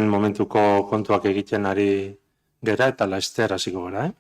azken momentuko kontuak egiten ari gera eta laster hasiko gara,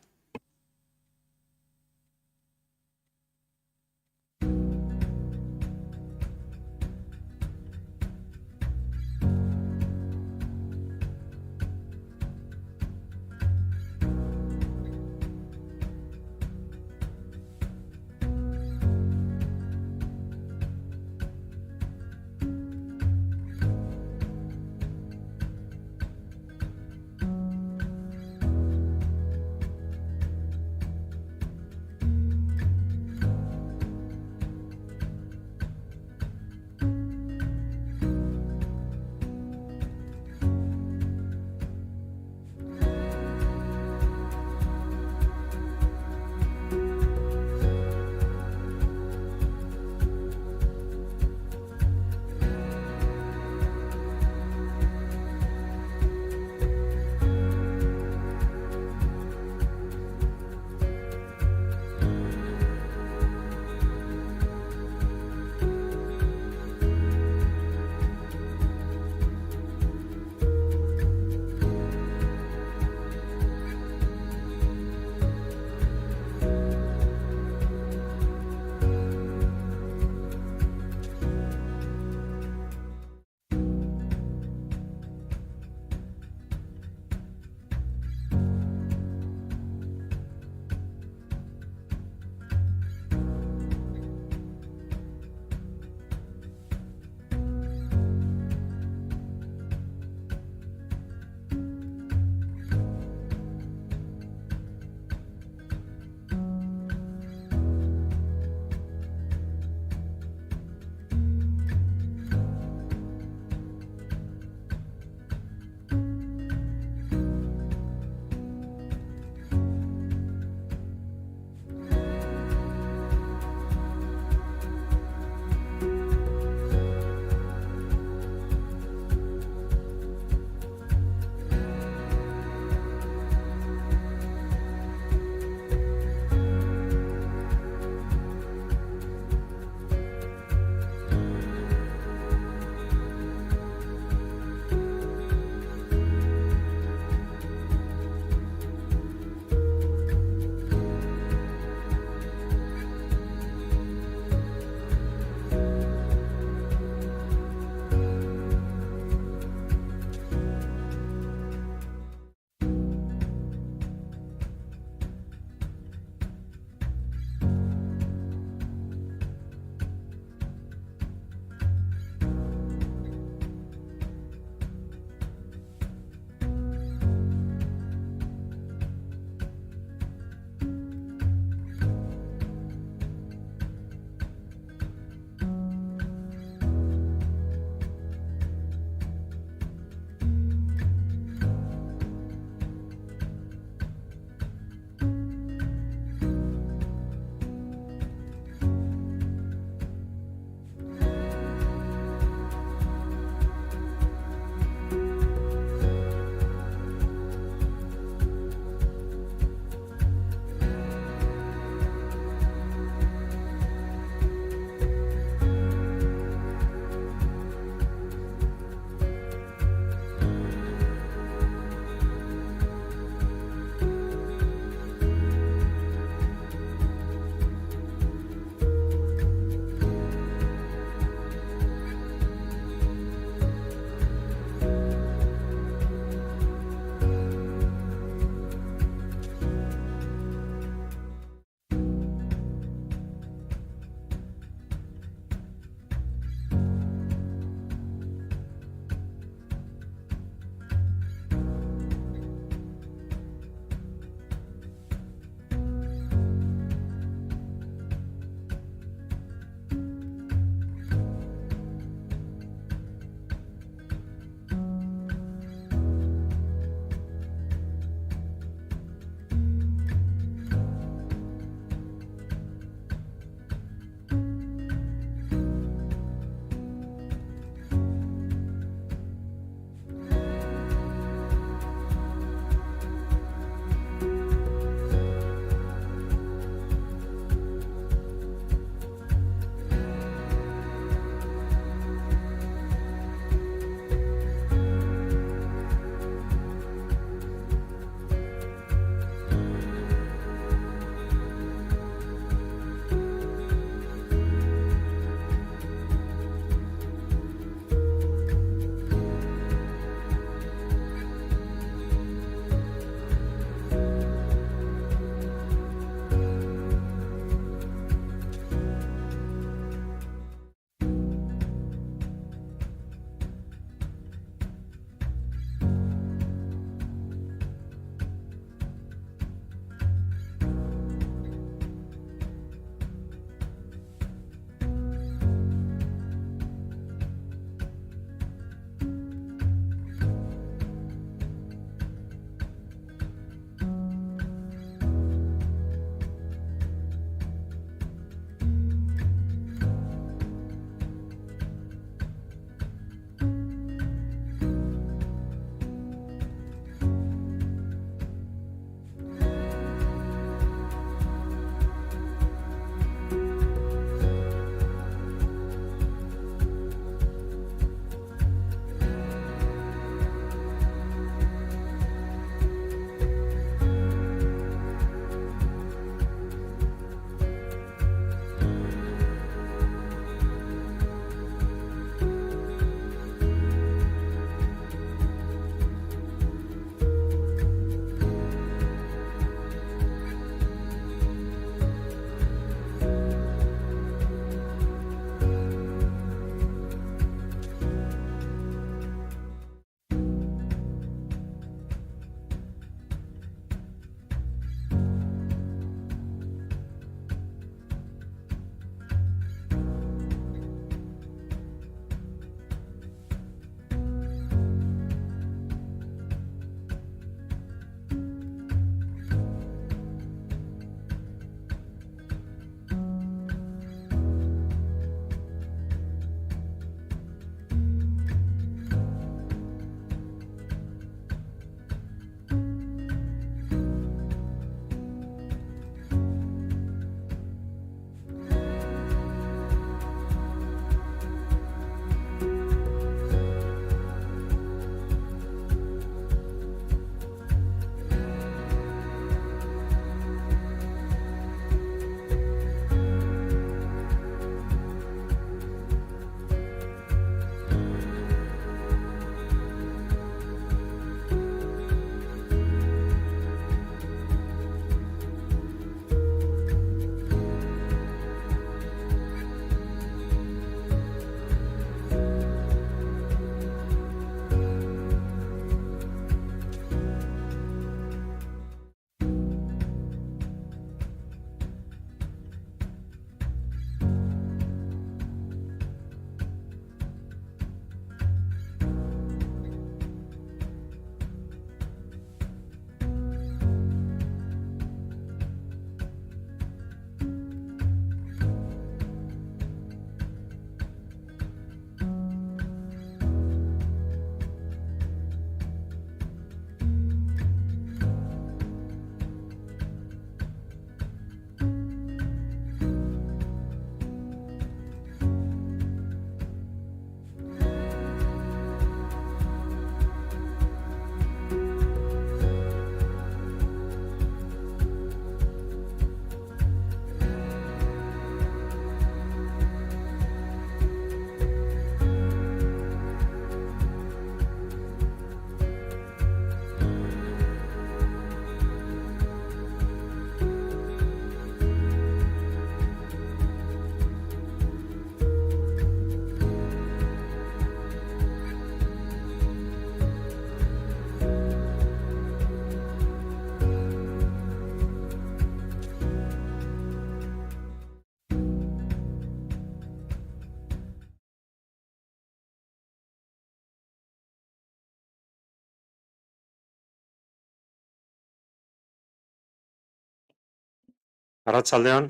Arratsaldeon,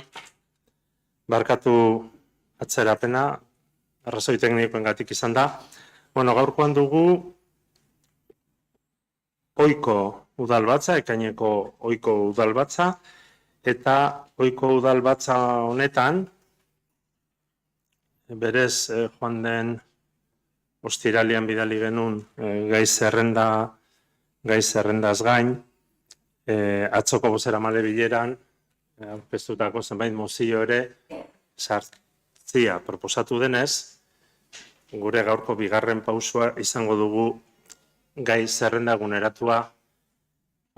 barkatu atzerapena, arrazoi teknikoengatik izan da. Gaurkoan dugu ohiko udalbatza, ekaineko ohiko udalbatza, eta ohiko udalbatza honetan, berez joan den ostiralean bidali genuen gai zerrendaz gain, atzoko bozeramale bileran, aurkeztutako zenbait mozio ere sartzea proposatu denez, gure gaurko bigarren pausua izango dugu gai zerrenda eguneratua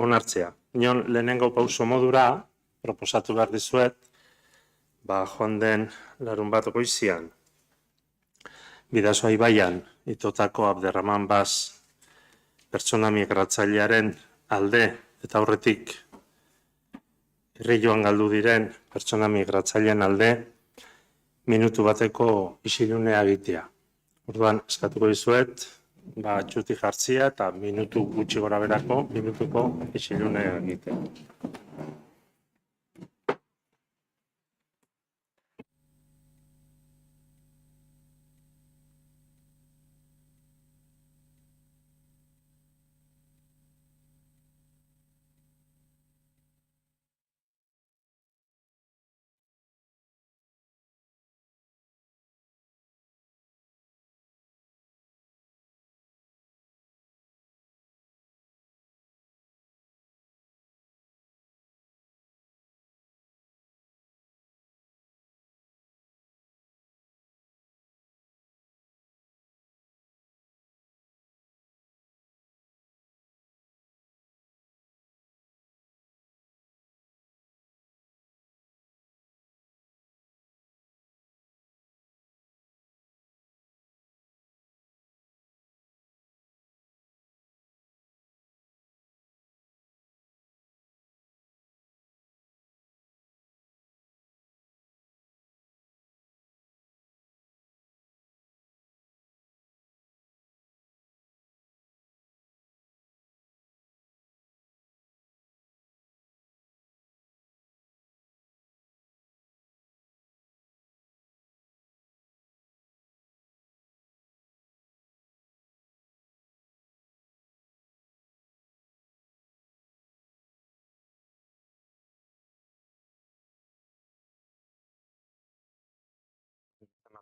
onartzea. Inon lehenengo pauso modura proposatu behar dizuet, joan den larunbat goizian, Bidasoa ibaian itotako Abderraman Bas pertsona migratzailearen alde eta aurretik Herrilloan galdu diren pertsona migratzailean alde minutu bateko isilunea egitea. Orduan, eskatuko dizuet, txuti jartzia eta minutu gutxi gora berako minutuko isilunea egitea.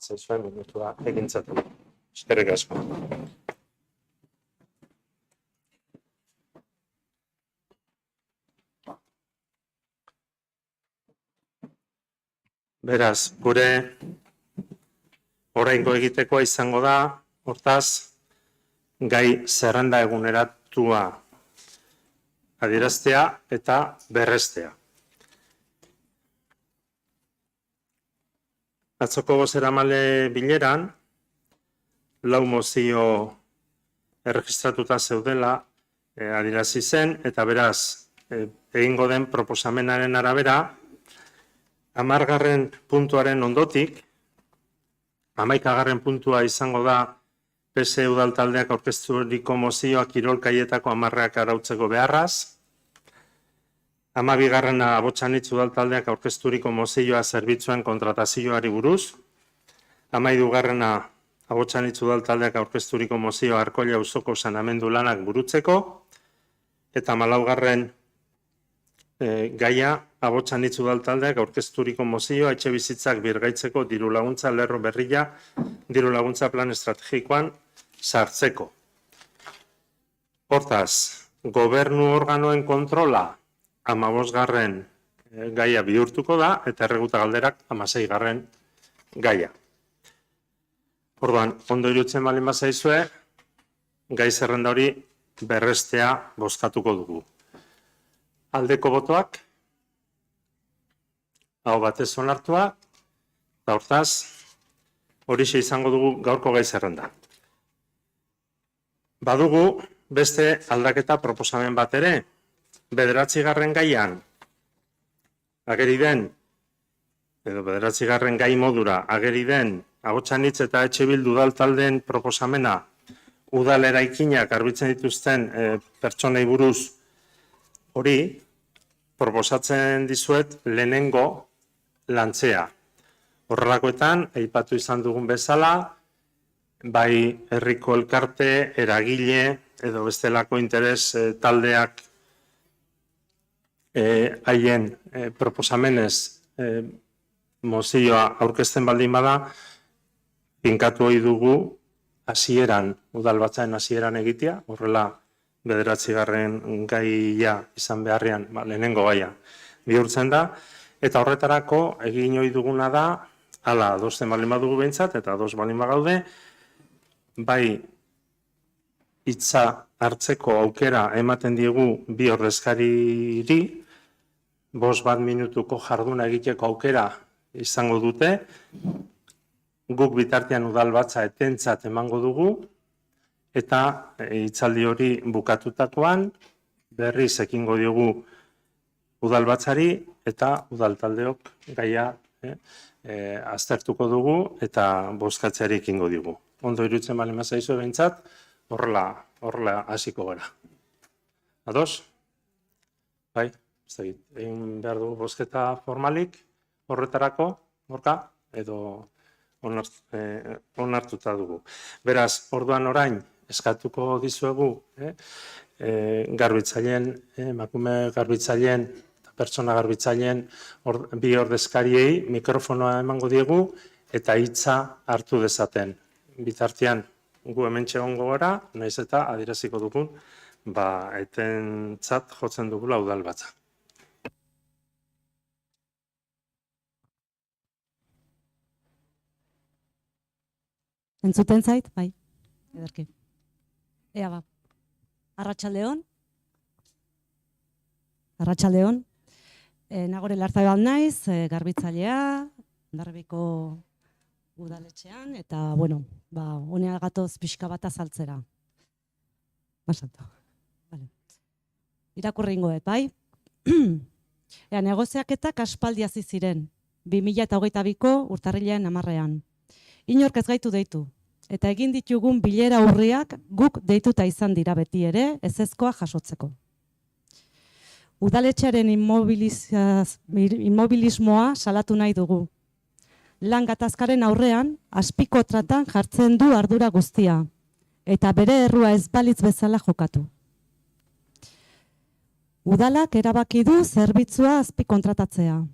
Zaizuen minutua egintzatu. Eskerrik asko. Beraz, gure oraingo egitekoa izango da, hortaz, gai zerrenda eguneratua adieraztea eta berrestea. Atzoko bozeramale bileran, 4 mozio erregistratuta zeudela adierazi zen, eta beraz, egingo den proposamenaren arabera, 10. puntuaren ondotik, 11. puntua izango da PSE udaltaldeak aurkezturiko mozioa kirol kaietako amarreak arautzeko beharraz, 12. Abotsanitz udaltaldeak aurkezturiko mozioa zerbitzuen kontratazioari buruz, 13. Abotsanitz udaltaldeak aurkezturiko mozioa Arkoila auzoko saneamendu lanak burutzeko, eta 14. Gaia Abotsanitz udaltaldeak aurkezturiko mozioa etxebizitzak birgaitzeko diru laguntza lerro berria diru laguntza plan estrategikoan sartzeko. Hortaz, gobernu organoen kontrola 15. gaia bihurtuko da, eta erreguta galderak 16. gaia. Orduan, ondo irutzen balin bazaizue, gai zerrenda hori berrestea bozkatuko dugu. Aldeko botoak, hau batez onartua, eta hortaz, horixe izango dugu gaurko gai zerrenda. Badugu, beste aldaketa proposamen bat ere, 9. gaian, ageri den, edo 9. gai modura, ageri den, Abotsanitz eta Etxe Bildu udaltaldeen proposamena udal eraikinak garbitzen dituzten pertsonei buruz hori, proposatzen dizuet lehenengo lantzea. Horrelakoetan, aipatu izan dugun bezala, bai herriko elkarte, eragile edo bestelako interes taldeak haien proposamenez mozioa aurkezten baldin bada, finkatu ohi dugu hasieran, udalbatzaren hasieran egitea, horrela 9. gaia izan beharrean, lehenengo gaia bihurtzen da, eta horretarako egin ohi duguna da, hala, adosten baldin badugu behintzat, eta ados baldin bagaude, bai hitza hartzeko aukera ematen diegu bi ordezkariri, 5 minutuko jarduna egiteko aukera izango dute, guk bitartean udalbatza etentzat emango dugu, eta hitzaldi hori bukatutakoan berriz ekingo diogu udalbatzari eta udaltaldeok gaia aztertuko dugu eta bozkatzeari ekingo digu. Ondo iruditzen baldin bazaizu behintzat, horrela hasiko gara. Ados? Bai, egin behar dugu bozketa formalik horretarako, Gorka, edo onartuta dugu. Beraz, orduan orain, eskatuko dizuegu, garbitzaileen, emakume garbitzaileen, pertsona garbitzaileen bi ordezkariei mikrofonoa emango diegu eta hitza hartu dezaten. Bitartean, gu hementxe egongo gara, naiz eta adieraziko dugun, etentzat jotzen dugula udalbatza. Entzuten zait? Bai, ederki. Ea ba. Arratsaldeon. Arratsaldeon. Nagore Larzabe bat naiz, garbitzailea, Hondarribiko udaletxean, eta, bueno, honea gatoz pixka bat azaltzera. Basanto. Vale. Irakurri ingoet, bai? Negoziaketak aspaldi hasi ziren, 2022ko urtarrilaren 10ean. Inork ez gaitu deitu, eta egin ditugun bilera urriak guk deituta izan dira beti ere, ezezkoa jasotzeko. Udaletxearen immobilismoa salatu nahi dugu. Lan gatazkaren aurrean, azpiko tratan jartzen du ardura guztia, eta bere errua ez balitz bezala jokatu. Udalak erabaki du zerbitzua azpikontratatzea.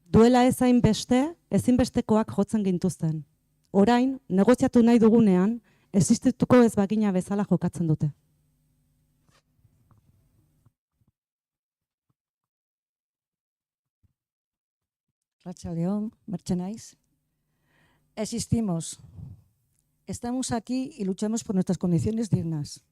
Duela ezinbestekoak jotzen gintuzten. Orain, negoziatu nahi dugunean, existituko ez bagina bezala jokatzen dute. Arratsaldeon, Mertxe naiz. Existimos. Estamos aquí y luchamos por nuestras condiciones dignas.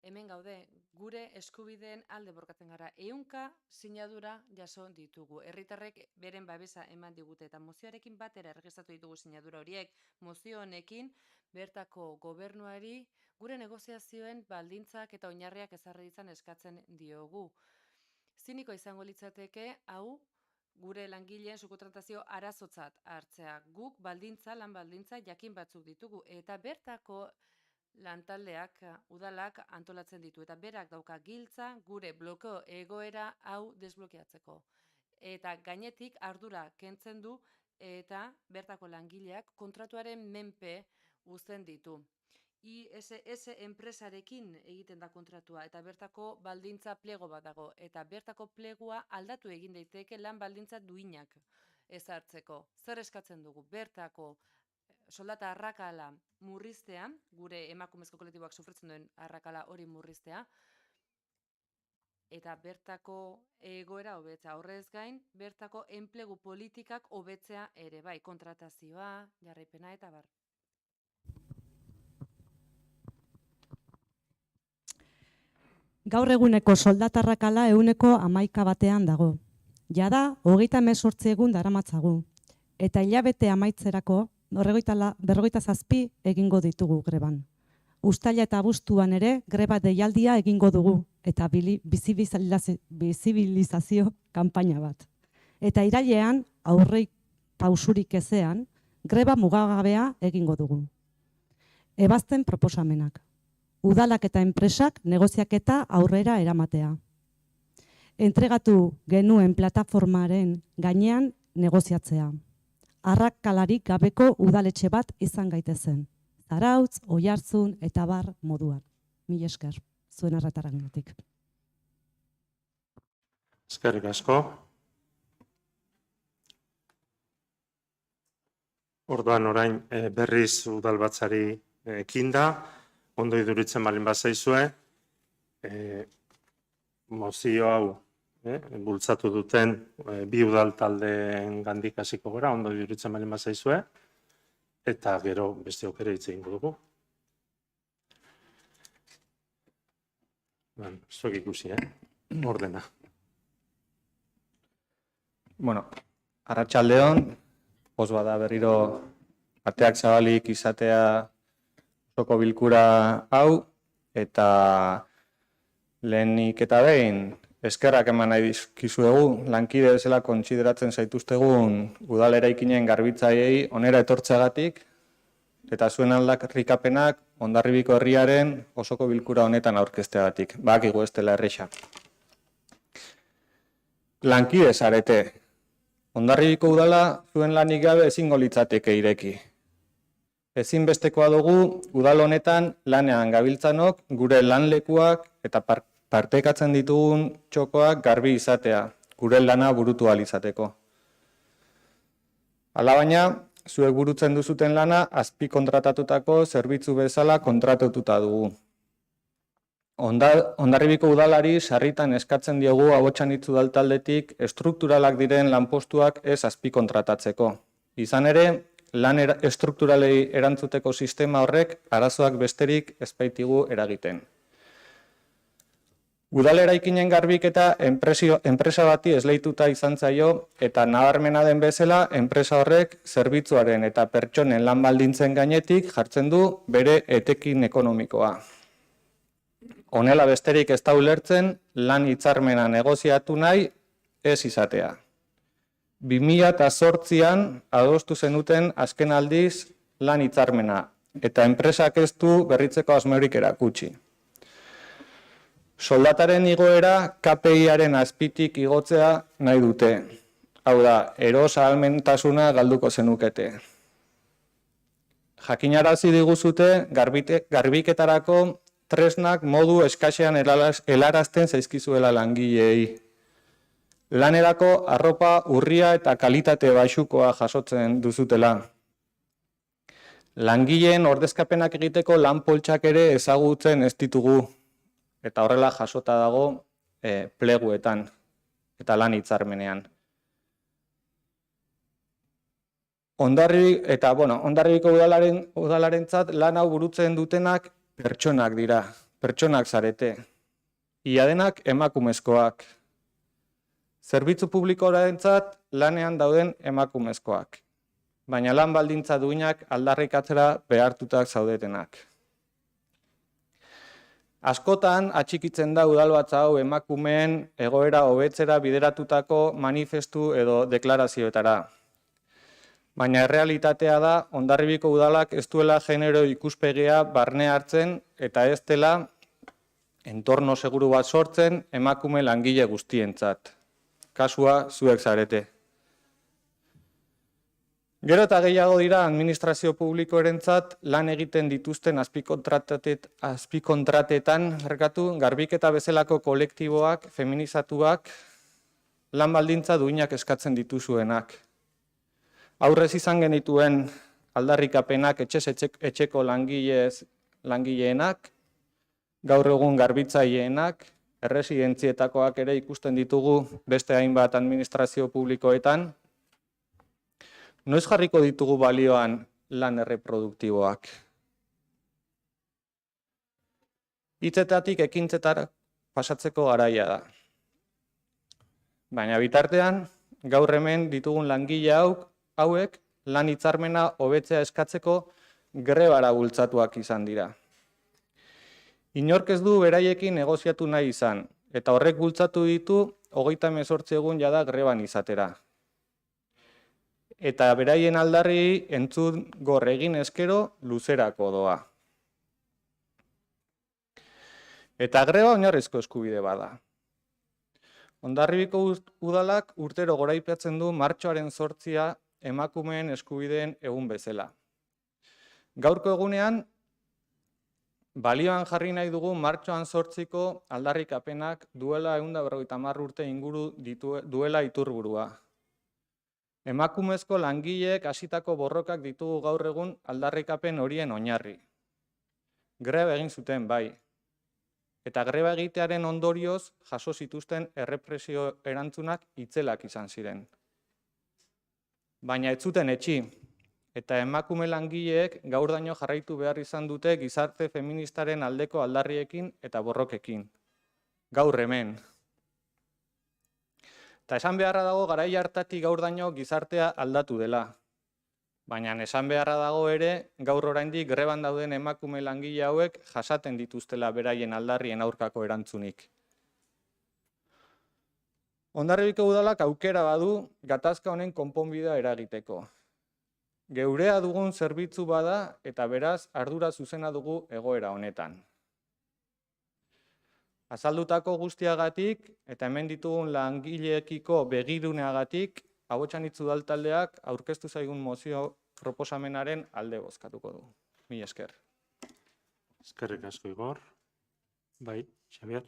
Hemen gaude, gure eskubideen alde borkatzen gara. 100 sinadura jaso ditugu. Herritarrek beren babesa eman digute eta mozioarekin batera erregistratu ditugu sinadura horiek. Mozio honekin bertako gobernuari gure negoziazioen baldintzak eta oinarriak ezarri ditzan eskatzen diogu. Ziniko izango litzateke hau gure langileen subkontratazio arazotzat hartzea. Guk lan baldintza jakin batzuk ditugu eta bertako lantaldeak, udalak antolatzen ditu eta berak dauka giltza gure blokeo egoera hau desblokeatzeko. Eta gainetik ardura kentzen du eta bertako langileak kontratuaren menpe uzten ditu. ISS enpresarekin egiten da kontratua eta bertako baldintza plego bat dago eta bertako plegua aldatu egin daiteke lan baldintza duinak ezartzeko. Zer eskatzen dugu? Bertako soldata arrakala murriztea, gure emakumezko kolektiboak sufritzen duen arrakala hori murriztea, eta bertako egoera hobetzea. Horrez gain, bertako enplegu politikak hobetzea ere, bai, kontratazioa, jarraipena eta bar. Gaur eguneko soldatarrakala 11 batean dago. Jada, 38 egun daramatzagu. Eta hilabete amaitzerako 47 egingo ditugu greban. Uztaila eta abuztuan ere greba deialdia egingo dugu eta bizibilizazio kanpaina bat. Eta irailean, aurreik pausurik ezean, greba mugagabea egingo dugu. Ebazten proposamenak. Udalak eta enpresak negoziaketa aurrera eramatea. entregatu genuen plataformaren gainean negoziatzea. Arrakalarik gabeko udaletxe bat izan gaitezen. Zarautz, Oiartzun eta bar moduan. Mila esker, zuen arretarangatik. Eskerrik asko. Orduan orain berriz udalbatzari ekinda, ondo iduritzen balin bazaizue, mozio hau bultzatu duten bi udal taldeen gandik hasiko gara, ondo iduritzen balin bazaizue, eta gero beste aukera hitz egingo dugu. Zuek ikusi, ordena. Bueno, arratsaldeon, poz bada berriro ateak zabalik izatea osoko bilkura hau, eta lehenik eta behin eskerrak eman nahi dizkizuegu, lankide bezala kontsideratzen zaituztegun udal eraikinen garbitzaileei onera etortzeagatik, eta zuen aldarrikapenak Hondarribiko herriaren osoko bilkura honetan aurkezteagatik. Badakigu ez dela erresa. Lankide zarete. Hondarribiko udala zuen lanik gabe ezingo litzateke ireki. Ezinbestekoa dugu udal honetan lanean gabiltzanok gure lanlekuak eta partekatzen ditugun txokoak garbi izatea, gure lana burutu ahal izateko. Alabaina, zuek burutzen duzuten lana azpi kontratatutako zerbitzu bezala kontratatuta dugu. Hondarribiko udalari sarritan eskatzen diogu Ahotsanitz udaltaldetik estrukturalak diren lanpostuak ez azpi kontratatzeko. Izan ere, lan estrukturalei erantzuteko sistema horrek arazoak besterik ez baitigu eragiten. Udal eraikinen garbiketa enpresa bati esleituta izan zaio eta nabarmena den bezala enpresa horrek zerbitzuaren eta pertsonen lan baldintzen gainetik jartzen du bere etekin ekonomikoa. Honela besterik ez da ulertzen lan hitzarmena negoziatu nahi ez izatea. 2008an adostu zenuten azken aldiz lan hitzarmena eta enpresak ez du berritzeko asmorik erakutsi. Soldataren igoera KPI-aren azpitik igotzea nahi dute. Hau da, eros ahalmentasuna galduko zenukete. Jakinarazi diguzute garbiketarako tresnak modu eskasean helarazten zaizkizuela langileei. Lanerako arropa urria eta kalitate baxukoa jasotzen duzutela. Langileen ordezkapenak egiteko lan poltsak ere ezagutzen ez ditugu. Eta horrela jasota dago pleguetan eta lan hitzarmenean. Hondarribiko udalarentzat lan hau burutzen dutenak pertsonak dira, pertsonak zarete. Ia denak emakumezkoak. Zerbitzu publikoarentzat lanean dauden emakumezkoak. Baina lan baldintza duinak aldarrikatzera behartutak zaudetenak. Askotan atxikitzen da udalbatza hau emakumeen egoera hobetzera bideratutako manifestu edo deklarazioetara. Baina errealitatea da Hondarribiko udalak ez duela genero ikuspegia barne hartzen eta ez dela entorno seguru bat sortzen emakume langile guztientzat. Kasua zuek zarete. Gero eta gehiago dira administrazio publikoarentzat lan egiten dituzten azpikontratetan garbiketa bezalako kolektiboak, feminizatuak, lan baldintza duinak eskatzen dituzuenak. Aurrez izan genituen aldarrikapenak etxeko langileenak, gaur egun garbitzaileenak, erresidentzietakoak ere ikusten ditugu beste hainbat administrazio publikoetan. Noiz jarriko ditugu balioan lan erreproduktiboak? Hitzetatik ekintzetara pasatzeko garaia da. Baina bitartean, gaur hemen ditugun langile hauek lan hitzarmena hobetzea eskatzeko grebara bultzatuak izan dira. Inork ez du beraiekin negoziatu nahi izan, eta horrek bultzatu ditu 38 egun jada greban izatera. Eta beraien aldarri entzun gor egin eskero luzerako doa. Eta greba oinarrizko eskubide bada. Hondarribiko udalak urtero goraipatzen du martxoaren 8 emakumeen eskubideen egun bezala. Gaurko egunean, balioan jarri nahi dugu martxoan 8ko aldarrikapenak duela 150 urte inguru duela iturburua. Emakumezko langileek hasitako borrokak ditugu gaur egun aldarrikapen horien oinarri. Greba egin zuten bai. Eta greba egitearen ondorioz jaso zituzten errepresio erantzunak itzelak izan ziren. Baina ez zuten etxi, eta emakume langileek gaurdaino jarraitu behar izan dute gizarte feministaren aldeko aldarriekin eta borrokekin. Gaur hemen. Eta esan beharra dago garai hartatik gaurdaino gizartea aldatu dela. Baina esan beharra dago ere, gaur oraindik greban dauden emakume langile hauek jasaten dituztela beraien aldarrien aurkako erantzunik. Hondarribiko udalak aukera badu gatazka honen konponbidea eragiteko. Geurea dugun zerbitzu bada eta beraz ardura zuzena dugu egoera honetan. Azaldutako guztiagatik eta hemen ditugun langileekiko begiruneagatik, Ahotsanitz udaltaldeak aurkeztu zaigun mozio proposamenaren alde bozkatuko du. Mila esker. Eskerrik asko Igor. Bai, Xabier.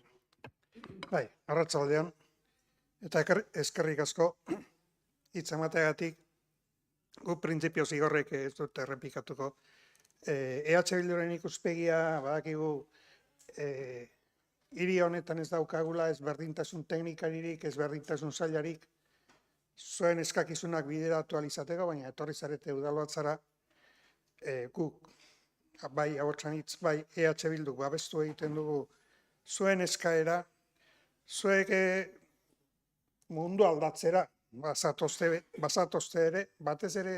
Bai, arratsaldean. Eta eskerrik asko hitz emateagatik. Gu printzipioz Igorrek ez dut errepikatuko. EH Bilduren ikuspegia badakigu hiri honetan ez daukagula ez berdintasun teknikaririk, ez berdintasun sailarik, zuen eskakizunak bideratu alizateko, baina etorri zarete udalbatzara guk, bai Ahotsanitz, bai EH Bilduk babestu egiten dugu zuen eskaera, zuek mundu aldatzera bazatozte ere, batez ere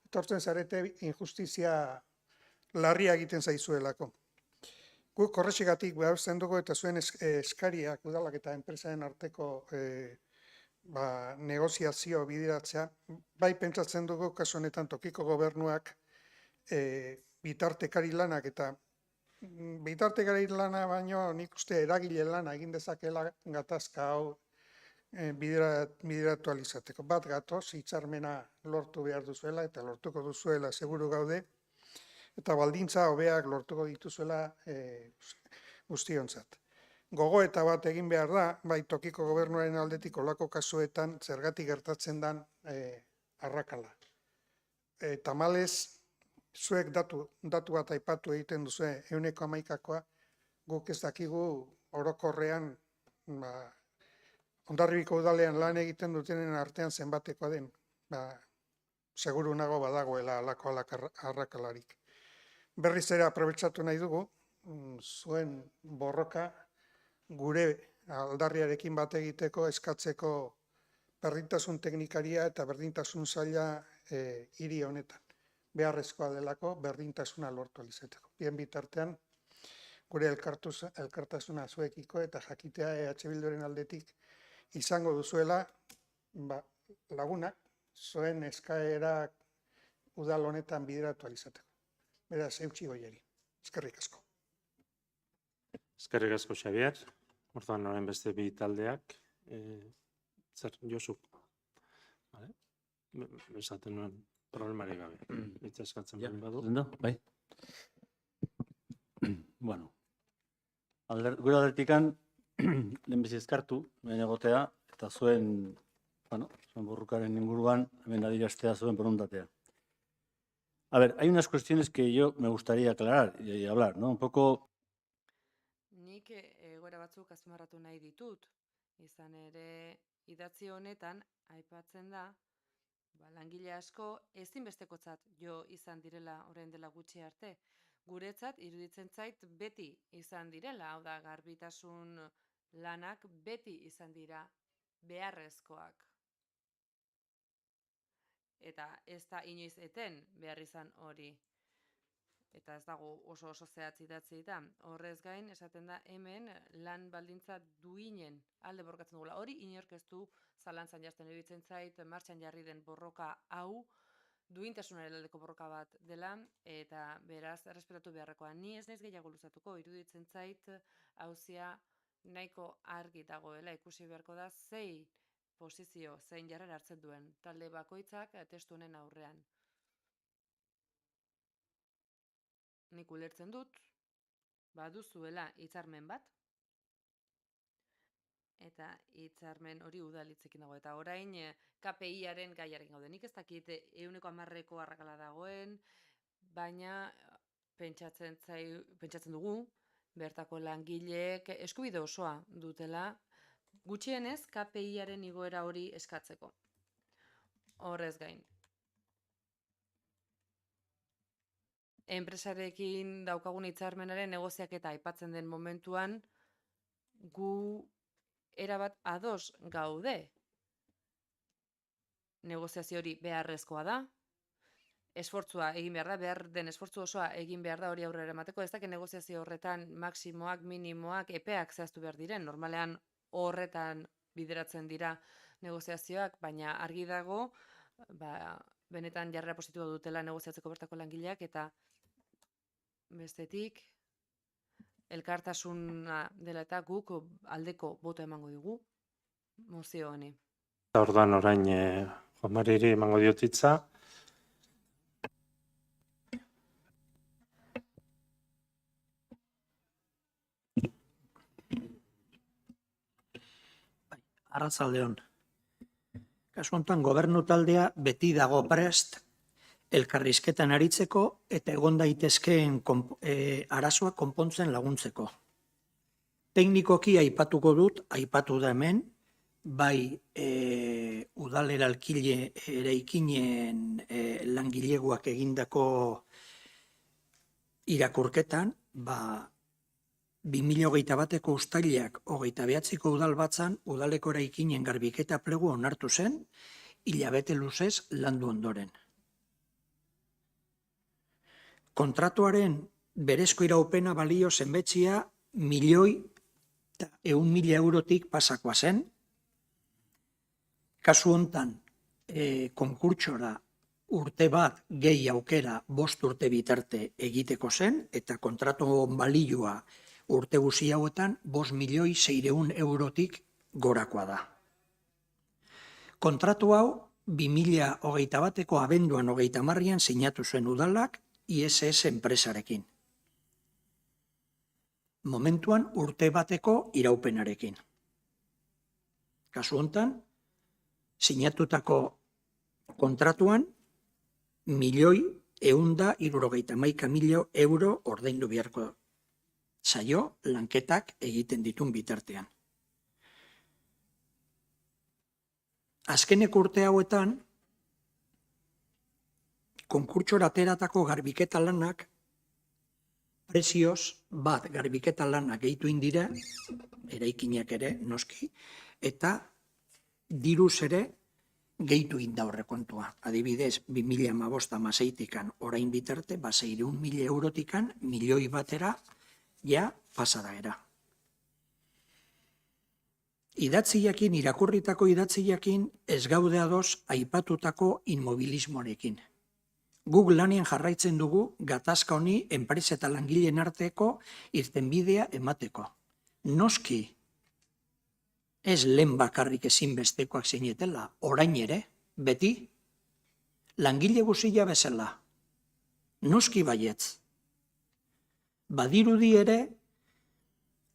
etortzen zarete injustizia larria egiten zaizuelako. Guk horregatik babesten dugu eta zuen eskariak udalak eta enpresaren arteko negoziazio bideratzea, bai pentsatzen dugu kasu honetan tokiko gobernuak bitartekari lanak eta bitartekari lana baino nik uste eragile lana egin dezakela gatazka hau bideratu alizateko. Bat gatoz, hitzarmena lortu behar duzuela eta lortuko duzuela seguru gaude, eta baldintza hobeak lortuko dituzuela guztiontzat. Gogoeta bat egin behar da, bai tokiko gobernuaren aldetik olako kasuetan zergatik gertatzen den arrakala. Tamalez, zuek datu bat aipatu egiten duzu 111koa, guk ez dakigu orokorrean Hondarribiko udalean lan egiten dutenen artean zenbatekoa den, seguru nago badagoela alako arrakalarik. Berriz ere aprobetxatu nahi dugu, zuen borroka gure aldarriarekin bat egiteko eskatzeko berdintasun teknikaria eta berdintasun saila hiri honetan. Beharrezkoa delako berdintasuna lortu alizateko. Bien bitartean, gure elkartasuna zuekiko eta jakitea EH Bilduren aldetik izango duzuela lagunak zuen eskaerak udal honetan bideratu alizateko. Beraz, eutxi goieri. Eskerrik asko. Eskerrik asko Xabier. Orduan orain beste bi taldeak. Zer, Josu? Vale? Esaten nuen problemarik gabe. Hitza eskatzen badu. Bai. Bueno. Gure aldetikan lehenbizi eskartu, hemen egotea, eta zuen borrukaren inguruan, hemen adieraztea zuen borondatea. A ver, hay unas cuestiones que yo me gustaría aclarar y hablar, ¿no? Un poco... Nik egoera batzuk azpimarratu nahi ditut, izan ere idatzi honetan aipatzen da, langile asko ezinbestekotzat jo izan direla orain dela gutxi arte. Guretzat iruditzen zait beti izan direla, hau da garbitasun lanak beti izan dira beharrezkoak. Eta ez da inoiz eten behar izan hori. Eta ez dago oso zehatz idatzi da. Horrez gain, esaten da hemen lan baldintza duinen alde borrokatzen dugula. Hori inork ez du zalantzan jasten iruditzen zait, martxan jarri den borroka hau, duintasunaren aldeko borroka bat dela, eta beraz, errespetatu beharrekoa. Ni ez naiz gehiago luzatuko, iruditzen zait, auzia nahiko argi dagoela ikusi beharko da zein posizio, zein jarrera hartzen duen talde bakoitzak testu honen aurrean. Nik ulertzen dut, baduzuela hitzarmen bat, eta hitzarmen hori udalitzekin dago. Eta orain KPI-aren gaiarekin gaude. Nik ez dakit 110% arrakala dagoen, baina pentsatzen dugu, bertako langileek eskubide osoa dutela, gutxienez KPI-aren igoera hori eskatzeko. Horrez gain. Enpresarekin daukagun hitzarmenaren negoziaketa aipatzen den momentuan, gu erabat ados gaude. Negoziazio hori beharrezkoa da, esfortzua egin behar da, behar den esfortzu osoa egin behar da hori aurrera emateko, ez dakit negoziazio horretan maksimoak, minimoak, epeak zehaztu behar diren, normalean horretan bideratzen dira negoziazioak, baina argi dago, benetan jarrera positiboa dutela negoziatzeko bertako langileak, eta bestetik, elkartasuna dela eta guk aldeko boto emango dugu mozio honi. Orduan orain Juan Mariri emango diot hitza. Arratsaldeon. Kasu honetan gobernu taldea beti dago prest elkarrizketan aritzeko eta egon daitezkeen arazoak konpontzen laguntzeko. Teknikoki aipatuko dut, aipatu da hemen, bai udal eraikinen langileguak egindako irakurketan, 2021ko uztailak 29ko udalbatzan udaleko eraikinen garbiketa plegu onartu zen, hilabete luzez landu ondoren. Kontratuaren berezko iraupena balio zenbetzia 1.100.000 eurotik pasakoa zen. Kasu hontan, konkurtsora urte bat gehi aukera 5 urte bitarte egiteko zen, eta kontratu balioa urte guzi hauetan 5.600.000 eurotik gorakoa da. Kontratu hau 2021ko abenduan 30an sinatu zuen udalak ISS enpresarekin. Momentuan urte bateko iraupenarekin. Kasu hontan, sinatutako kontratuan 1.171.000 euro ordaindu beharko zaio lanketak egiten ditun bitartean. Azkeneko urte hauetan, konkurtsora ateratako garbiketa lanak, prezioz bat garbiketa lanak gehitu indira, eraikinak ere noski, eta diruz ere gehitu inda horrekontua. Adibidez, 2015-16tikan orain bitarte, 600.000 eurotikan, 1.000.000 batera, ja pasadaera. Idatziakin, irakurritako idatziakin, ez gaude ados aipatutako inmobilismoarekin. Guk lanean jarraitzen dugu gatazka honi enpresa eta langileen arteko irtenbidea emateko. Noski, ez lehen bakarrik ezinbestekoak zinetela, orain ere, beti, langile guztia bezala. Noski baietz. Badirudi ere,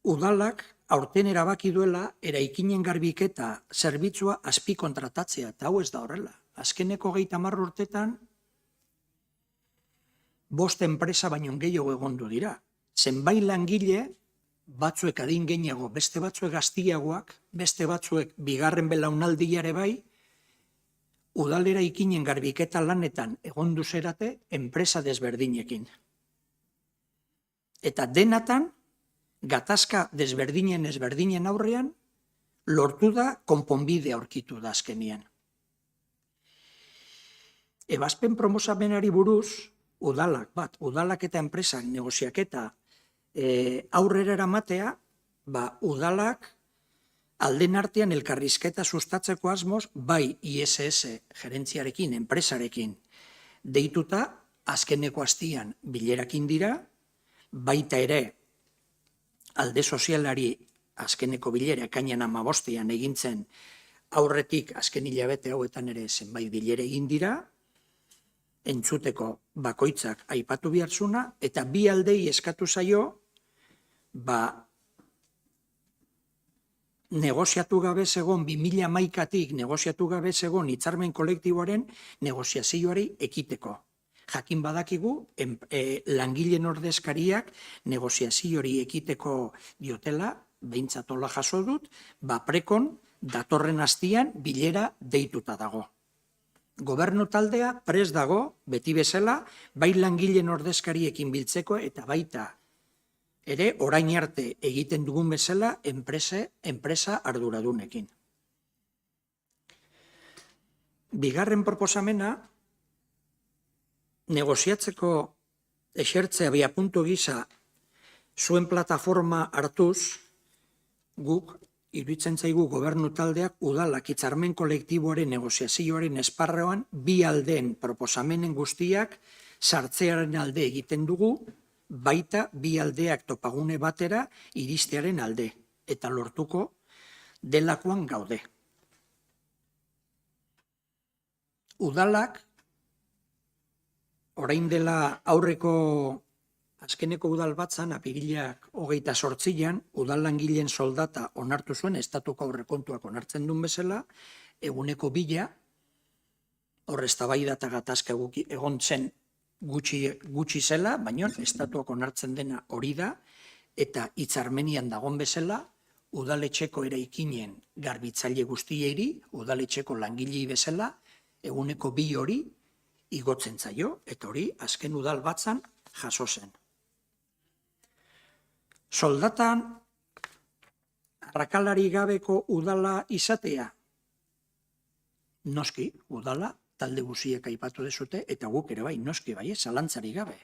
udalak aurten erabaki duela eraikinen garbiketa zerbitzua azpikontratatzea, eta hau ez da horrela. Azkeneko 30 urtetan, 5 enpresa baino gehiago egondu dira. Zenbait langile, batzuek adin gehiago, beste batzuek gaztiagoak, beste batzuek bigarren belaunaldiare bai, udalera ikinen garbiketa lanetan egondu zerate enpresa desberdinekin. Eta denatan, gatazka desberdinen aurrean, lortu da konponbide aurkitu da azkenian. Ebazpen promosamenari buruz, udalak eta enpresak negoziaketa aurrera eramatea, udalak alden artean elkarrizketa sustatzeko asmoz, bai ISS gerentziarekin, enpresarekin deituta, azkeneko astian bilerakin dira, baita ere alde sozialari azkeneko bilera ekainean 15ean egintzen aurretik azken hilabete hauetan ere zenbait bilera egin dira, entzuteko bakoitzak aipatu bihartzuna, eta bi aldei eskatu zaio, negoziatu gabe zegon 2011-tik negoziatu gabe zegon hitzarmen kolektiboaren negoziazioari ekiteko. Jakin badakigu, langileen ordezkariak negoziazioari ekiteko diotela, behintzat hola jaso dut, prekon datorren astian bilera deituta dago. Gobernu taldea prest dago, beti bezala, bai langileen ordezkariekin biltzeko eta baita ere orain arte egiten dugun bezala enpresa arduradunekin. Bigarren proposamena, negoziatzeko esertzea biapuntu gisa zuen plataforma hartuz, guk iruditzen zaigu gobernu taldeak udalak hitzarmen kolektiboaren negoziazioaren esparruan bi aldeen proposamenen guztiak sartzearen alde egiten dugu, baita bi aldeak topagune batera iristearen alde, eta lortuko delakoan gaude. Udalak, orain dela azkeneko udal batzan, apirilak 28an, udal langileen soldata onartu zuen, estatuko aurrekontuak onartzen duen bezala, eguneko 2, hor eztabaida eta gatazka egon zen gutxi zela, baina estatuak onartzen dena hori da, eta hitzarmenian dagon bezala, udaletxeko eraikinen garbitzaile guztiei, udaletxeko langilei bezala, eguneko 2 hori igotzen zaio, eta hori azken udal batzan jaso zen. Soldatan arrakalari gabeko udala izatea, noski udala talde guziek aipatu dezute, eta guk ere bai, noski bai, zalantzari gabe.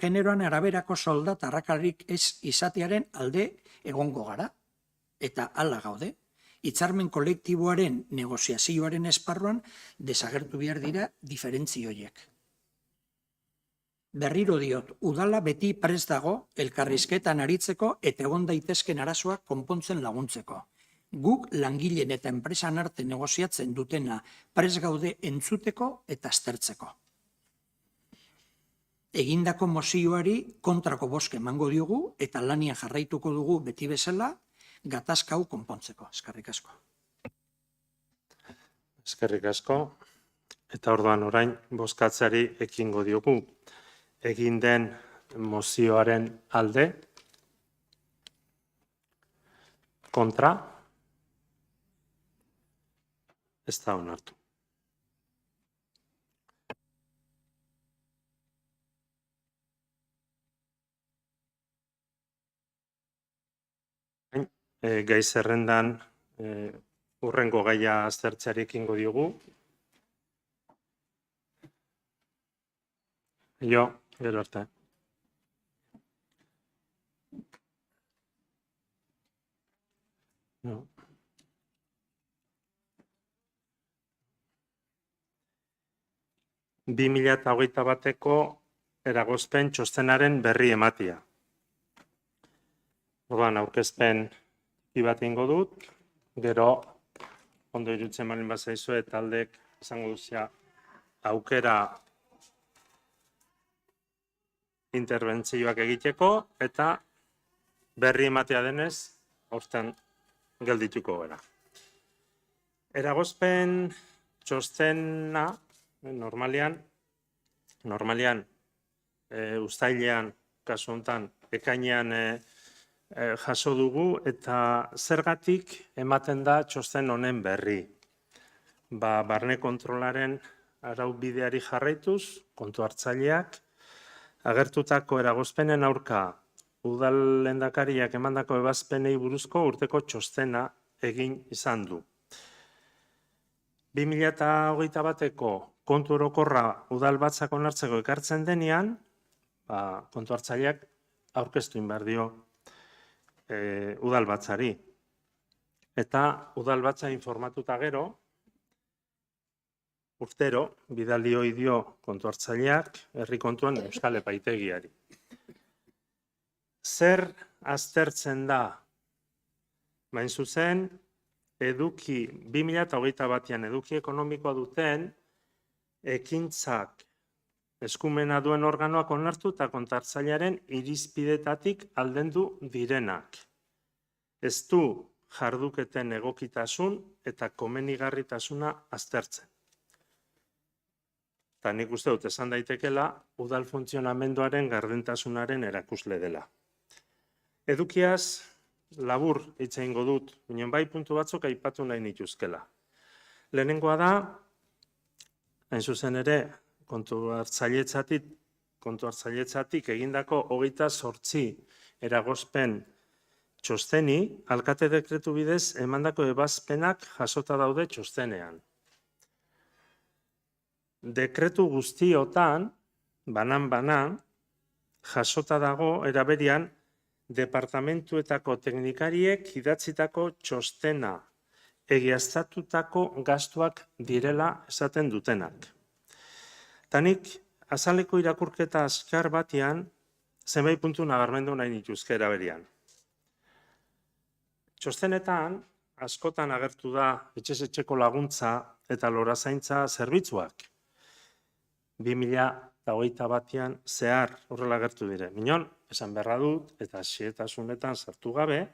Generoan araberako soldat arrakalarik ez izatearen alde egongo gara, eta hala gaude. Hitzarmen kolektiboaren negoziazioaren esparruan desagertu behar dira diferentzioiek. Berriro diot, udala beti prest dago elkarrizketan aritzeko eta egon daitezken arazoak konpontzen laguntzeko. Guk langileen eta enpresan arte negoziatzen dutena prest gaude entzuteko eta aztertzeko. Egindako mozioari kontrako bozka emango diogu eta lanian jarraituko dugu beti bezala gatazka hau konpontzeko. Eskerrik asko. Eskerrik asko. Eta orduan orain bozkatzeari ekingo diogu. Egin den mozioaren alde, kontra, ez da onartu. Gai zerrendan hurrengo gaia aztertzeari ekingo diogu. Gero arte. No. 2021ko eragozpen txostenaren berri ematia. Orduan aurkezpen bat egingo dut, gero ondo iruditzen baldin bazaizue taldek izango duzia aukera interbentzioak egiteko eta berri ematea denez hortan geldituko gara. Eragozpen txostena normalian uztailean, kasu honetan, ekainean jaso dugu eta zergatik ematen da txosten honen berri. Barne kontrolaren araubideari jarraituz, kontu hartzaileak, agertutako eragozpenen aurka udal lehendakariak emandako ebazpenei buruzko urteko txostena egin izan du. 2021ko kontu orokorra udal batzak onartzeko ekartzen denean, kontu hartzaileak aurkeztu behar dio udal batzari. Eta udal batza informatuta gero, urtero, bidali ohi dio kontu hartzaileak herri kontuen Euskal Epaitegiari. Zer aztertzen da Bain zuzen, eduki 2021an eduki ekonomikoa duten ekintzak eskumena duen organoak onartu eta kontrahartzailearen irizpidetatik aldendu direnak. Ez du jarduketen egokitasun eta komenigarritasuna aztertzen. Eta nik uste dut esan daitekela udal funtzionamenduaren gardentasunaren erakusle dela. Edukiaz labur hitz egingo dut, baina bai puntu batzuk aipatu nahi nituzkela. Lehenengoa da, hain zuzen ere, kontu hartzailetzatik egindako 28 eragozpen txosteni, alkate dekretu bidez emandako ebazpenak jasota daude txostenean. Dekretu guztiotan, banan, jasota dago eraberian departamentuetako teknikariek idatzitako txostena egiaztatutako gastuak direla esaten dutenak. Tanik, azaleko irakurketa azkar batean, zenbait puntu nabarmendu nahi nituzke eraberian. Txostenetan, askotan agertu da etxez-etxeko laguntza eta lorazaintza zerbitzuak. 2021an zehar horrela agertu dire. Minon, esan beharra dut eta xehetasunetan sartu gabe,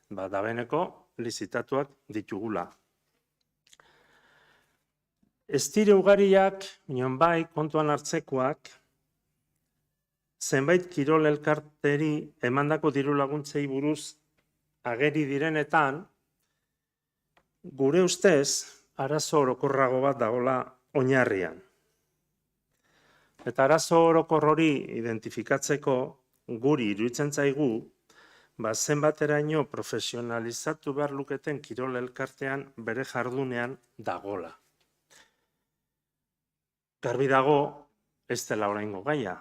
dabeneko lizitatuak ditugula. Ez dire ugariak, minon bai, kontuan hartzekoak, zenbait kirol elkarteri emandako diru laguntzei buruz ageri direnetan, gure ustez, arazo orokorrago bat dagoela oinarrian. Eta arazo orokor hori identifikatzeko guri iruditzen zaigu, zenbateraino profesionalizatu behar luketen kirol elkartean bere jardunean dagola. Garbi dago, ez dela oraingo gaia.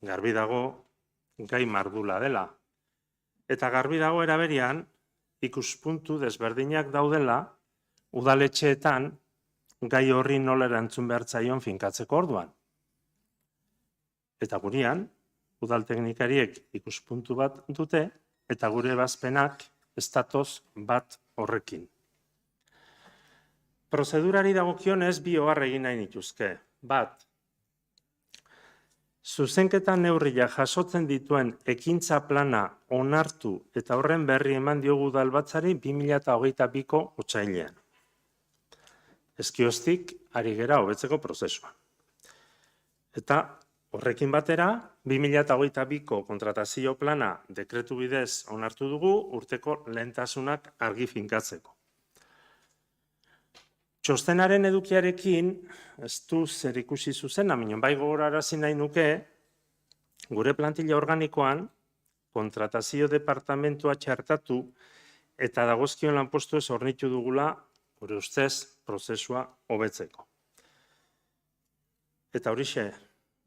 Garbi dago, gai mardula dela. Eta garbi dago eraberian, ikuspuntu desberdinak daudela, udaletxeetan gai horri nola erantzun behar zaion finkatzeko orduan. Eta gurean, udal teknikariek ikuspuntu bat dute, eta gure ebazpenak estatoz bat horrekin. Prozedurari dagokionez bi ohar egin nahi nituzke. Bat, zuzenketan neurria jasotzen dituen ekintza plana onartu eta horren berri eman diogu udalbatzari 2022ko otsailean. Ezkioztik ari gera hobetzeko prozesuan. Eta horrekin batera, 2022ko kontratazio plana dekretu bidez onartu dugu urteko lehentasunak argi finkatzeko. Txostenaren edukiarekin, ez du zer ikusi zuzena, minon bai gogorarazi nahi nuke, gure plantilla organikoan kontratazio departamentua txartatu eta dagozkion lanpostu ez hornitu dugula, gure ustez, prozesua hobetzeko. Eta horixe,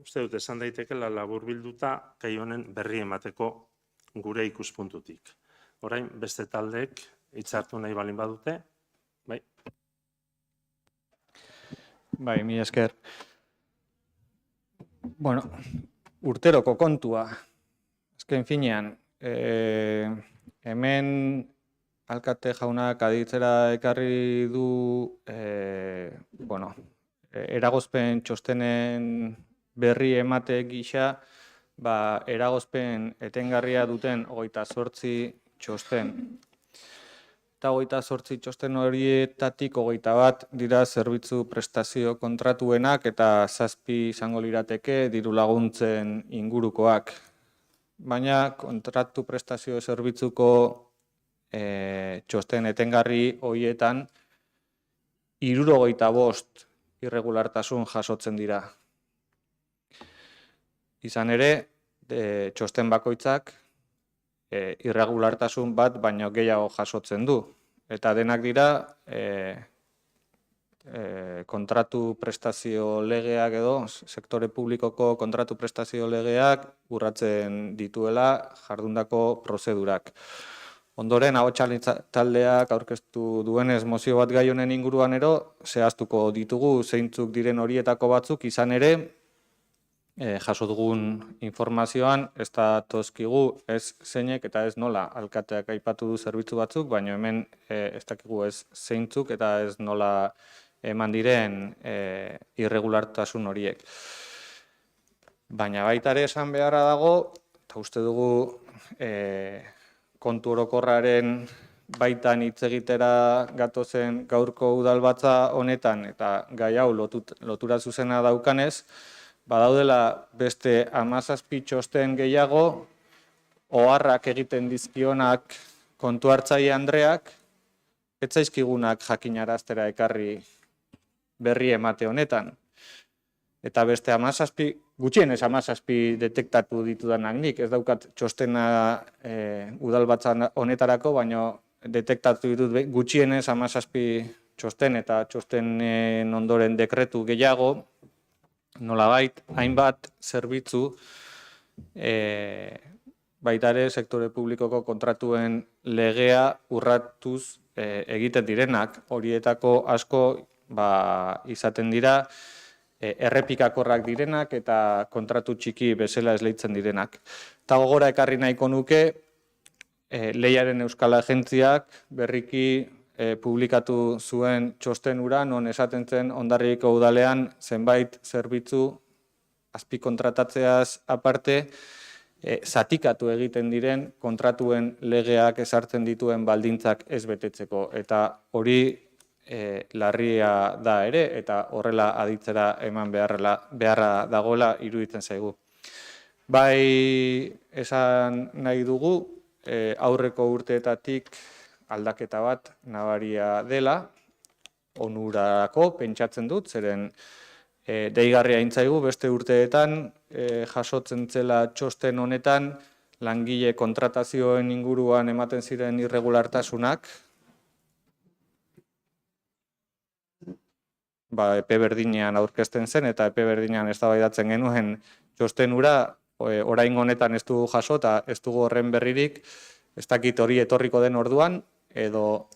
uste dut esan daitekela labur bilduta gai honen berri emateko gure ikuspuntutik. Orain, beste taldeek hitzartu nahi balin badute, bai? Bai, mila esker. Bueno, urteroko kontua. Azken finean, hemen alkate jaunak aditzera ekarri du, eragozpen txostenen berri emate gisa, eragozpen etengarria duten 28 txosten. Eta 28 txosten horietatik 21 dira zerbitzu prestazio kontratuenak eta 7 izango lirateke diru laguntzen ingurukoak. Baina kontratu prestazio zerbitzuko txosten etengarri horietan 75 irregulartasun jasotzen dira. Izan ere, txosten bakoitzak irregulartasun bat baino gehiago jasotzen du. Eta denak dira kontratu prestazio legeak edo, sektore publikoko kontratu prestazio legeak urratzen dituela jardundako prozedurak. Ondoren, ahotsa taldeak aurkeztu duenez mozio bat gai honen inguruan zehaztuko ditugu zeintzuk diren horietako batzuk, izan ere, jaso dugun informazioan, ez da tozkigu ez zeinek eta ez nola alkateak aipatu du zerbitzu batzuk, baina hemen ez dakigu ez zeintzuk eta ez nola eman diren irregulartasun horiek. Baina baita ere esan beharra dago, eta uste dugu kontu orokorraren baitan hitz egitera gatozen gaurko udalbatza honetan eta gai hau lotura zuzena daukanez, badaudela beste 17 txosten gehiago, oharrak egiten dizkionak kontu hartzaile andreak, ez zaizkigunak jakinaraztera ekarri berri emate honetan. Eta beste 17, gutxienez 17 detektatu ditudanak nik, ez daukat txostena udalbatza honetarako, baina detektatu ditut gutxienez 17 txosten eta txostenen ondoren dekretu gehiago, nolabait, hainbat zerbitzu baita ere sektore publikoko kontratuen legea urratuz egiten direnak. Horietako asko izaten dira errepikakorrak direnak eta kontratu txiki bezala esleitzen direnak. Eta gogora ekarri nahiko nuke, Lehiaren Euskal Agentziak berriki publikatu zuen txosten hura, non esaten zen Hondarribiko udalean zenbait zerbitzu azpikontratatzeaz aparte, zatikatu egiten diren kontratuen legeak ezartzen dituen baldintzak ez betetzeko. Eta hori larria da ere, eta horrela aditzera eman beharra dagoela iruditzen zaigu. Bai esan nahi dugu, aurreko urteetatik aldaketa bat nabaria dela, onurarako pentsatzen dut, zeren deigarria intzaigu beste urteetan jasotzen zela txosten honetan langile kontratazioen inguruan ematen ziren irregulartasunak, epe berdinean aurkezten zen eta epe berdinean eztabaidatzen genuen txosten hura, orain honetan ez dugu jaso eta ez dugu horren berririk, ez dakit hori etorriko den orduan, edo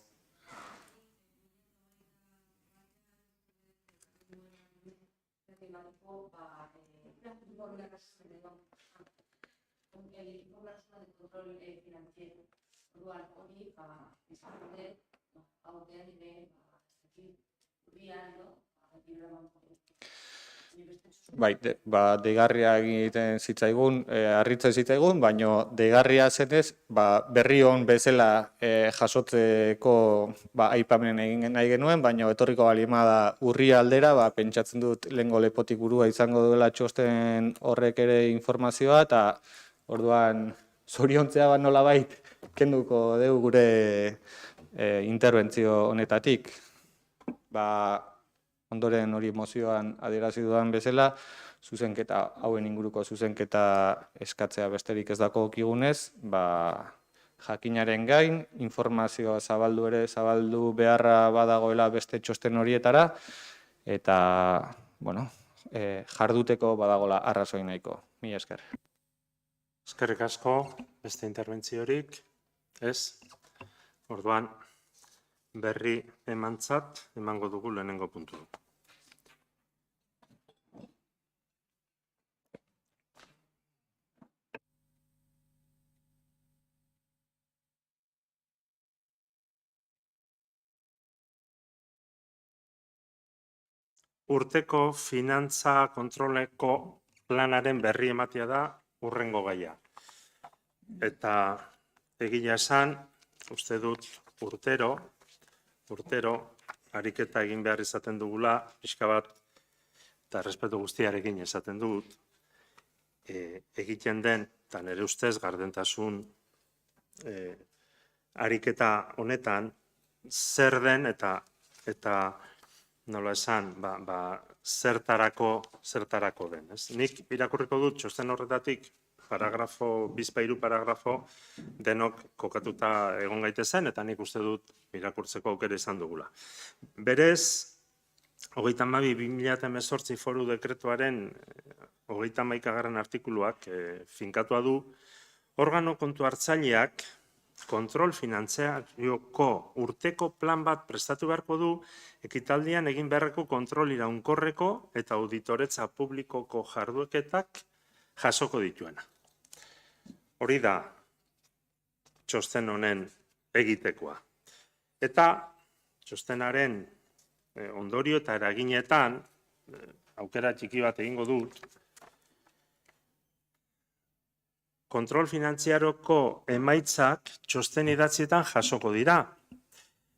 deigarria egiten zitzaigun, harritzen zitzaigun, baina deigarria zenez, berri on bezala jasotzeko aipamen egin nahi genuen, baina etorriko balima da urria aldera, pentsatzen dut lehengo lepotik burua izango duela txosten horrek ere informazioa, eta orduan zoriontzea nolabait kenduko dugu gure interbentzio honetatik. Ondoren hori mozioan adierazi dudan bezala, zuzenketa, hauen inguruko zuzenketa eskatzea besterik ez dagokigunez, jakinaren gain, informazioa zabaldu beharra badagoela beste txosten horietara, eta, jarduteko badagola arrazoi nahiko. Mila esker. Eskerrik asko, beste interbentziorik, ez? Orduan, berri emango dugu lehenengo puntu. Urteko finantza kontroleko planaren berri ematea da hurrengo gaia. Eta egia esan, uste dut urtero, ariketa egin behar izaten dugula, pixka bat, eta respetu guztiarekin esaten dut, egiten den, eta nire ustez, gardentasun ariketa honetan, zer den eta nola esan, zertarako den. Nik irakurriko dut txosten horretatik, bizpairu paragrafo denok kokatuta egon gaitezen, eta nik uste dut irakurtzeko aukera izan dugula. Berez, 32/2018 foru dekretuaren 31. artikuluak finkatua du, organo kontu hartzaileak kontrol finantzarioko urteko plan bat prestatu beharko du ekitaldian egin beharreko kontrol iraunkorreko eta auditoretza publikoko jardueketak jasoko dituena. Hori da txosten honen egitekoa. Eta txostenaren ondorio eta eraginetan, aukera txiki bat egingo dut, kontrol finantziaroko emaitzak txosten idatzietan jasoko dira.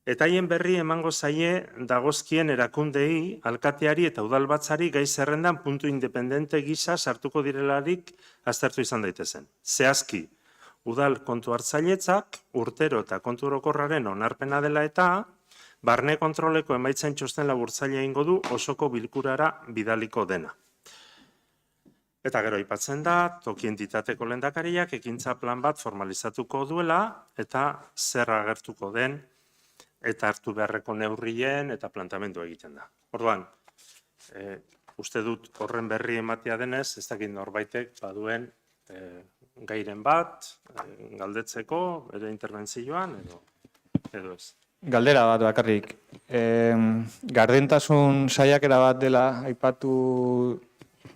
Eta haien berri emango zaie dagozkien erakundei, alkateari eta udalbatzari gai zerrendan puntu independente gisa sartuko direlarik aztertu izan daitezen. Zehazki, udal kontu hartzailetzak, urtero eta kontu orokorraren onarpena dela eta barne kontroleko emaitzen txosten laburtzaile egingo du osoko bilkurara bidaliko dena. Eta gero aipatzen da, toki entitateko lehendakariak ekintza plan bat formalizatuko duela eta zer agertuko den eta hartu beharreko neurrien eta plantamendu egiten da. Orduan, uste dut horren berri ematea denez, ez dakit norbaitek baduen gairen bat, galdetzeko, bere interbentzioan, edo ez. Galdera bat bakarrik. Gardentasun saiakera bat dela aipatu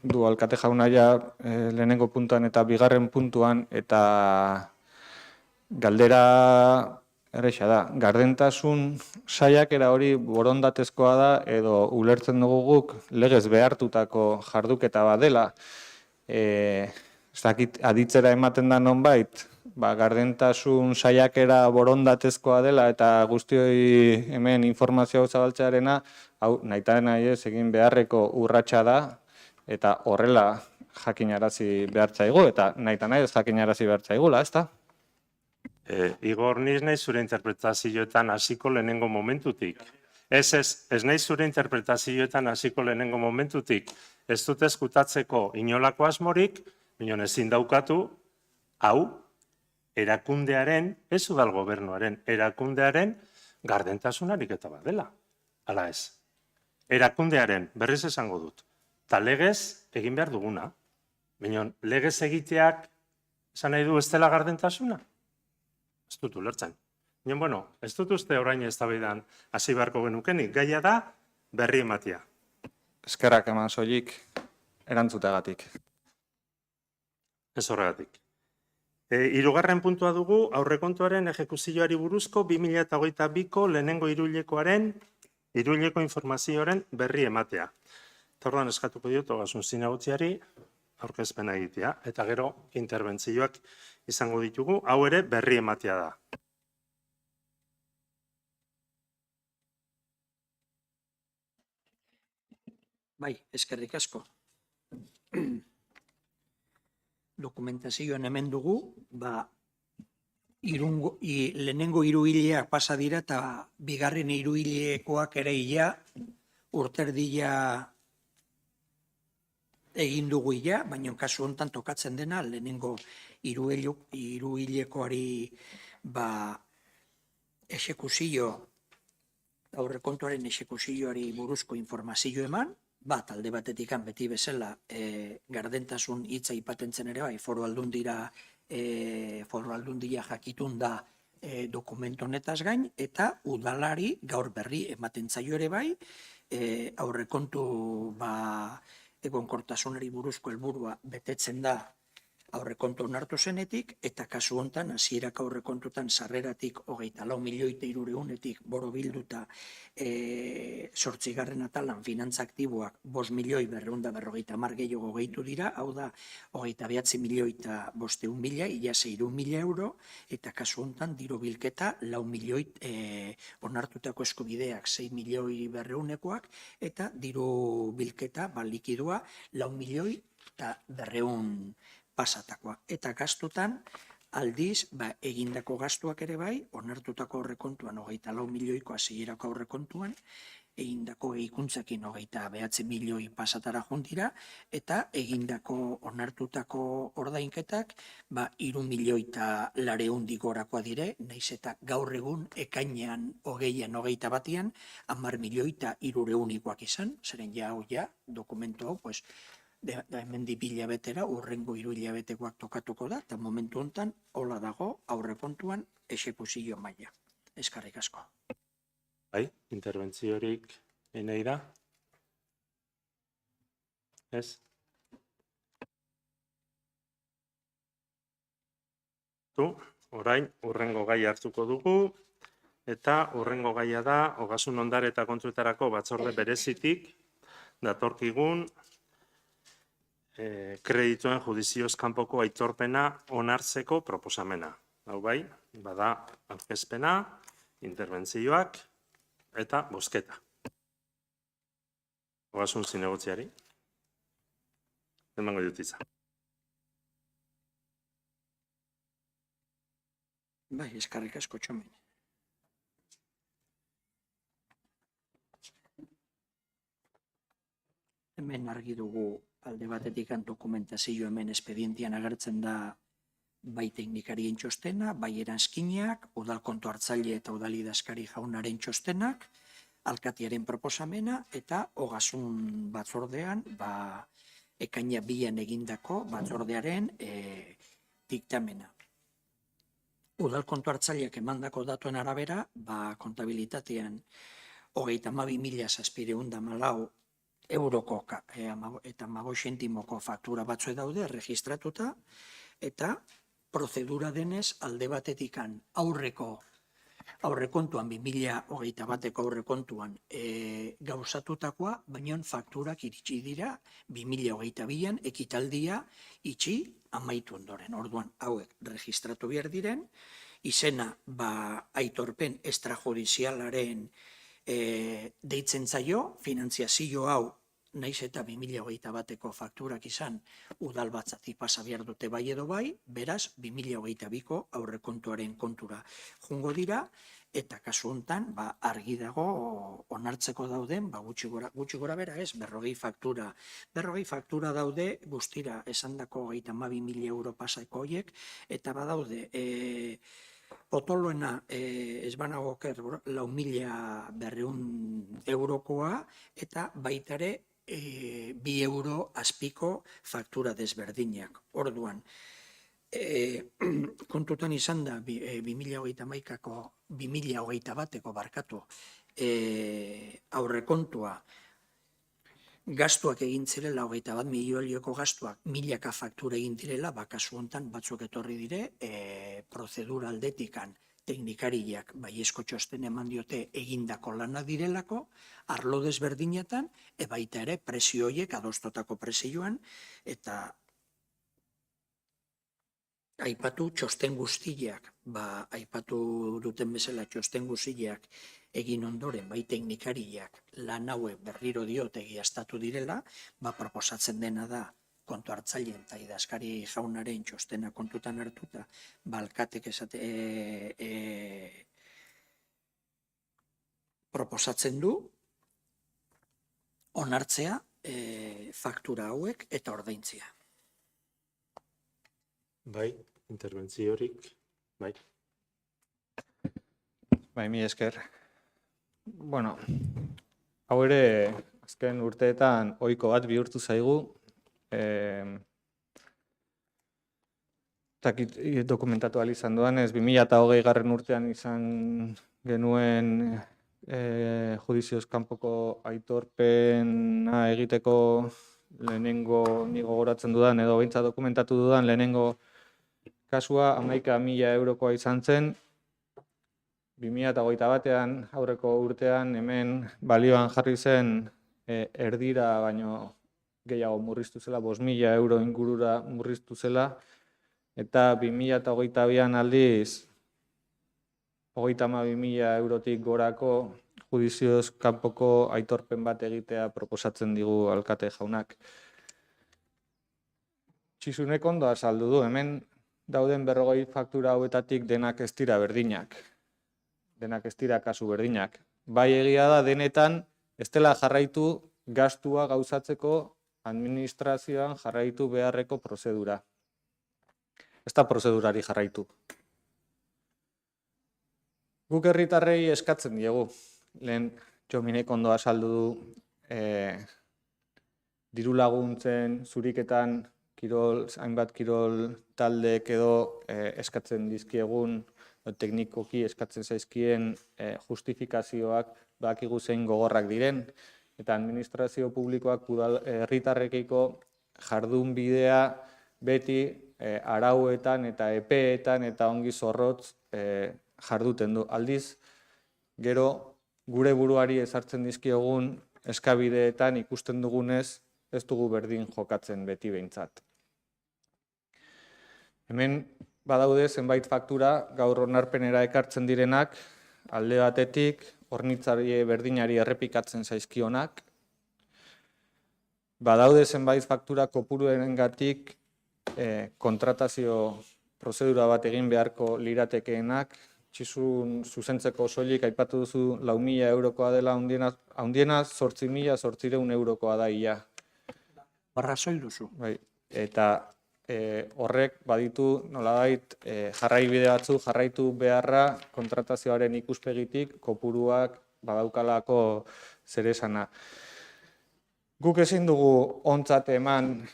du alkate jaunaia lehenengo puntuan eta bigarren puntuan, eta galdera erresa da. Gardentasun saiakera hori borondatezkoa da edo ulertzen dugu guk legez behartutako jarduketa bat dela. Ez dakit aditzera ematen da nonbait, gardentasun saiakera borondatezkoa dela eta guztioi hemen informazio zabaltzearena, hau nahitaren nahi ez egin beharreko urratsa da, eta horrela jakinarazi behar zaigu, eta nahita nahi ez jakinarazi behar zaigula, ez da? Igor, niz nahi zure interpretazioetan hasiko lehenengo momentutik. Ez nahi zure interpretazioetan hasiko lehenengo momentutik. Ez dut eskutatzeko inolako asmorik, minon ezin daukatu, hau, erakundearen, ez udal gobernuaren, erakundearen gardentasunarik eta bat dela. Hala ez. Erakundearen, berriz esango dut. Ta legez egin behar duguna. Minon, legez egiteak esan nahi du ez dela gardentasuna? Ez dut ulertzen. Minon, bueno, ez dut uste orain eztabaidan hasi beharko genukenik. Gaia da berri ematia. Eskerrak eman soilik erantzuteagatik. Ez horregatik. Hirugarren puntua dugu, aurrekontuaren ejekuzioari buruzko 2022ko lehenengo hiruileko informazioaren berri ematea. Eta orduan eskatuko diot Ogasun Zinegotziari aurkezpena egitea. Eta gero interbentzioak izango ditugu, hau ere berri ematea da. Bai, eskerrik asko. Dokumentazioan hemen dugu, lehenengo hiruhileak pasa dira eta bigarren hiruhilekoak ere urterdia egin dugu baina kasu honetan tokatzen dena lehenengo hiruhilekoari aurrekontuaren exekuzioari buruzko informazio eman, alde batetik beti bezala gardentasun hitza aipatzen ere bai, foru aldundia jakitun da dokumentu honetaz gain, eta udalari gaur berri ematen zaio ere bai, aurrekontu egonkortasunari buruzko helburua betetzen da aurrekontu onartu zenetik, eta kasu honetan hasierako aurrekontutan sarreratik 24.300.000-etik borobilduta 8. atalan finantza aktiboak 5.250.000 gehiago gehitu dira, hau da 29.500.000, ia 600.000 euro, eta kasu honetan diru bilketa 4.000.000 onartutako eskubideak 6.200.000-ekoak, eta diru bilketa likidua 4.200.000 pasatakoa. Eta gastutan, aldiz, egindako gastuak ere bai, onartutako aurrekontuan 24.000.000ko hasierako aurrekontuan, egindako egikuntzakin 29.000.000 pasatara juntira, eta egindako onartutako ordainketak 3.200.000 gorakoa dire, naiz eta gaur egun ekainean 21-an 10.300.000 izan, zeren dokumentu hau, da hemendik 2 hilabetera, urrengo 3 hilabetekoak tokatuko da, eta momentu honetan hola dago aurrekontuan exekuzio maila. Eskerrik asko. Bai, interbentziorik nahi da? Ez? Orain, urrengo gai hartuko dugu, eta urrengo gaia da, Ogasun Ondare eta Kontuetarako batzorde berezitik, datorkigun, kredituen judizioz kanpoko aitorpena onartzeko proposamena. Hau bai, bada aurkezpena, interbentzioak eta bozketa. Ogasun zinegotziari. Emango dut hitza. Bai, eskerrik asko Txomin. Hemen argi dugu alde batetik dokumentazio hemen espedientian agertzen da bai teknikarien txostena, bai eranskinak, udal kontu hartzaile eta udal idazkari jaunaren txostenak, alkatiaren proposamena eta ogasun batzordean ekaina 2an egindako batzordearen diktamena. Udal kontu hartzaileak emandako datuen arabera, kontabilitatean 32.714 euroko eta 15 zentimoko faktura batzue daude registratuta, eta prozedura denez alde batetikan aurrekontuan 2021eko aurrekontuan gauzatutakoa, baina fakturak iritsi dira 2022an ekitaldia itxi amaitu ondoren. Orduan hauek registratu behar diren, izena aitorpen extrajudizialaren deitzen zaio, finantziazio hau naiz eta 2021eko fakturak izan udal batzatik pasa behar dute bai edo bai, beraz 2022ko aurrekontuaren kontura jungo dira, eta kasu honetan argi dago onartzeko dauden, gutxi gora bera ez, 40 faktura. 40 faktura daude guztira esandako 32.000 euro pasako horiek, eta badaude potoloena ez banago oker 4.200 eurokoa, eta baitare 2 euro azpiko faktura desberdinak. Orduan, kontutan izan da 2021eko barkatu aurrekontua gastuak egin zirela, 21 milioioko gastuak 1000 faktura egin direla, kasu honetan batzuk etorri dire, prozedura aldetikan teknikariak baiezko txosten eman diote egindako lana direlako, arlo desberdinetan, baita ere presio horiek adostotako presioan, eta aipatu txosten guztiak, aipatu duten bezala txosten guztiak egin ondoren, bai teknikariak lan hauek berriro diot egiaztatu direla, proposatzen dena da kontu hartzaileen eta idazkari jaunaren txostena kontutan hartuta, alkatek proposatzen du onartzea faktura hauek eta ordaintzea. Bai, interbentziorik, bai. Bai, mi esker. Bueno, hau ere azken urteetan ohiko bat bihurtu zaigu. Dokumentatu ahal izan duanez, 2020 urtean izan genuen judizioz kanpoko aitorpena egiteko lehenengo, ni gogoratzen dudan, edo behintzat dokumentatu dudan lehenengo kasua 11.000 eurokoa izan zen. 2021an aurreko urtean hemen balioan jarri zen erdira baino gehiago murriztu zela, 5.000 euro ingurura murriztu zela, eta 2022an aldiz 32.000 eurotik gorako judizioz kanpoko aitorpen bat egitea proposatzen digu alkate jaunak. Txisunek ondo azaldu du, hemen dauden 40 faktura hauetatik denak ez dira berdinak. Denak ez dira kasu berdinak. Bai egia da denetan ez dela jarraitu gastua gauzatzeko administrazioan jarraitu beharreko prozedura. Ez da prozedurari jarraitu. Guk herritarrei eskatzen diegu, lehen Txominek ondo azaldu du diru laguntzen zuriketan hainbat kirol taldeek edo eskatzen dizkiegun, teknikoki eskatzen zaizkien justifikazioak badakigu zein gogorrak diren, eta administrazio publikoak herritarrekiko jardun bidea beti arauetan eta epeetan eta ongi zorrotz jarduten du. Aldiz, gero gure buruari ezartzen dizkiogun eskabideetan ikusten dugunez ez dugu berdin jokatzen beti behintzat. Hemen badaude zenbait faktura gaur onarpenera ekartzen direnak, alde batetik hornitzari berdinari errepikatzen zaizkionak, badaude zenbait faktura kopuruengatik kontratazio prozedura bat egin beharko liratekeenak, zuzentzeko soilik aipatu duzu 4.000 eurokoa dela, handiena 8.800 eurokoa da ia. Arrazoi duzu. Eta horrek baditu nolabait jarraibide batzu jarraitu beharra kontratazioaren ikuspegitik kopuruak badaukalako zeresana. Guk ezin dugu ontzat eman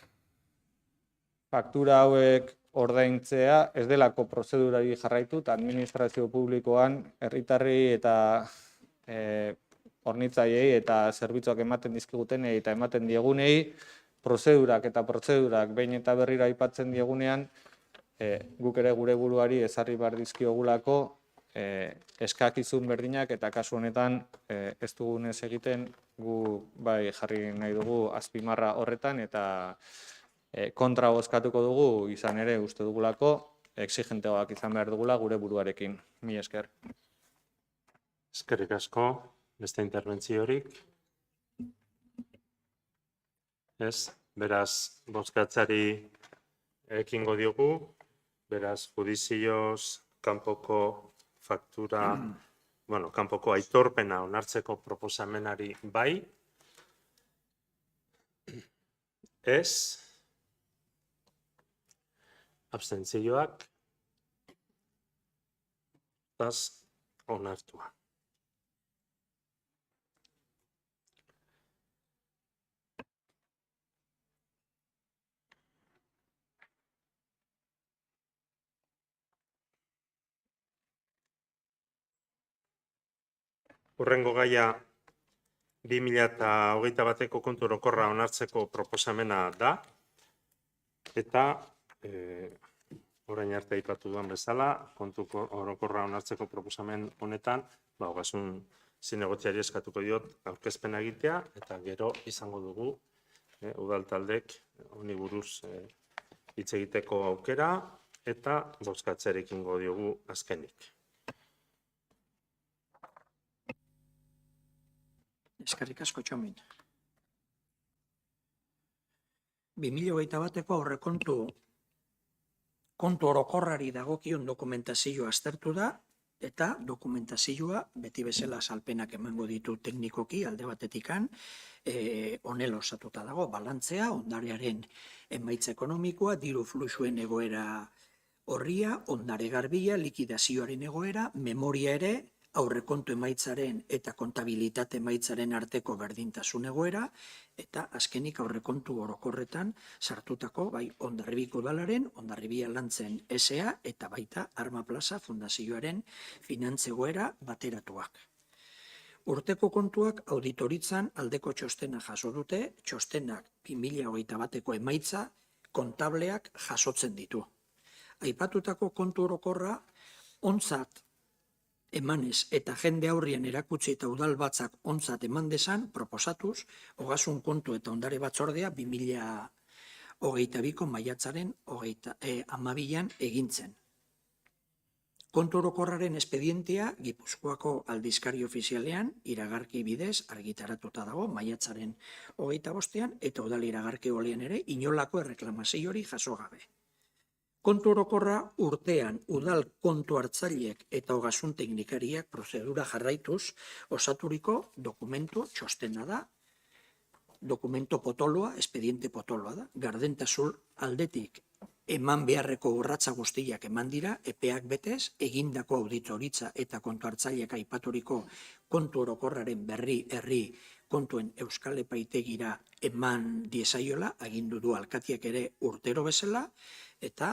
faktura hauek ordaintzea, ez delako prozedurari jarraitu, eta administrazio publikoan herritarrei eta hornitzaileei eta zerbitzuak ematen dizkigutenei eta ematen diegunei, prozedurak behin eta berriro aipatzen diegunean, guk ere gure buruari ezarri behar dizkiogulako eskakizun berdinak, eta kasu honetan ez dugunez egiten gu bai jarri nahi dugu azpimarra horretan, eta kontra bozkatuko dugu, izan ere uste dugulako exigenteagoak izan behar dugula gure buruarekin. Mila esker. Eskerrik asko, beste interbentziorik. Ez, beraz, bozkatzari ekingo diogu, beraz, judizioz, kanpoko faktura, kanpoko aitorpena onartzeko proposamenari bai. Ez, abstentzioak, onartua. Hurrengo gaia 2021ko kontu orokorra onartzeko proposamena da, eta orain arte aipatu duan bezala, kontu orokorra onartzeko proposamen honetan, ogasun zinegotziari eskatuko diot aurkezpena egitea, eta gero izango dugu udal taldek honi buruz hitz egiteko aukera, eta bozkatzearekin diogu azkenik. Eskerrik asko, Txomin. 2021ko aurrekontu kontu orokorrari dagokion dokumentazioa aztertu da, eta dokumentazioa beti bezala salpenak emango ditu teknikoki alde batetikan, honela osatuta dago, balantzea, ondarearen emaitza ekonomikoa, diru fluxuen egoera horria, ondare garbia, likidazioaren egoera, memoria ere, aurrekontu emaitzaren eta kontabilitate emaitzaren arteko berdintasun egoera, eta azkenik aurrekontu orokorretan sartutako bai Hondarribiko udalaren, Hondarribia Lantzen SA eta baita Arma Plaza Fundazioaren finantzegoera bateratuak. Urteko kontuak auditoritzan aldeko txostena jaso dute, txostenak 2021ko emaitza kontableak jasotzen ditu. Aipatutako kontu orokorra ontzat emanez eta jende aurrian erakutsi eta udal batzak ontzat eman desan, proposatuz, ogasun kontu eta ondare batzordea 2022ko maiatzaren 12an egintzen. Kontu orokorraren espedientea Gipuzkoako aldizkari ofizialean iragarki bidez argitaratuta dago maiatzaren 25an eta udal iragarki olean ere inolako erreklamazioari jaso gabe. Kontu orokorra urtean udal kontu hartzaileek eta ogasun teknikariak prozedura jarraituz osaturiko dokumentu txostena da, dokumento potoloa, espediente potoloa da, gardentasun aldetik eman beharreko urratsa guztiak eman dira, epeak betez, egindako auditoritza eta kontu hartzaileak aipaturiko kontu orokorraren berri herri kontuen Euskal Epaitegira eman diezaiola, agindu du alkatiak ere urtero bezala, eta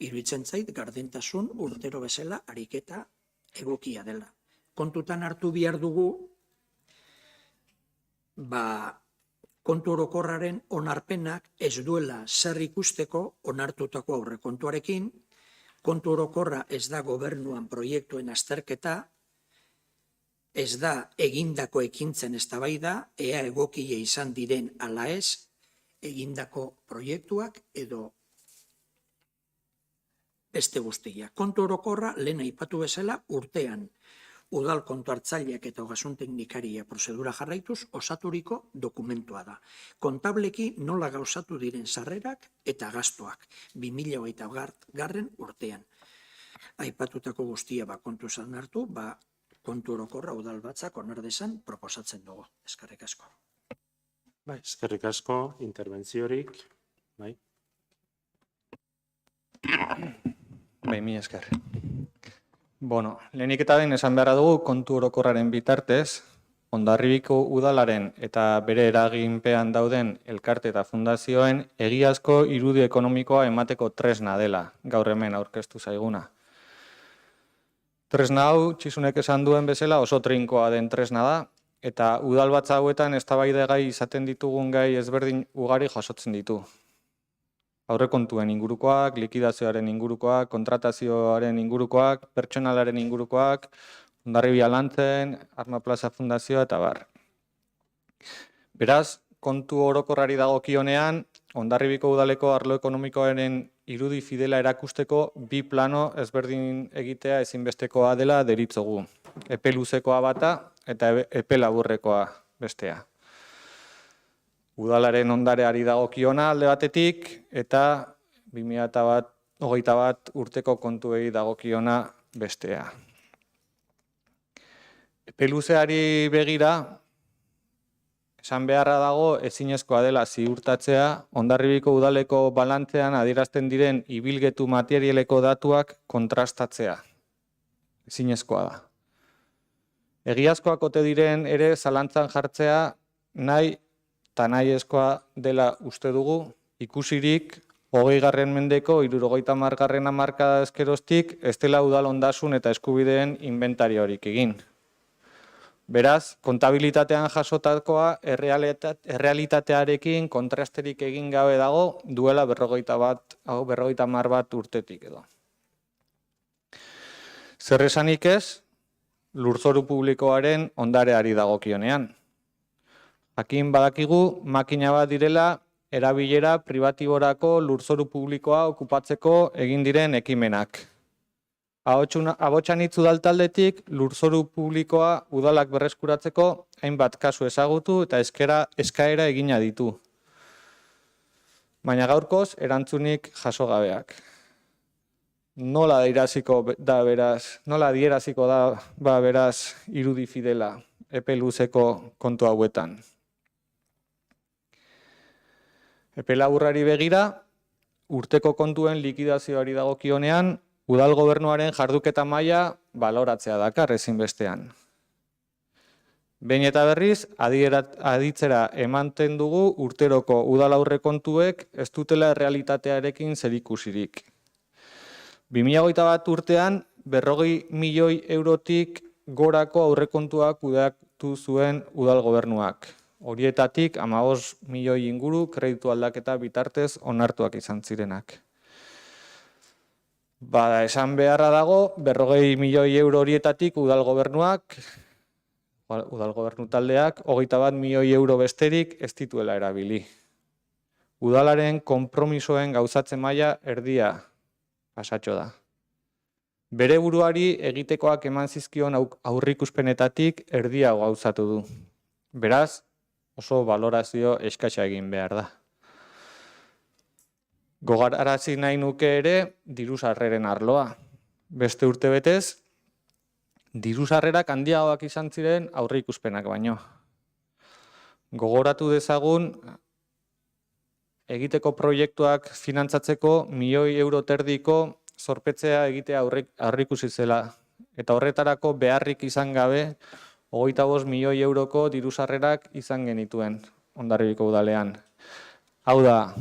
iruditzen zait gardentasun urtero bezala ariketa egokia dela. Kontutan hartu behar dugu, kontu orokorraren onarpenak ez duela zer ikusteko onartutako aurrekontuarekin, kontu orokorra ez da gobernuan proiektuen azterketa, ez da egindako ekintzen eztabaida, ea egokia izan diren ala ez, egindako proiektuak edo beste guztia. Kontu orokorra lehen aipatu bezala urtean udal kontu hartzaileak eta ogasun teknikaria prozedura jarraituz osaturiko dokumentua da. Kontableki nola gauzatu diren sarrerak eta gastuak 2021 urtean. Aipatutako guztia kontu izan hartu, kontu orokorra udalbatzak onar dezan proposatzen dugu. Eskerrik asko. Bai, eskerrik asko, interbentziorik. Bai. Bai, mi esker. Bueno, lehenik eta behin esan beharra dugu kontu orokorraren bitartez, Hondarribiko udalaren eta bere eraginpean dauden elkarte eta fundazioen egiazko irudi ekonomikoa emateko tresna dela, gaur hemen aurkeztu zaiguna. Tresna hau, Txisunek esan duen bezala oso trinkoa den tresna da, eta udalbatza hauetan eztabaidagai izaten ditugun gai ezberdin ugari jasotzen ditu. Aurrekontuen ingurukoak, likidazioaren ingurukoak, kontratazioaren ingurukoak, pertsonalaren ingurukoak, Hondarribia lantzen, Arma Plaza Fundazioa eta bar. Beraz, kontu orokorrari dagokionean, Hondarribiko udaleko arlo ekonomikoaren irudi fidela erakusteko bi plano ezberdin egitea ezinbestekoa dela deritzogu. Epe luzekoa bata eta epe laburrekoa bestea. Udalaren ondareari dagokiona alde batetik eta 2021 urteko kontuei dagokiona bestea. Epe luzeari begira, esan beharra dago ezinezkoa dela ziurtatzea Hondarribiko udaleko balantzean adierazten diren ibilgetu materialeko datuak kontrastatzea. Ezinezkoa da. Egiazkoak ote diren ere zalantzan jartzea nahi eta nahiezkoa dela uste dugu, ikusirik 20. mendeko 70. hamarkada ezkeroztik ez dela udal ondasun eta eskubideen inventariorik egin. Beraz, kontabilitatean jasotakoa errealitatearekin kontrasterik egin gabe dago duela 50 bat urtetik edo. Zer esanik ez, lurzoru publikoaren ondareari dagokionean. Jakin badakigu makina bat direla erabilera pribatiborako lurzoru publikoa okupatzeko egin diren ekimenak. Abotsanitz udaltaldetik lurzoru publikoa udalak berreskuratzeko hainbat kasu ezagutu eta eskaera egina ditu. Baina gaurkoz erantzunik jaso gabeak. Nola adieraziko da beraz irudi fidela epe luzeko kontu hauetan. Epe laburrari begira, urteko kontuen likidazioari dagokionean, udal gobernuaren jarduketa maila baloratzea dakar ezinbestean. Behin eta berriz, aditzera ematen dugu urteroko udal aurrekontuek ez dutela errealitatearekin zerikusirik. 2021 urtean, 40 milioi eurotik gorako aurrekontuak kudeatu zuen udal gobernuak. Horietatik 15 milioi inguru kreditu aldaketa bitartez onartuak izan zirenak. Bada esan beharra dago, 40 milioi euro horietatik udal gobernu taldeak 21 milioi euro besterik ez dituela erabili. Udalaren konpromisoen gauzatze maila erdia pasatxo da. Bere buruari egitekoak eman zizkion aurrikuspenetatik erdia gauzatu du. Beraz, oso balorazio eskasa egin behar da. Gogarazi nahi nuke ere diru sarreren arloa. Beste urtebetez, diru sarrerak handiagoak izan ziren aurrikuspenak baino. Gogoratu dezagun, egiteko proiektuak finantzatzeko 1 milioi euro terdiko zorpetzea egitea aurrikusi zela. Eta horretarako beharrik izan gabe 25 milioi euroko dirusarrerak izan genituen Hondarribiko udalean. Hau da,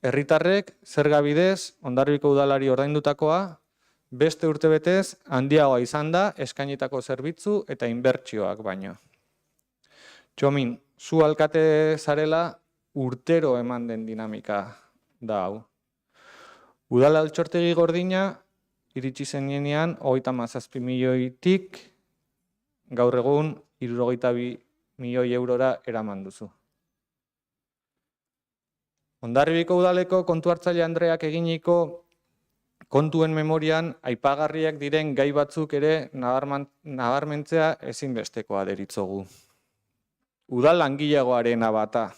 herritarrek zerga bidez Hondarribiko udalari ordaindutakoa beste urtebetez handiagoa izan da eskainitako zerbitzu eta inbertsioak baino. Txomin, zu alkate zarela urtero eman den dinamika da hau. Udala Altxortegi Gordina iritsi zenean 37 milioitik gaur egun 62 milioi eurora eraman duzu. Hondarribiko udaleko kontu hartzaile Andreak eginiko kontuen memorian aipagarriak diren gai batzuk ere nabarmentzea ezinbestekoa deritzogu. Udal langileagoarena bata.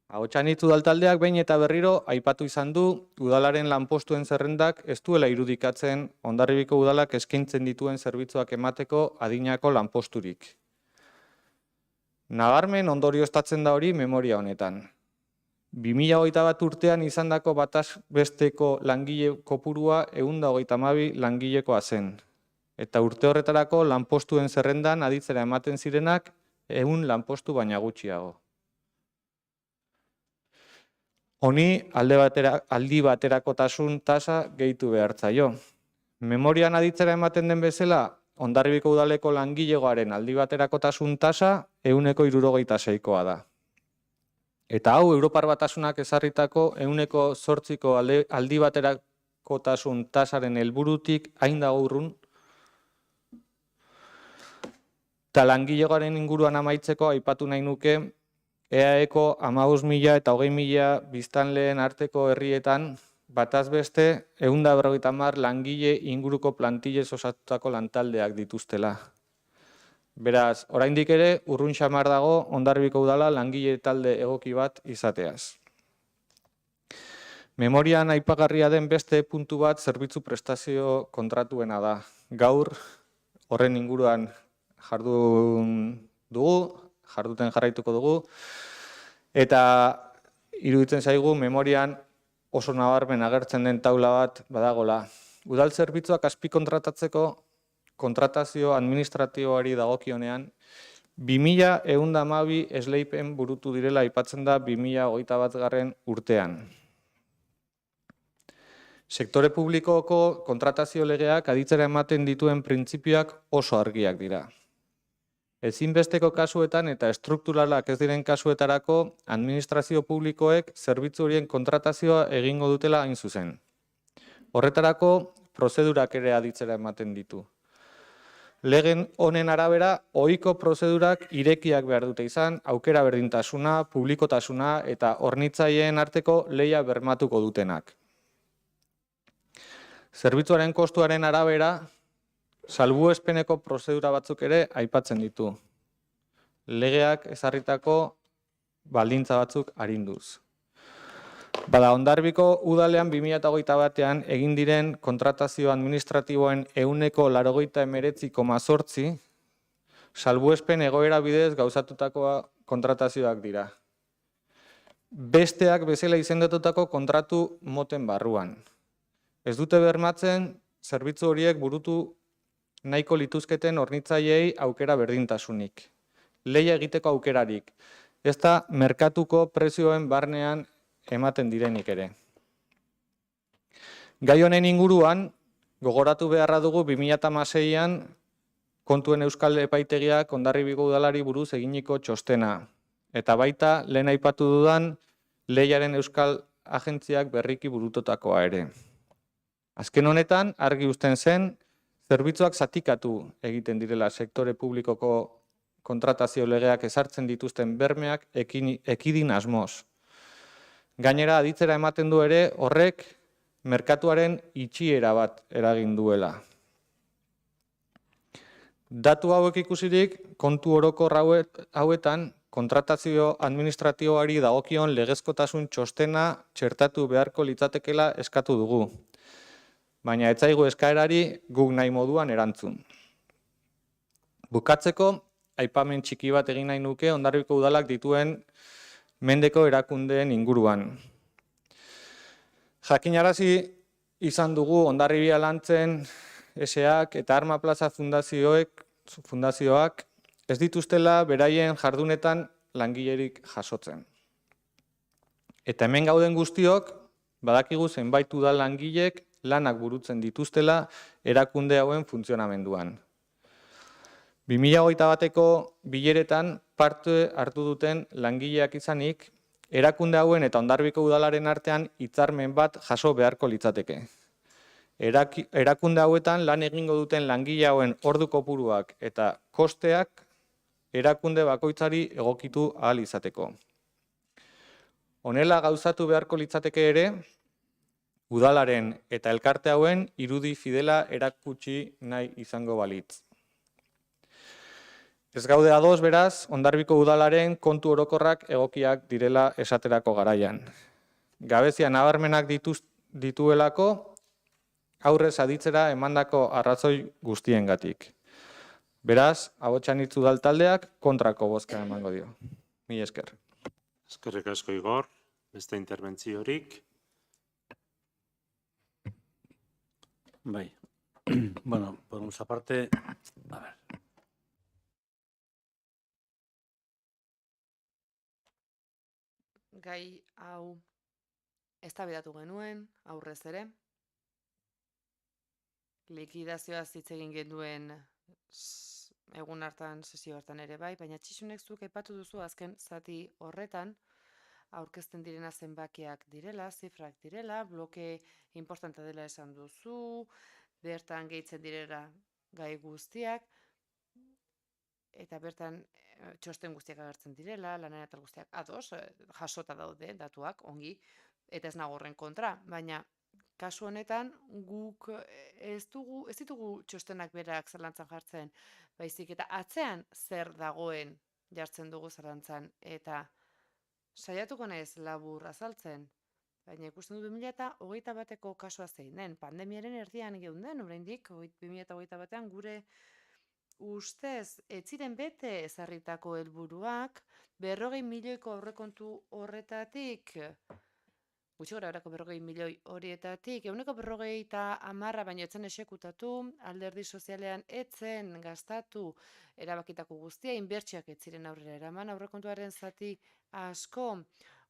Ahotsanitz udaltaldeak behin eta berriro aipatu izan du udalaren lanpostuen zerrendak ez duela irudikatzen Hondarribiko udalak eskaintzen dituen zerbitzuak emateko adinako lanposturik. Nabarmen ondorioztatzen da hori memoria honetan. 2021 urtean izandako bataz besteko langile kopurua 132 langilekoa zen. Eta urte horretarako lanpostuen zerrendan aditzera ematen zirenak 100 lanpostu baina gutxiago. Honi aldi baterakotasun tasa gehitu behartzaio. Memorian aditzera ematen den bezala, Hondarribiko udaleko langilegoaren aldi baterakotasun tasa 176koa da. Eta hau Europar Batasunak ezarritako 108ko aldi baterakotasun tasaren helburutik hain dago urrun. Eta langilegoaren inguruan amaitzeko aipatu nahi nuke EAEko 15.000 eta 20.000 biztanleen arteko herrietan bataz beste 150 langile inguruko plantillez osatutako lantaldeak dituztela. Beraz, oraindik ere urrun xamar dago Hondarribiko udala langile talde egoki bat izateaz. Memorian aipagarria den beste puntu bat zerbitzu prestazio kontratuena da. Gaur horren inguruan jarduten jarraituko dugu, eta iruditzen zaigu memorian oso nabarmen agertzen den taula bat badagola. Udal zerbitzuak azpikontratatzeko kontratazio administratiboari dagokionean 2112 esleipen burutu direla aipatzen da 2021 urtean. Sektore publikoko kontratazio legeak aditzera ematen dituen printzipioak oso argiak dira. Ezinbesteko kasuetan eta estrukturalak ez diren kasuetarako administrazio publikoek zerbitzu horien kontratazioa egingo dutela hain zuzen. Horretarako prozedurak ere aditzera ematen ditu. Legen honen arabera, ohiko prozedurak irekiak behar dute izan, aukera berdintasuna, publikotasuna eta hornitzaileen arteko lehia bermatuko dutenak. Zerbitzuaren kostuaren arabera, salbuespeneko prozedura batzuk ere aipatzen ditu. Legeak ezarritako baldintza batzuk arinduz. Bada, Hondarribiko udalean 2021ean egin diren kontratazio administratiboen 89,8% salbuespen egoera bidez gauzatutakoa kontratazioak dira. Besteak bezala izendatutako kontratu moten barruan. Ez dute bermatzen zerbitzu horiek burutu nahiko lituzketen hornitzaileei aukera berdintasunik. Lehia egiteko aukerarik. Ez da merkatuko prezioen barnean ematen direnik ere. Gai honen inguruan, gogoratu beharra dugu 2016an kontuen euskal epaitegiak Hondarribiko udalari buruz eginiko txostena. Eta baita, lehen aipatu dudan, lehiaren euskal agentziak berriki burututakoa ere. Azken honetan, argi uzten zen, zerbitzuak zatikatu egiten direla sektore publikoko kontratazio legeak ezartzen dituzten bermeak ekidin asmoz. Gainera, aditzera ematen du ere horrek merkatuaren itxiera bat eragin duela. Datu hauek ikusirik, kontu orokor hauetan, kontratazio administratiboari dagokion legezkotasun txostena txertatu beharko litzatekela eskatu dugu. Baina ez zaigu eskaerari guk nahi moduan erantzun. Bukatzeko, aipamen txiki bat egin nahi nuke Hondarribiko udalak dituen mendeko erakundeen inguruan. Jakinarazi izan dugu Hondarribia Lantzen SA-ak eta Arma Plaza Fundazioek fundazioak ez dituztela beraien jardunetan langilerik jasotzen. Eta hemen gauden guztiok, badakigu zenbait udal langilek lanak burutzen dituztela erakunde hauen funtzionamenduan. 2021ko bileretan parte hartu duten langileak izanik, erakunde hauen eta Hondarribiko udalaren artean hitzarmen bat jaso beharko litzateke. Erakunde hauetan lan egingo duten langile hauen ordu kopuruak eta kosteak erakunde bakoitzari egokitu ahal izateko. Honela gauzatu beharko litzateke ere, udalaren eta elkarte hauen irudi fidela erakutsi nahi izango balitz. Ez gaude ados beraz, Hondarribiko udalaren kontu orokorrak egokiak direla esaterako garaian. Gabezia nabarmenak dituelako, aurrez aditzera emandako arrazoi guztiengatik. Beraz, Ahotsan Hitz udal taldeak kontrako bozka emango dio. Mila esker. Eskerrik asko Igor, beste interbentziorik. Bai. Bueno, por nuestra parte, a ver. Gai hau eztabaidatu genuen aurrez ere. Likidazioaz hitz egin genuen egun hartan, sesio hartan ere bai, baina Txixunek zuk aipatu duzu azken zati horretan aurkezten direna zenbakiak direla, zifrak direla, bloke importanta dela esan duzu, bertan gehitzen direla gai guztiak, eta bertan txosten guztiak agertzen direla, lanen eta guztiak ados, jasota daude datuak, ongi, eta ez nago horren kontra, baina kasu honetan guk ez ditugu txostenak berak zalantzan jartzen, baizik eta atzean zer dagoen jartzen dugu zalantzan, eta saiatuko naiz labur azaltzen, baina ikusten du 2021ko kasua zein den, pandemiaren erdian geunden, oraindik 2021ean gure ustez ez ziren bete ezarritako helburuak, 40 milioiko aurrekontu horretatik, gutxi gorabeherako 40 milioi horietatik, 40% baino etzen exekutatu, alderdi sozialean etzen gastatu erabakitako guztia, inbertsioak ez ziren aurrera eraman, aurrekontuaren zati asko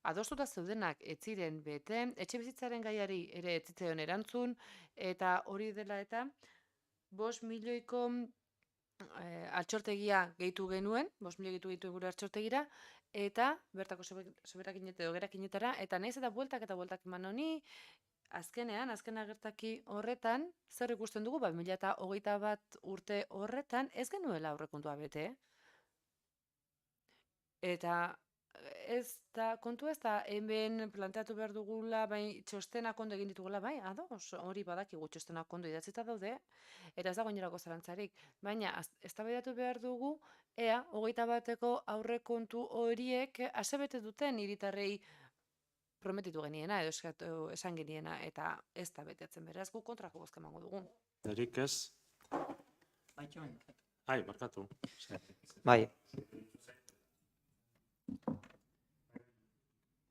adostuta zeudenak ez ziren bete, etxebizitzaren gaiari ere ez zitzaion erantzun, eta hori dela eta 5 milioiko altxortegia gehitu genuen, 5 milio gehitu gure altxortegira, eta bertako soberakinete edo gerakinetara, eta nahiz eta bueltak eman honi, azken agertaki horretan, zer ikusten dugu, 2021 urte horretan, ez genuela aurrekontua bete. Eta kontu ez da, hemen planteatu behar dugula, bai, txostenak ondo egin ditugula, bai, ados, hori badakigu txostenak ondo idatzita daude, eta ez dago inorako zalantzarik, baina eztabaidatu behar dugu, ea, 21eko aurrekontu horiek asebete duten hiritarrei prometitu geniena, edo esan geniena, eta ez da betetzen beraz, gu kontrako bozka emango dugu. Erik ez? Ai, barkatu. Bai.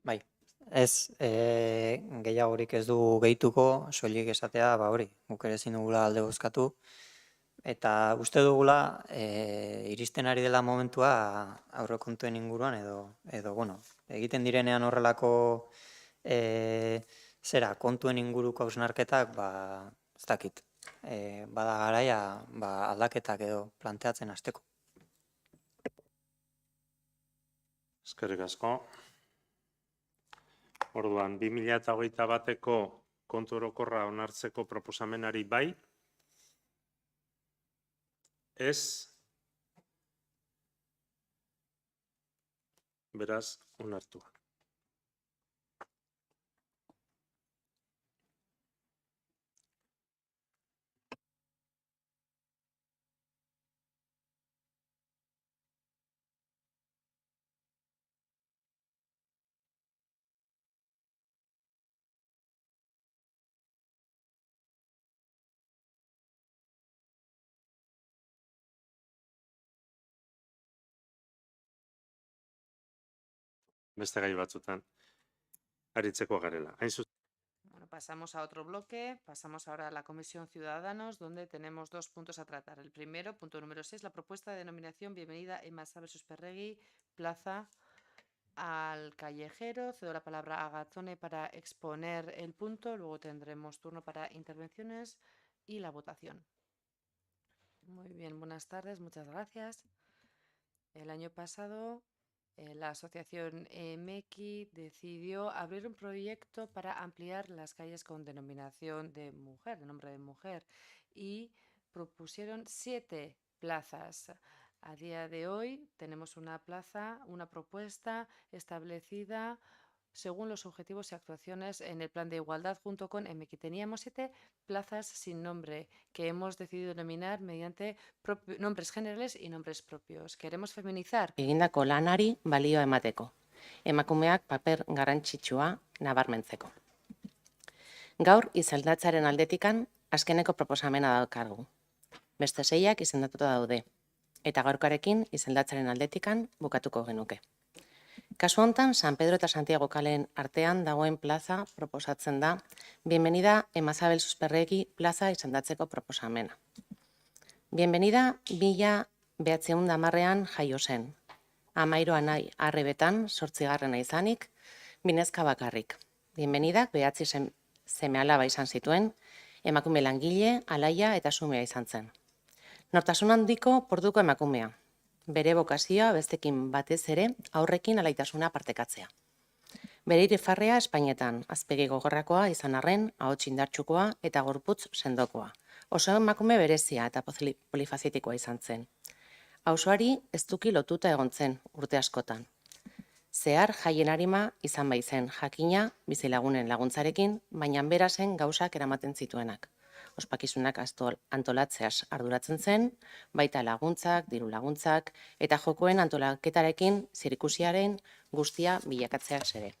Bai, ez gehiagorik ez du gehituko, soilik esatea, hori, guk ere ezin dugula alde bozkatu, eta uste dugula iristen ari dela momentua aurrekontuen inguruan edo bueno, egiten direnean horrelako kontuen inguruko hausnarketak, ez dakit, bada garaia aldaketak edo planteatzen hasteko. Eskerrik asko. Orduan, 2021ko kontu orokorra onartzeko proposamenari bai, ez, beraz, onartua. Beste gai batzutan aritzeko garela. Hain zuzen. pasamos a otro bloque. Pasamos ahora a la Comisión Ciudadanos, donde tenemos 2 puntos a tratar. El primero, punto número 6, la propuesta de denominación Bienvenida Emasa versus Perregui, Plaza al Callejero. Cedo la palabra a Gazzone para exponer el punto. Luego tendremos turno para intervenciones y la votación. Muy bien, buenas tardes, muchas gracias. El año pasado, la asociación MEKI decidió abrir un proyecto para ampliar las calles con denominación de mujer, de nombre de mujer, y propusieron 7 plazas. A día de hoy tenemos una plaza, una propuesta establecida según los objetivos y actuaciones en el plan de igualdad junto con MEKI. Teníamos 7 plazas sin nombre que hemos decidido denominar mediante nombres generales y nombres propios. Queremos feminizar. Egindako lanari balioa emateko. Emakumeak paper garrantzitsua nabarmentzeko. Gaur izendatzaren aldetikan azkeneko proposamena daukagu. Beste 6 izendatuta daude. Eta gaurkarekin izendatzaren aldetikan bukatuko genuke. Kasu hontan, San Pedro eta Santiago kaleen artean dagoen plaza proposatzen da Bienvenida Emazabel Susperregi plaza izendatzeko proposamena. Bienvenida 1910ean jaio zen. 13 anai arrebetan 8. izanik, 2 neska bakarrik. Bienvenidak 9 seme-alaba izan zituen, emakume langile, alaia eta xumea izan zen. Nortasun handiko portuko emakumea. Bere bokazioa bestekin batez ere aurrekin alaitasuna partekatzea. Bere irifarrea Espainetan, azpegi gogorrakoa izan arren, ahots indartsukoa eta gorputz sendokoa. Oso emakume berezia eta polifazitikoa izan zen. Auzoari ez duki lotuta egon zen urte askotan. Zehar jaien arima izan baizen, jakina bizilagunen laguntzarekin, baina bera zen gauzak eramaten zituenak. Ospakizunak antolatzeaz arduratzen zen, baita laguntzak, diru laguntzak, eta jokoen antolaketarekin zirikusiaren guztia bilakatzeaz ere.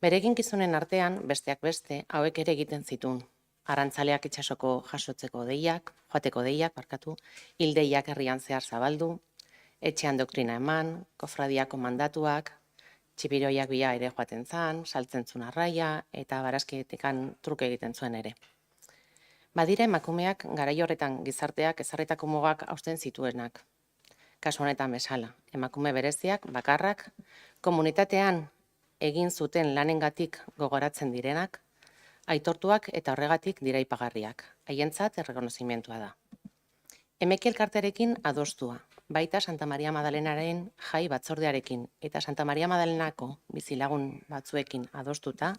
Bere eginkizunen artean, besteak beste, hauek ere egiten zituen. Arrantzaleak itsasoko joateko deiak, hildeiak herrian zehar zabaldu, etxean doktrina eman, kofradiako mandatuak, txipiroiak bila ere joaten zan, saltzen zuen arraia, eta barazkietekan truke egiten zuen ere. Badira emakumeak garai horretan gizarteak ezarritako mugak hausten zituenak. Kasu honetan bezala, emakume bereziak, bakarrak, komunitatean egin zuten lanengatik gogoratzen direnak, aitortuak eta horregatik dira aipagarriak. Haientzat errekonozimentua da. MEKI elkartearekin adostua, baita Santa Maria Madalenaren jai batzordearekin eta Santa Maria Madalenako bizilagun batzuekin adostuta,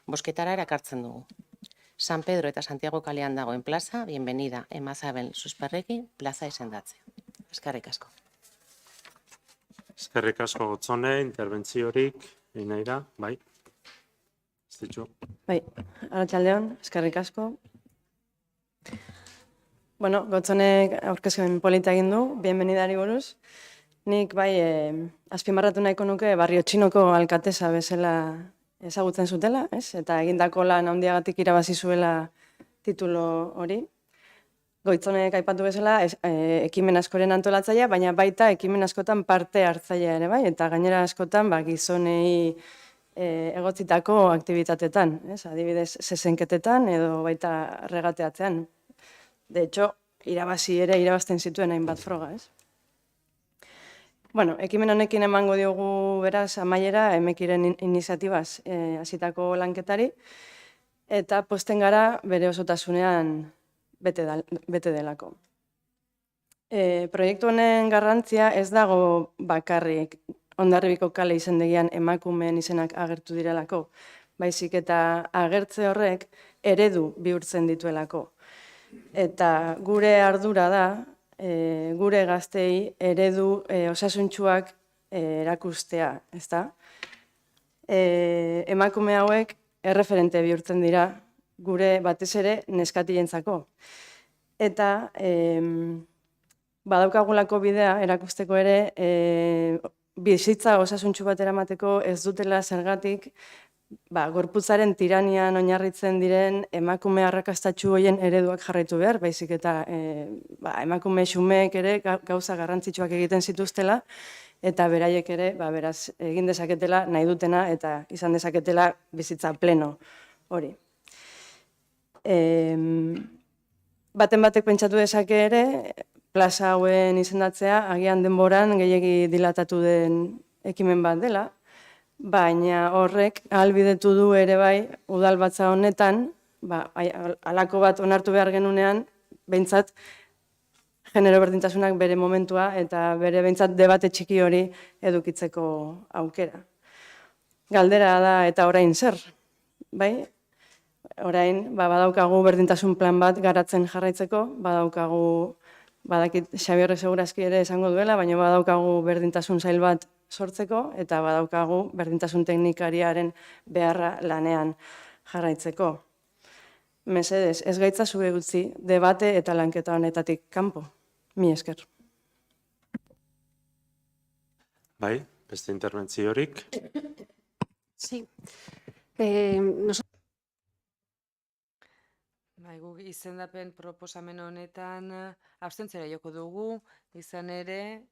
bozketara erakartzen dugu. San Pedro eta Santiago kalean dagoen plaza, Bienvenida Emazabel Susperregi plaza izendatzea. Eskerrik asko. Eskerrik asko Gazzone, interbentziorik, egin nahi da, bai. Ez ditu. Bai, arratsaldeon, eskerrik asko. Bueno, Gotzonek aurkezpen polita egin du, bienvenidari buruz. Nik bai azpimarratu nahiko nuke Barrio Txinoko alkatesa bezala ezagutzen zutela, ez? Eta egindako lan handiagatik irabazi zuela titulo hori. Goitzonek aipatu bezala ekimen askoren antolatzailea, baina baita ekimen askotan parte hartzailea ere bai, eta gainera askotan gizonei egotzitako aktibitatetan, ez? Adibidez, zezenketetan edo baita regateatzean. De hecho, irabazten zituen hainbat froga, ez? Bueno, ekimen honekin emango diogu beraz amaiera MEKIren iniziatibaz hasitako lanketari, eta posten gara bere osotasunean bete delako. Proiektu honen garrantzia ez dago bakarrik Hondarribiko kale izendegian emakumeen izenak agertu direlako, baizik eta agertze horrek eredu bihurtzen dituelako. Eta gure ardura da, gure gaztei eredu osasuntsuak erakustea, ezta? Emakume hauek erreferente bihurtzen dira gure batez ere neskatilentzako. Eta badaukagulako bidea erakusteko ere bizitza osasuntsu bat eramateko ez dutela zergatik gorputzaren tiranian oinarritzen diren emakume arrakastatsu hoien ereduak jarraitu behar, baizik eta emakume xumeek ere gauza garrantzitsuak egiten zituztela, eta beraiek ere, beraz, egin dezaketela nahi dutena eta izan dezaketela bizitza pleno hori. Baten batek pentsatu dezake ere, plaza hauen izendatzea agian denboran gehiegi dilatatu den ekimen bat dela, baina horrek ahalbidetu du ere bai udalbatza honetan, halako bat onartu behar genunean, behintzat genero berdintasunak bere momentua eta bere behintzat debate txiki hori edukitzeko aukera. Galdera da eta orain zer, bai? Orain, badaukagu berdintasun plan bat garatzen jarraitzeko, badaukagu, badakit Xabierrek segurazki ere esango duela, baina badaukagu berdintasun sail bat sortzeko, eta badaukagu berdintasun teknikariaren beharra lanean jarraitzeko. Mesedez, ez gaitzazu utzi debate eta lanketa honetatik kanpo. Mi esker. Bai, beste interbentziorik. Sí. Guk izendapen proposamen honetan abstentziora joko dugu, izan ere,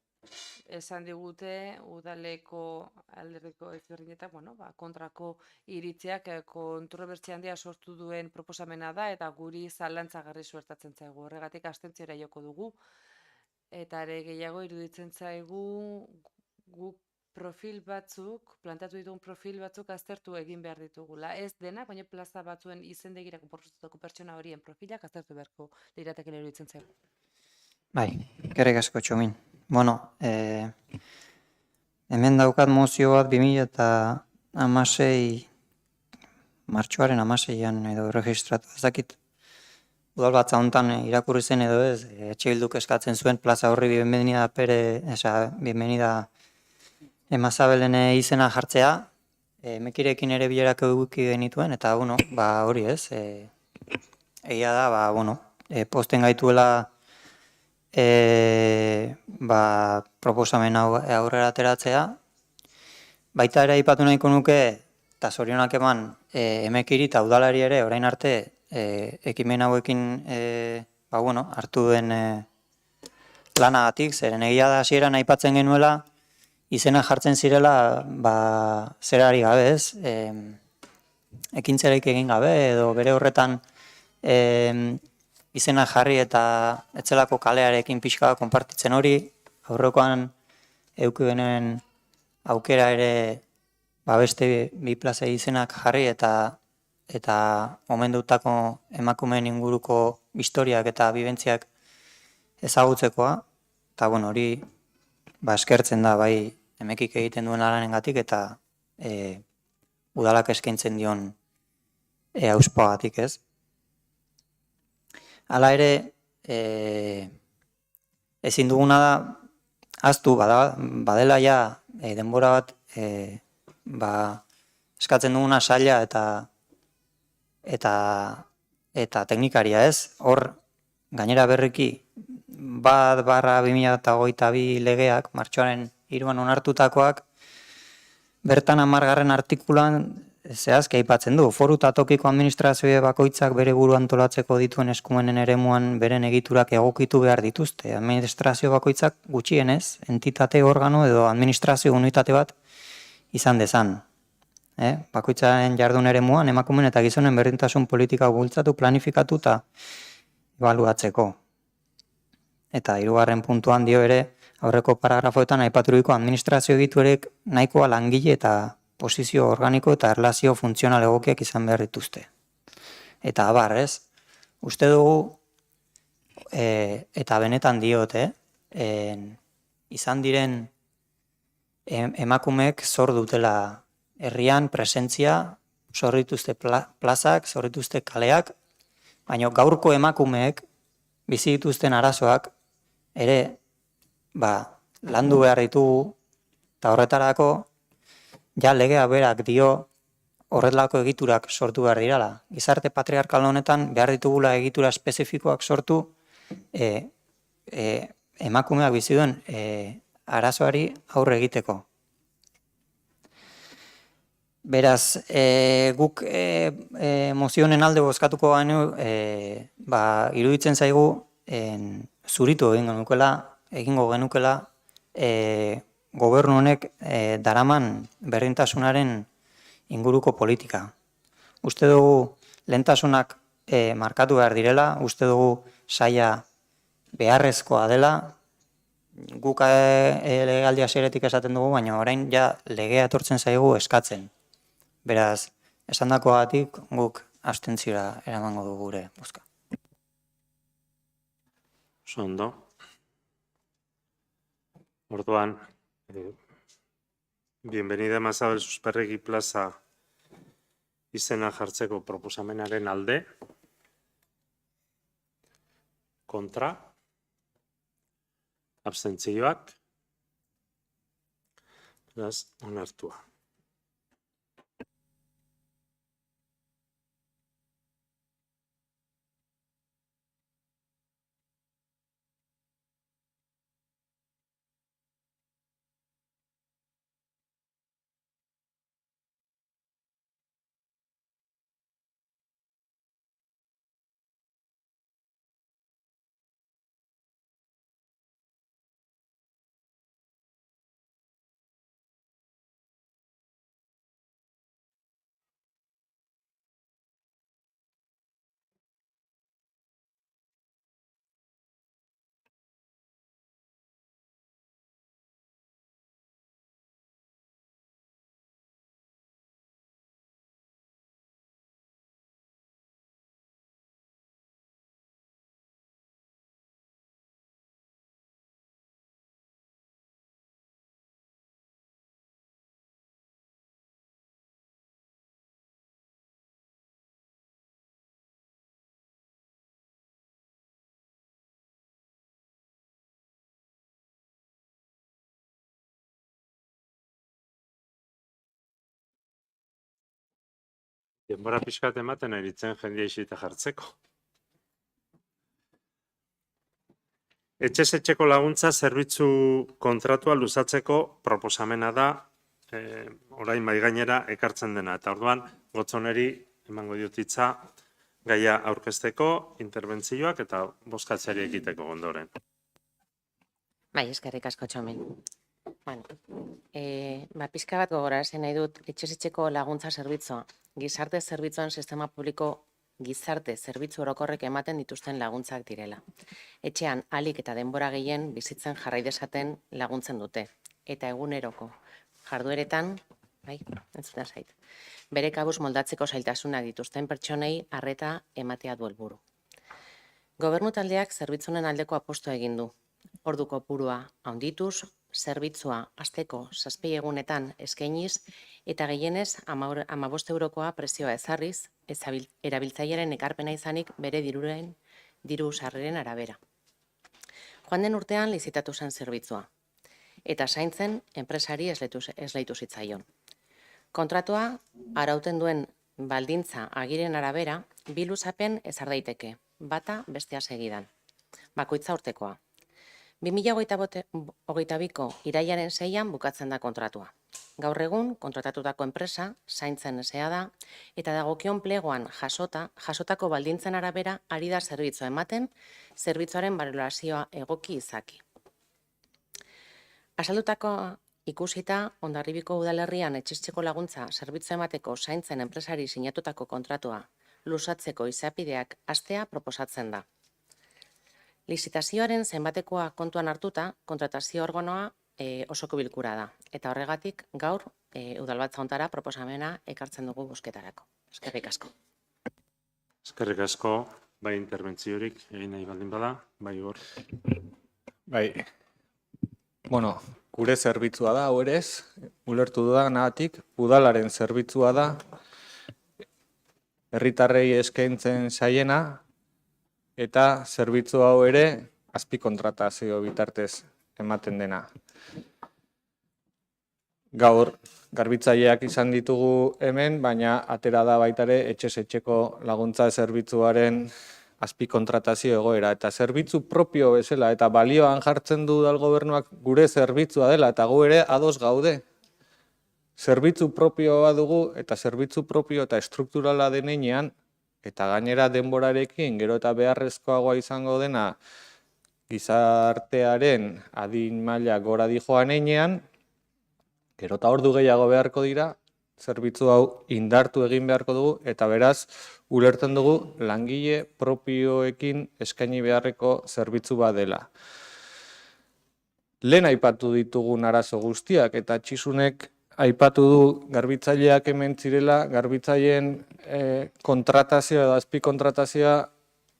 esan digute udaleko alderdiko ezberdinetak, kontrako iritziak kontrobertsia handia sortu duen proposamena da, eta guri zalantzagarri suertatzen zaigu. Horregatik abstentziora joko dugu, eta ere gehiago iruditzen zaigu guk profil batzuk, plantatu ditugun profil batzuk aztertu egin behar ditugula. Ez denak, baina plaza batzuen izendegirako proposatutako pertsona horien profilak aztertu beharko liratekela iruditzen zaigu. Bai, eskerrik asko Txomin. Bueno, hemen daukat mozio bat 2016 martxoaren 16an edo registratu. Ez dakit udalbatza hontan irakurri zen edo ez, Etxe Bilduk eskatzen zuen plaza horri bienvenida Emazabelen izena jartzea, Mekirekin ere bilerak eduki genituen, eta hori ez, egia da, posten gaituela proposamen aurrera ateratzea. Baita ere aipatu nahiko nuke, eta zorionak eman, Emekiri eta udalari ere orain arte ekimen hauekin hartu duen lanagatik, zeren egia da hasieran aipatzen genuela, izena jartzen zirela zerari gabe ez, ekintzarik egin gabe edo bere horretan izena jarri eta etzelako kalearekin pixka konpartitzen hori, aurrekoan eduki genuen aukera ere beste bi plaza izenak jarri eta omendutako emakumeen inguruko historiak eta bibentziak ezagutzekoa, eta hori eskertzen da bai Emekik egiten duen lanengatik eta udalak eskaintzen dion auspoagatik ez. Hala ere, ezin duguna da, ahaztu badela ja denbora bat eskatzen duguna saila eta teknikaria ez. Hor, gainera berriki, 1/2022 legeak, martxoaren 3an onartutakoak, bertan 10. artikuluan zehazki aipatzen du. Foru eta tokiko administrazio bakoitzak bere buru antolatzeko dituen eskumenen eremuan beren egiturak egokitu behar dituzte. Administrazio bakoitzak gutxienez, entitate, organo edo administrazio unitate bat izan dezan. Bakoitzaren jardun eremuan emakumeen eta gizonen berdintasun politika bultzatu, planifikatu eta ebaluatzeko. Eta 3. puntuan dio ere, aurreko paragrafoetan aipaturiko administrazio egituerek nahikoa langile eta posizio organiko eta erlazio funtzional egokiak izan behar dituzte. Eta abar, ez? Uste dugu, eta benetan diote, izan diren emakumeek zor dutela herrian presentzia, zor dituzte plazak, zor dituzte kaleak, baina gaurko emakumeek bizi dituzten arazoak ere landu behar ditugu, eta horretarako ja legea berak dio horretlako egiturak sortu behar dirala. Gizarte patriarkal honetan behar ditugula egitura espezifikoak sortu emakumeak bizi duen arazoari aurre egiteko. Beraz, guk mozionen alde bozkatuko baino, iruditzen zaigu zuritu egingo genukela gobernu honek daraman berdintasunaren inguruko politika. uste dugu lehentasunak markatu behar direla, uste dugu saia beharrezkoa dela, guk legealdia hasieratik esaten dugu, baina orain ja legea etortzen zaigu eskatzen. Beraz, esandakoagatik guk abstentziora eramango dugu gure bozka. Oso ondo. Orduan, Bienvenida Mazabel Susperregi plaza izena jartzeko proposamenaren alde, kontra, abstentzioak, beraz, onartua. Denbora pixkat ematen eritzen jendea isita jartzeko. Etxez etxeko laguntza zerbitzu kontratua luzatzeko proposamena da, orain bai gainera ekartzen dena. Eta orduan, gotzoneri emango diotitza gaia aurkezteko, interbentzioak eta bozkatzeari egiteko ondoren. Bai, eskerrik asko Txomin. Pizka bat gogorarazten nahi dut, etxez-etxeko laguntza zerbitzua, gizarte zerbitzuan sistema publiko gizarte zerbitzu orokorrek ematen dituzten laguntzak direla. Etxean alik eta denbora gehien bizitzen jarrai dezaten laguntzen dute. Eta eguneroko jardueretan, entzuta zait, bere kabuz moldatzeko zailtasunak dituzten pertsonei arreta ematea du helburu. Gobernu taldeak zerbitzunen aldeko apostua egin du. Ordu kopurua handituz, zerbitzua asteko 7 egunetan eskainiz eta gehienez 15 eurokoa prezioa ezarriz, erabiltzailearen ekarpena izanik bere diru sarreren arabera. Joan den urtean lizitatu zen zerbitzua, eta zaintzen enpresari esleitu zitzaion. Kontratua arauten duen baldintza agiren arabera, bi luzapen ezar daiteke, bata bestea segidan, bakoitza urtekoa. 2022ko irailaren 6an bukatzen da kontratua. Gaur egun, kontratatutako enpresa, zaintzen esea da, eta dagokion plegoan jasotako baldintzen arabera ari da zerbitzua ematen, zerbitzuaren balorazioa egoki izaki. Azaldutako ikusita, Hondarribiko udalerrian etxez-etxeko laguntza zerbitzu emateko zaintzen enpresari sinatutako kontratua luzatzeko izapideak hastea proposatzen da. Lizitazioaren zenbatekoa kontuan hartuta, kontratazio organoa osoko bilkura da. Eta horregatik gaur udalbatza hontara proposamena ekartzen dugu bozketarako. Eskerrik asko. Eskerrik asko, bai interbentziorik egin nahi baldin bada, bai hor. Bai, gure zerbitzua da, hau ere ez, ulertu dudanagatik, udalaren zerbitzua da, herritarrei eskaintzen zaiena, eta zerbitzu hau ere azpikontratazio bitartez ematen dena. Gaur, garbitzaileak izan ditugu hemen, baina atera da baitare etxez-etxeko laguntza zerbitzuaren azpikontratazio egoera. Eta zerbitzu propio bezala, eta balioan jartzen du udal gobernuak gure zerbitzua dela, eta gu ere ados gaude. Zerbitzu propioa dugu, eta zerbitzu propio eta estrukturala denean, eta gainera denborarekin, gero eta beharrezkoagoa izango dena, gizartearen adin maila gora dijoan einean, gero eta ordu gehiago beharko dira, zerbitzu hau indartu egin beharko dugu, eta beraz, ulertzen dugu langile propioekin eskaini beharreko zerbitzu bat dela. Lehen aipatu ditugun arazo guztiak, eta Txisunek aipatu du garbitzaileak hemen zirela, garbitzaileen kontratazioa edo azpikontratazioa,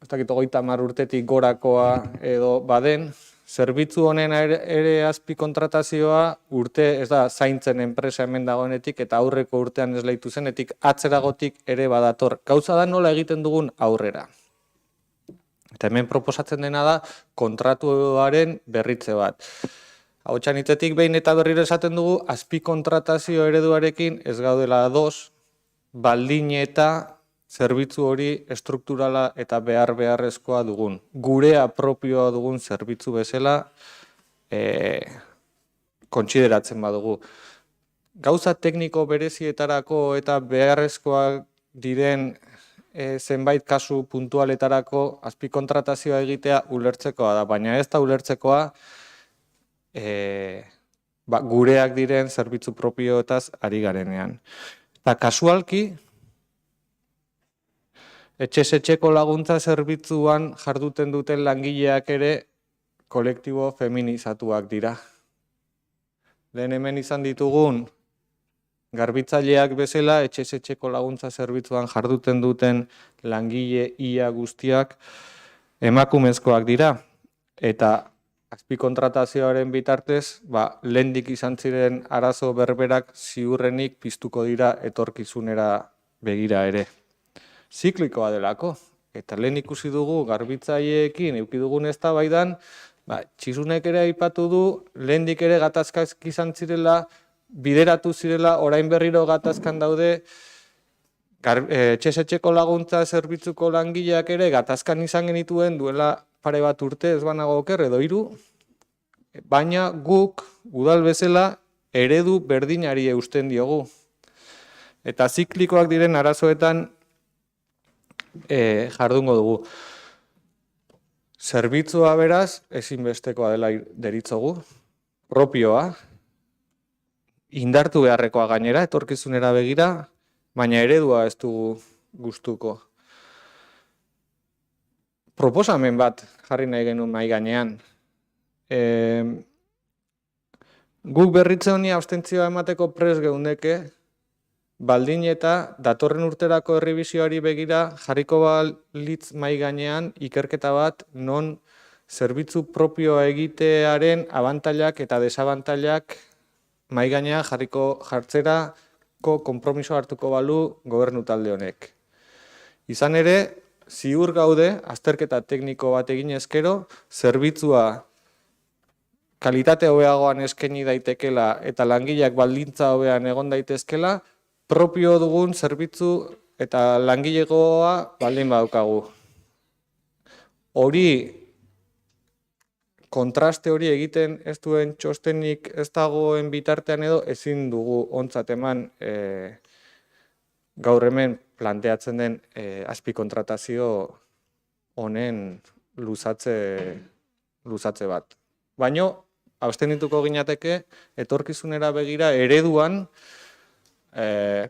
ez dakit 30 urtetik gorakoa edo baden, zerbitzu honen ere azpikontratazioa urte, ez da, zaintzen enpresa hemen dagoenetik eta aurreko urtean esleitu zenetik, atzeragotik ere badator. Gauza da nola egiten dugun aurrera. Eta hemen proposatzen dena da kontratuaren berritze bat. Ahotsan hitzetik behin eta berriro esaten dugu, azpikontratazio ereduarekin ez gaudela ados, baldin eta zerbitzu hori estrukturala eta beharrezkoa dugun. Gurea propioa dugun zerbitzu bezala kontsideratzen badugu. Gauza tekniko berezietarako eta beharrezkoak diren zenbait kasu puntualetarako azpikontratazioa egitea ulertzekoa da, baina ez da ulertzekoa gureak diren zerbitzu propioetaz ari garenean. Eta kasualki, etxez-etxeko laguntza zerbitzuan jarduten duten langileak ere kolektibo feminizatuak dira. Lehen hemen izan ditugun garbitzaileak bezala, etxez-etxeko laguntza zerbitzuan jarduten duten langile ia guztiak emakumezkoak dira. Eta azpikontratazioaren bitartez, lehendik izan ziren arazo berberak ziurrenik piztuko dira etorkizunera begira ere. Ziklikoa delako, eta lehen ikusi dugu garbitzaileekin eduki dugun eztabaidan, Txisunek ere aipatu du, lehendik ere gatazkak izan zirela, bideratu zirela, orain berriro gatazkan daude, etxez-etxeko laguntza zerbitzuko langileak ere gatazkan izan genituen duela pare bat urte, ez banago oker, edo 3, baina guk, udal bezala, eredu berdinari eusten diogu. Eta ziklikoak diren arazoetan jardungo dugu. Zerbitzua beraz, ezinbestekoa dela deritzogu, propioa, indartu beharrekoa gainera, etorkizunera begira, baina eredua ez dugu gustuko. Proposamen bat jarri nahi genuen mahai gainean. Guk berritze honi abstentzioa emateko prest geundeke, baldin eta datorren urterako errebizioari begira jarriko balitz mahai gainean ikerketa bat non zerbitzu propioa egitearen abantailak eta desabantailak mahai gainean jartzerako konpromiso hartuko balu gobernu talde honek. Izan ere, ziur gaude, azterketa tekniko bat egin ezkero, zerbitzua kalitate hobeagoan eskaini daitekela eta langileak baldintza hobean egon daitezkela, propio dugun zerbitzu eta langilegoa baldin badaukagu. Kontraste hori egiten ez duen txostenik ez dagoen bitartean edo ezin dugu ontzat eman gaur hemen planteatzen den azpikontratazio honen luzatze bat. Baina, abstenituko ginateke, etorkizunera begira ereduan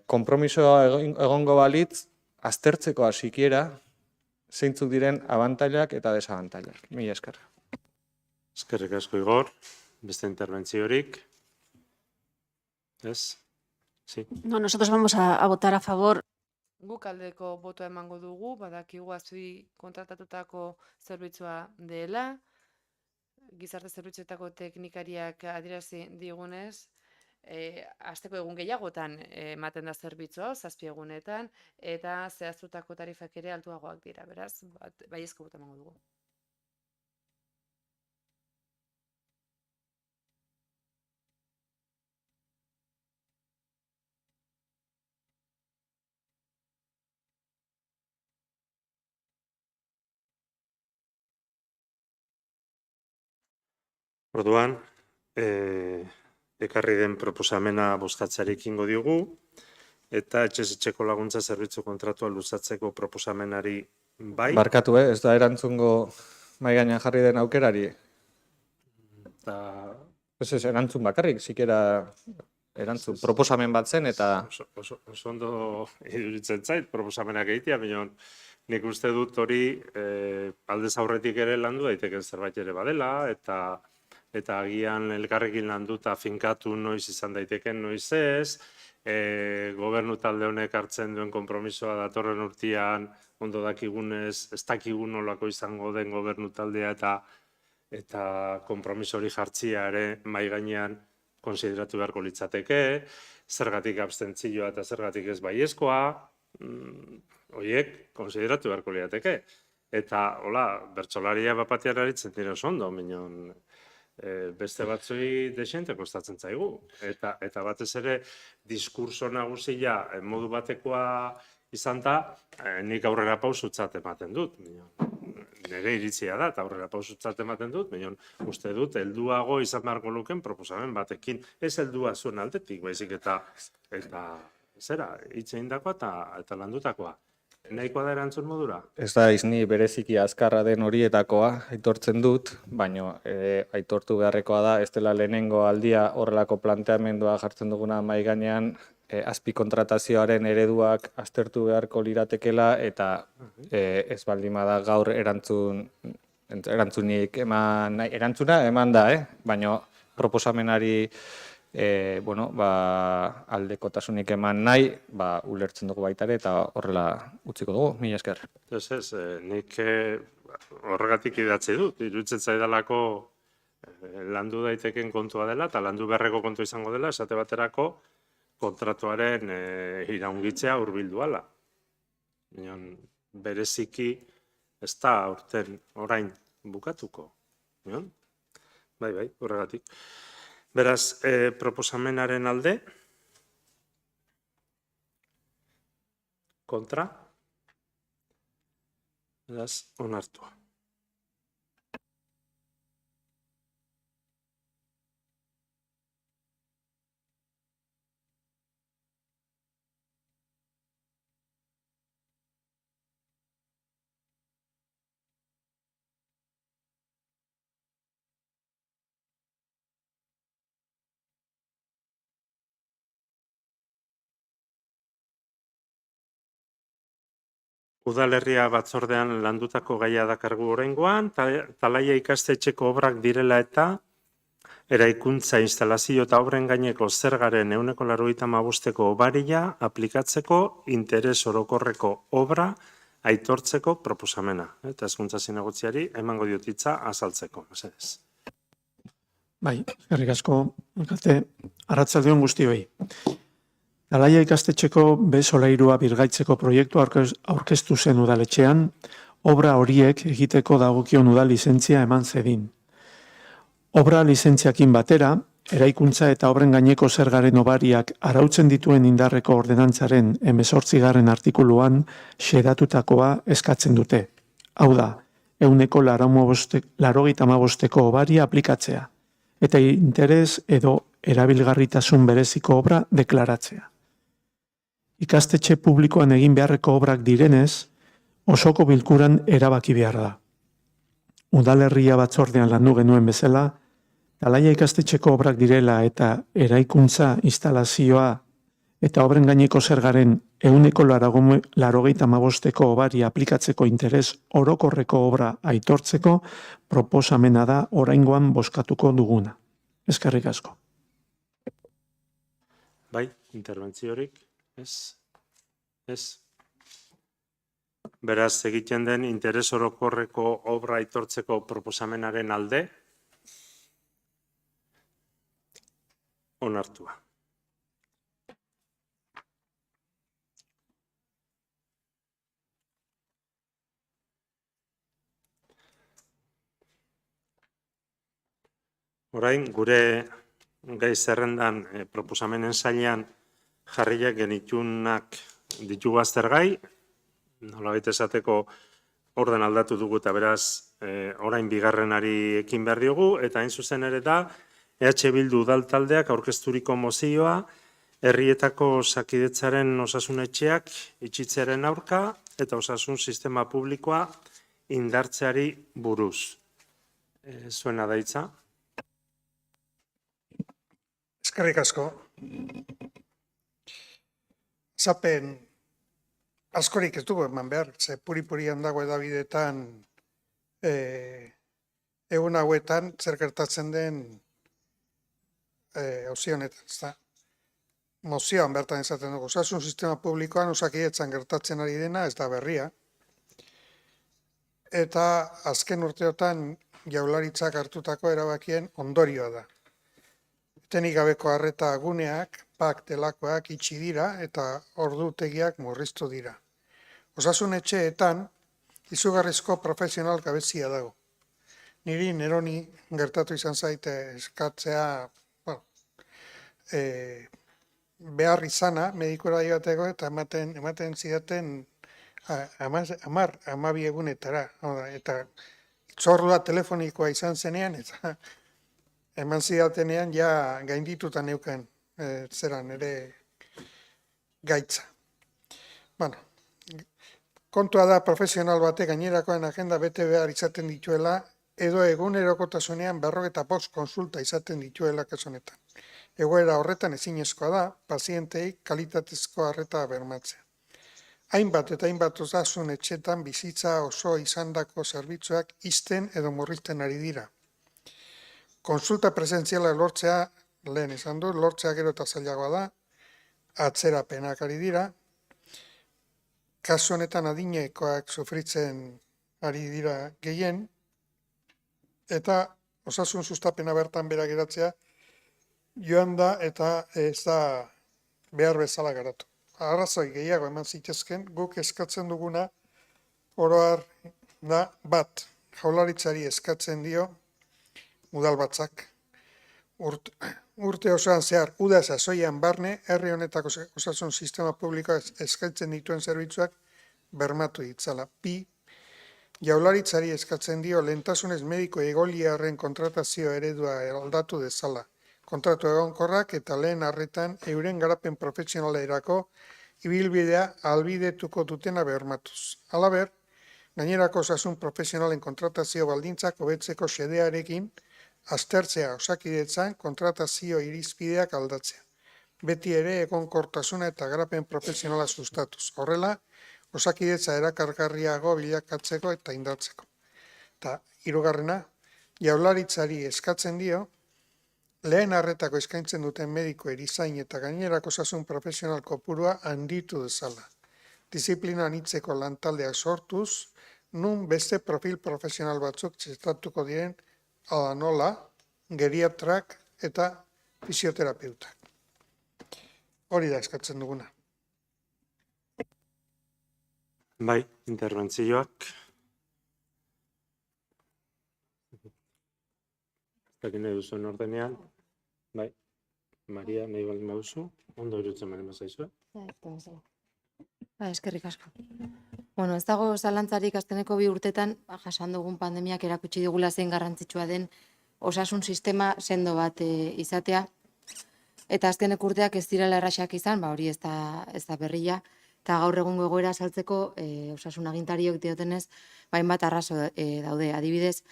konpromisoa egongo balitz, aztertzeko hasikiera zeintzuk diren abantailak eta desabantailak. Mila esker. Eskerrik asko Igor, beste interbentziorik. ¿Es? Sí. No, nosotros vamos a votar a favor. Guk aldeko botoa emango dugu, badakigu azpi kontratatutako zerbitzua dela, gizarte zerbitzuetako teknikariak adierazi digunez, asteko egun gehiagotan ematen da zerbitzua, 7 egunetan, eta zehaztutako tarifak ere altuagoak dira, beraz, baiezko botoa emango dugu. Orduan, ekarri den proposamena bozkatzearekin diogu, eta etxez-etxeko laguntza zerbitzu kontratua luzatzeko proposamenari bai. Barkatu, ez da erantzungo mahai gainean jarri den aukerari. Ez erantzun bakarrik, zikera erantzun proposamen bat zen, eta Oso ondo iruditzen zait, proposamenak egitea, baina nik uste dut hori aldez aurretik ere landu daiteken zerbait ere badela, eta agian elkarrekin landuta finkatu noiz izan daiteken, noiz ez, gobernu talde honek hartzen duen konpromisoa datorren urtean, ondo dakigunez, ez dakigun nolako izango den gobernu taldea eta konpromiso hori jartzia ere mai gainean konsideratu beharko litzateke, zergatik abstentzioa eta zergatik ez baiezkoa, horiek konsideratu beharko litzateke. Eta, hola, bertsolaria bapatean aritzen dira oso ondo, minon beste batzui desente kostatzen zaigu. Eta batez ere, diskurso nagusia modu batekoa izan da, nik aurrera pausutzat ematen dut. Nire iritzia da, eta aurrera pausutzat ematen dut, baina uste dut, helduago izan beharko luken proposamen batekin. Ez heldua zuen aldetik, baizik eta zera, hitz egindakoa eta landutakoa. Nahikoa da erantzun modura? ez da izni bereziki azkarra den horietakoa, aitortzen dut, baina aitortu beharrekoa da, ez dela lehenengo aldia horrelako planteamendua jartzen duguna mahai gainean, azpikontratazioaren ereduak aztertu beharko liratekela, eta ez baldin bada gaur erantzunik erantzuna eman da, baina proposamenari aldekotasunik eman nahi, ulertzen dugu baita ere, eta horrela utziko dugu. Mila esker. Ez, nik horregatik idatzi dut. Iruditzen zaidalako landu daiteken kontua dela, eta landu beharreko kontua izango dela, esate baterako kontratuaren iraungitzea hurbildu ala. Bereziki ez da aurten orain bukatuko. Bai, horregatik. Beraz, proposamenaren alde, kontra, beraz, onartua. Udalerria batzordean landutako gaia dakargu oraingoan, Talaia ikastetxeko obrak direla eta eraikuntza, instalazio eta obren gaineko zergaren 185ko obaria aplikatzeko interes orokorreko obra aitortzeko proposamena. Eta hezkuntza zinegotziari emango diot hitza azaltzeko. Mesedez. Bai, eskerrik asko, alkate, arratsaldeon guztioi. Talaia ikastetxeko B-solairua birgaitzeko proiektu aurkeztu zen udaletxean, obra horiek egiteko dagokion udal lizentzia eman zedin. Obra lizentziakin batera, eraikuntza eta obren gaineko zergaren obariak arautzen dituen indarreko ordenantzaren 18. artikuluan xedatutakoa eskatzen dute. Hau da, 185ko obaria aplikatzea, eta interes edo erabilgarritasun bereziko obra deklaratzea. Ikastetxe publikoan egin beharreko obrak direnez, osoko bilkuran erabaki behar da. Udalerria batzordean landu genuen bezala, Talaia ikastetxeko obrak direla eta eraikuntza, instalazioa eta obren gaineko zergaren 185ko obaria aplikatzeko interes orokorreko obra aitortzeko proposamena da oraingoan bozkatuko duguna. Eskerrik asko. Bai, interbentziorik? Ez. Beraz, egiten den interes orokorreko obra aitortzeko proposamenaren alde, onartua. Orain, gure gai zerrendan proposamenen sailean jarriak genitunak ditugu aztergai, nolabait esateko orden aldatu dugu eta beraz orain bigarrenari ekin behar diogu, eta hain zuzen ere da EH Bildu udal taldeak aurkezturiko mozioa herrietako osakidetzaren osasunetxeak itxitzearen aurka eta osasun sistema publikoa indartzeari buruz. Zuena da hitza. Eskerrik asko. Zapen askorik ez dugu eman behar, ze puri-purian dago edabidetan egun hauetan zer gertatzen den auzi honetan, ezta? Mozioan bertan esaten dugu, osasun sistema publikoan Osakidetzan gertatzen ari dena ez da berria. Eta azken urteotan Jaurlaritzak hartutako erabakien ondorioa da. Etenik gabeko arreta guneak, PAK delakoak itxi dira eta ordutegiak murriztu dira. Osasun etxeetan izugarrizko profesional gabezia dago. Niri neroni gertatu izan zaite eskatzea behar izana medikura joateko eta ematen zidaten 12 egunetara. Eta itzordua telefonikoa izan zenean eta eman zidatenean ja gaindituta neukan zeran ere gaitza. Bueno, kontua da profesional batek gainerakoen agenda bete behar izaten dituela edo egunerokotasunean 45 konsulta izaten dituela kasunetan. Egoera horretan ezinezkoa da, pazientei kalitatezko arreta bermatzea. Hainbat eta hainbat osasun etxetan bizitza oso izandako zerbitzuak ixten edo murrizten ari dira. Konsulta presentziala lortzea, lehen esan du, lortzea gero eta zailagoa da, atzerapenak ari dira, kasu honetan adinekoak sufritzen ari dira gehien, eta osasun sustapena bertan bera geratzea, joan da eta ez da behar bezala garatu. Arrazoi gehiago eman zitezken, guk eskatzen duguna oroar da bat, Jaurlaritzari eskatzen dio udalbatzak. Urte osoan zehar, uda sasoian barne, herri honetako osasun sistema publikoa eskatzen dituen zerbitzuak bermatu ditzala. Bi, Jaurlaritzari eskatzen dio lehentasunez mediko egoliarren kontratazio eredua aldatu dezala. Kontratu egonkorrak eta lehen arretan euren garapen profesionalerako ibilbidea ahalbidetuko dutena bermatuz. Halaber, gainerako osasun profesionalen kontratazio baldintzak hobetzeko xedearekin aztertzea Osakidetzan kontratazio irizpideak aldatzea. Beti ere egonkortasuna eta garapen profesionala sustatuz. Horrela, Osakidetza erakargarriago bilakatzeko eta indartzeko. Eta hirugarrena, Jaurlaritzari eskatzen dio, lehen arretako eskaintzen duten mediko erizain eta gainerako osasun profesional kopurua handitu dezala. Disiplina anitzeko lantaldeak sortuz, nun beste profil profesional batzuk txertatuko diren ala nola, geriatrak eta fisioterapeutak. Hori da eskatzen duguna. Bai, interbentzioak. Zakin nahi duzuen ordenean. Bai, Maria, nahi baldin baduzu, ondo irutzen baldin bazaizu. Eskerrik asko. Bueno, ez dago zalantzarik azkeneko 2 urtetan jasan dugun pandemiak erakutsi digula zein garrantzitsua den osasun sistema sendo bat izatea. Eta azkeneko urteak ez direla erraxak izan, hori ez da berria. Eta gaur egungo egoera saltzeko osasun agintariok diotenez, hainbat arrazo daude. Adibidez,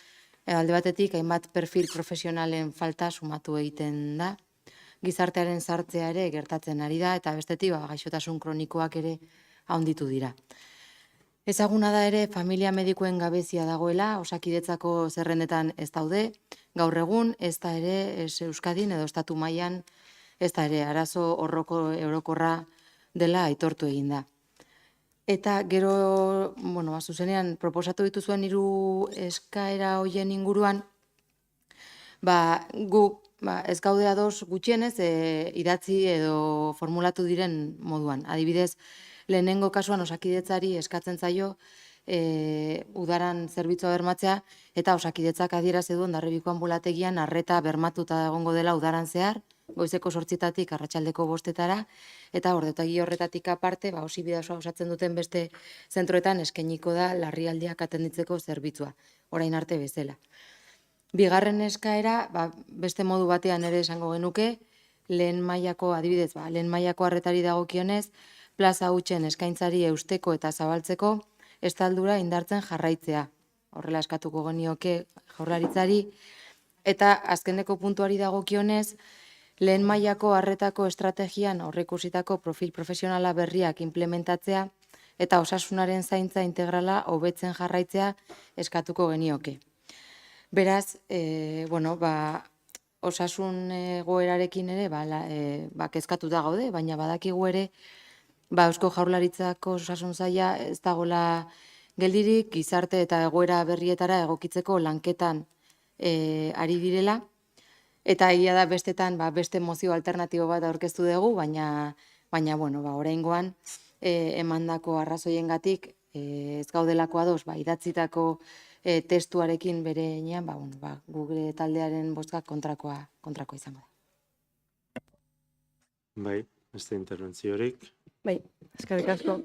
alde batetik, hainbat perfil profesionalen falta sumatu egiten da. Gizartearen sartzea ere gertatzen ari da, eta bestetik gaixotasun kronikoak ere handitu dira. Ezaguna da ere familia medikuen gabezia dagoela, Osakidetzako zerrendetan ez daude, gaur egun ez da ere ez Euskadin edo estatu mailan ez da ere arazo orokorra dela aitortu egin da. Eta gero, zuzenean proposatu dituzuen 3 eskaera hoien inguruan, gu ez gaude ados gutxienez idatzi edo formulatu diren moduan. Adibidez, lehenengo kasuan Osakidetzari eskatzen zaio udaran zerbitzua bermatzea eta Osakidetzak adierazi du Hondarribiko anbulategian arreta bermatuta egongo dela udaran zehar, goizeko 8:00 arratsaldeko 5:00 eta ordutegi horretatik aparte, Osibidasoa osatzen duten beste zentroetan eskainiko da larrialdiak atenditzeko zerbitzua, orain arte bezala. Bigarren eskaera, beste modu batean ere esango genuke, lehen mailako adibidez, lehen mailako arretari dagokionez, plaza hutsen eskaintzari eusteko eta zabaltzeko estaldura indartzen jarraitzea. Horrela eskatuko genioke Jaurlaritzari eta azkeneko puntuari dagokionez, lehen mailako arretako estrategian aurreikusitako profil profesionala berriak implementatzea eta osasunaren zaintza integrala hobetzen jarraitzea eskatuko genioke. Beraz, osasun egoerarekin ere kezkatuta gaude, baina badakigu ere Eusko Jaurlaritzako osasun saila ez dagoela geldirik gizarte eta egoera berrietara egokitzeko lanketan ari direla. Eta egia da bestetan beste mozio alternatibo bat aurkeztu dugu, baina oraingoan emandako arrazoiengatik ez gaudelako ados idatzitako testuarekin bere enean, Google taldearen bozkak kontrakoa izango da. Bai, beste interbentziorik. Bai, eskerrik asko.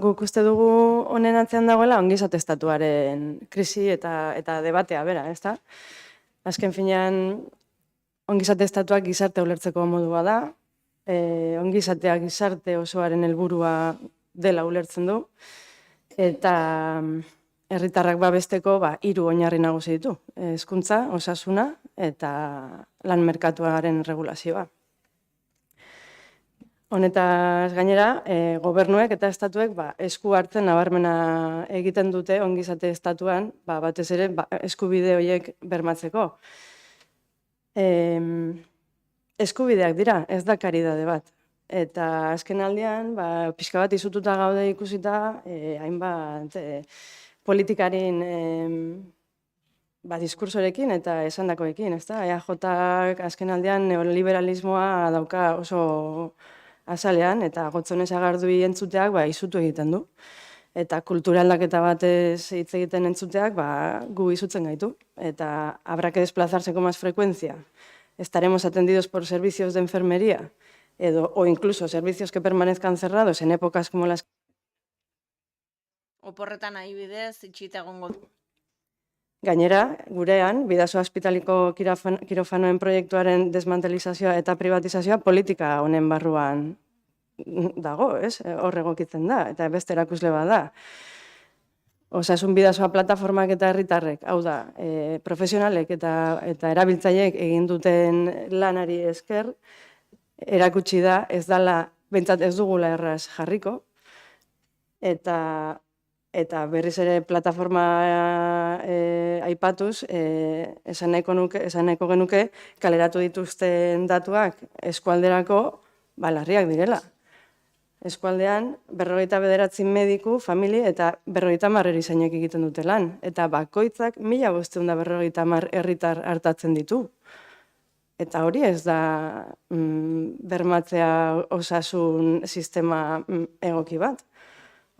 Guk uste dugu honen atzean dagoela ongizate estatuaren krisi eta debatea bera, ezta? Azken finean, ongizate estatuak gizarte ulertzeko modua da, ongizatea gizarte osoaren helburua dela ulertzen du, eta herritarrak babesteko 3 oinarri nagusi ditu, hezkuntza, osasuna eta lan merkatuaren regulazioa. Honetaz gainera, gobernuek eta estatuek esku hartzen nabarmena egiten dute ongizate estatuan, batez ere eskubide horiek bermatzeko. Eskubideak dira, ez da karidade bat. Eta azken aldian, pixka bat izututa gaude ikusita, hainbat politikarin diskursorekin eta esandakoekin, ezta? EAJak azken aldian neoliberalismoa dauka oso azalean, eta Gotzone Sagardui entzuteak izutu egiten du. Eta kultura aldaketa batez hitz egiten entzuteak gu izutzen gaitu. Eta habrá que desplazarse con más frecuencia. Estaremos atendidos por servicios de enfermería o incluso servicios que permanezcan cerrados en épocas como las... Oporretan nahi bidez, itxita egongo du. Gainera, gurean, Bidasoa Ospitaliko kirofanoen proiektuaren desmantelizazioa eta privatizazioa politika honen barruan dago, hor egokitzen da, eta beste erakusle bat da. Osasun Bidasoa plataformak eta herritarrek, hau da, profesionalek eta erabiltzaileek egin duten lanari esker, erakutsi da ez dela, behintzat ez dugula erraz jarriko, eta berriz ere plataforma aipatuz, esan nahiko genuke kaleratu dituzten datuak eskualderako larriak direla. Eskualdean 59 mediku, famili eta 50 erizainek egiten dute lan. Eta bakoitzak 1550 herritar hartatzen ditu. Eta hori ez da bermatzea osasun sistema egoki bat.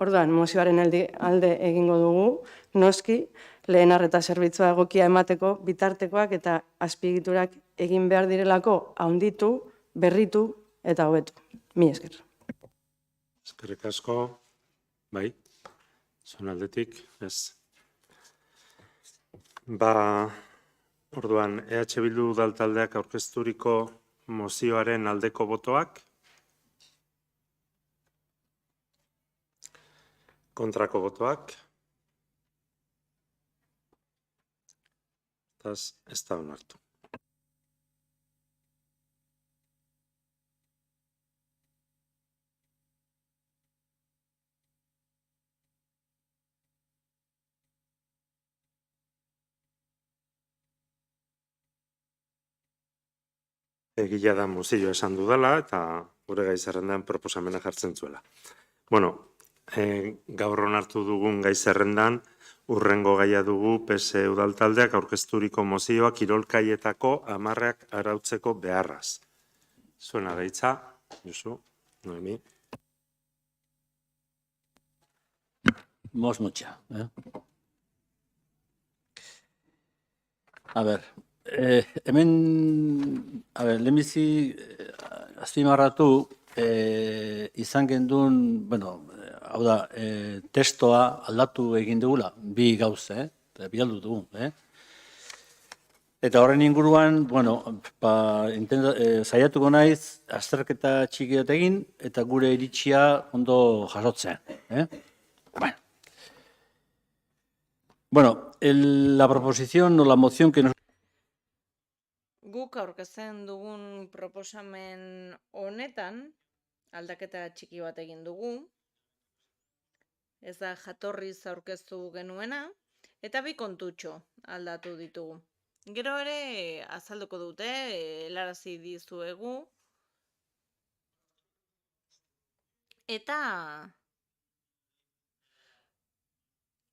Orduan, mozioaren alde egingo dugu, noski, lehen arreta zerbitzua egokia emateko bitartekoak eta azpiegiturak egin behar direlako handitu, berritu eta hobetu. Mila esker. Eskerrik asko, bai, zuen aldetik, ez. Orduan, EH Bildu udaltaldeak aurkezturiko mozioaren aldeko botoak, kontrako botoak, ez da onartu. Egia da mozioa esan dudala eta gure gai zerrendan proposamena jartzen zuela. Gaur onartu dugun gai zerrendan urrengo gaia dugu PSE udaltaldeak aurkezturiko mozioa kirolkaietako amarrak arautzeko beharraz. Zuena gaitza, Josu, Noemi. Mos motxa. A ber, hemen, lehenbizi azpimarratu izan gendun, hau da, testoa aldatu egin dugula, bi gauze, bialdu dugu. Eta horren inguruan, saiatuko naiz, azterketa txiki bat egin, eta gure iritzia ondo jasotzen. La proposición o la moción que nos... Guk aurkezten dugun proposamen honetan aldaketa txiki bat egin dugu. Ez da jatorriz aurkeztu genuena, eta bi kontutxo aldatu ditugu. Gero ere azalduko dute, helarazi dizuegu. Eta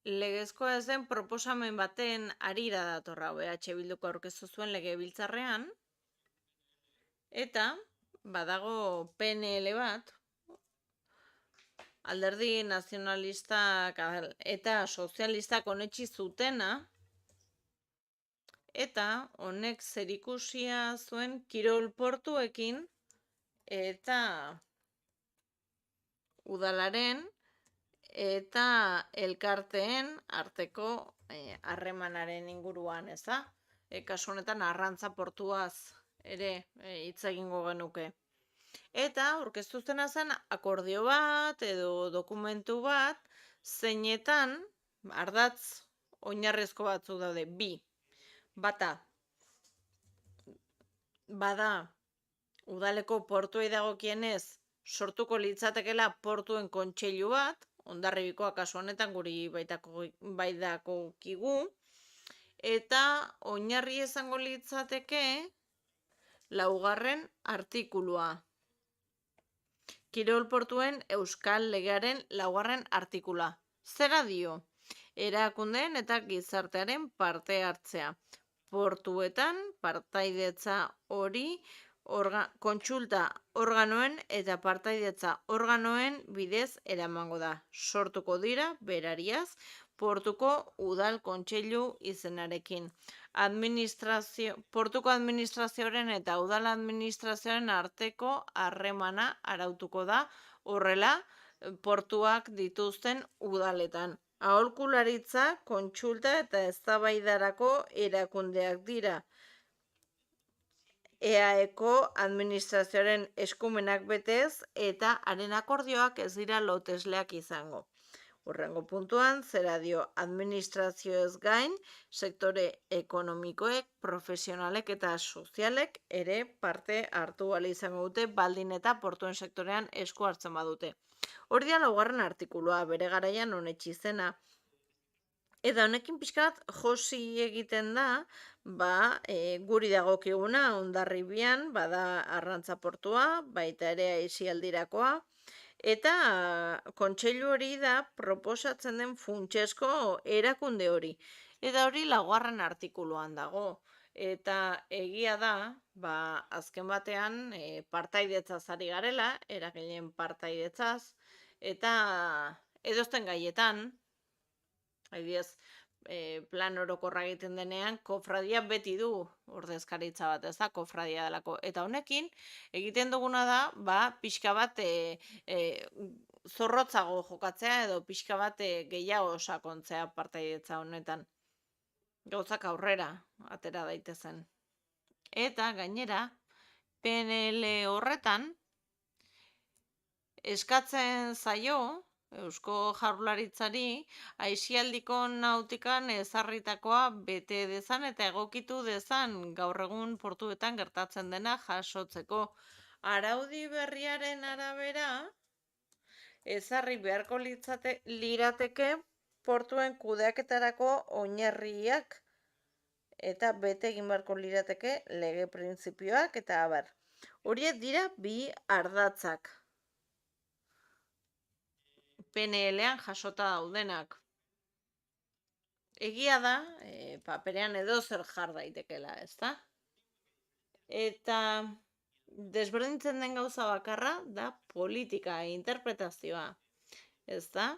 legezkoa ez den proposamen baten harira datorra EH Bilduko aurkeztu zuen legebiltzarrean, eta badago PNL bat, alderdi nazionalistak eta sozialistak onetsi zutena, eta honek zerikusia zuen kirol portuekin eta udalaren eta elkarteen arteko harremanaren inguruan, ez da? Kasu honetan arrantza portuaz ere hitz egingo genuke. Eta aurkeztu zena zen akordio bat edo dokumentu bat, zeinetan ardatz oinarrizko batzuk daude, bi. Bata, bada udaleko portuei dagokienez sortuko litzatekela portuen kontseilu bat, Hondarribikoa kasu honetan guri baitakokigu, eta oinarri izango litzateke 4. artikulua. Kirol portuen Euskal Legearen 4. artikula. Zera dio? Erakundeen eta gizartearen parte hartzea. Portuetan partaidetza hori kontsulta organoen eta partaidetza organoen bidez eramango da. Sortuko dira, berariaz, portuko udal kontseilu izenarekin. Portuko administrazioaren eta udal administrazioaren arteko harremana arautuko da, horrela portuak dituzten udaletan. Aholkularitza, kontsulta eta eztabaidarako erakundeak dira. EAEko administrazioaren eskumenak betez eta haren akordioak ez dira lotesleak izango. Hurrengo puntuan, zera dio administrazioez gain, sektore ekonomikoek, profesionalek eta sozialek ere parte hartu ahal izango dute baldin eta portuen sektorean esku hartzen badute. Hori da 4. artikulua, bere garaian onetsi zena. Eta honekin pixka bat josi egiten da, guri dagokiguna Hondarribian, bada arrantza portua, baita ere aisialdirakoa, eta kontseilu hori da proposatzen den funtsesko erakunde hori. Eta hori 4. artikuluan dago. Eta egia da, azken batean partaidetzaz ari garela, eragileen partaidetzaz, eta edosten gaietan, adibidez, plan orokorra egiten denean, kofradia beti du ordezkaritza bat, ez da, kofradia delako. Eta honekin, egiten duguna da, pixka bat zorrotzago jokatzea edo pixka bat gehiago sakontzea partaidetza honetan. Gauzak aurrera atera daitezen. Eta gainera, PNL horretan, eskatzen zaio, Eusko Jaurlaritzari aisialdiko nautikan ezarritakoa bete dezan eta egokitu dezan gaur egun portuetan gertatzen dena jasotzeko. Araudi berriaren arabera ezarri beharko lirateke portuen kudeaketarako oinarriak eta bete egin beharko lirateke lege printzipioak eta abar. Horiek dira bi ardatzak. PNL-an jasota daudenak. Egia da, paperean edo zer jar daitekela, ez da? Eta desberdintzen den gauza bakarra da politika, interpretazioa, ez da?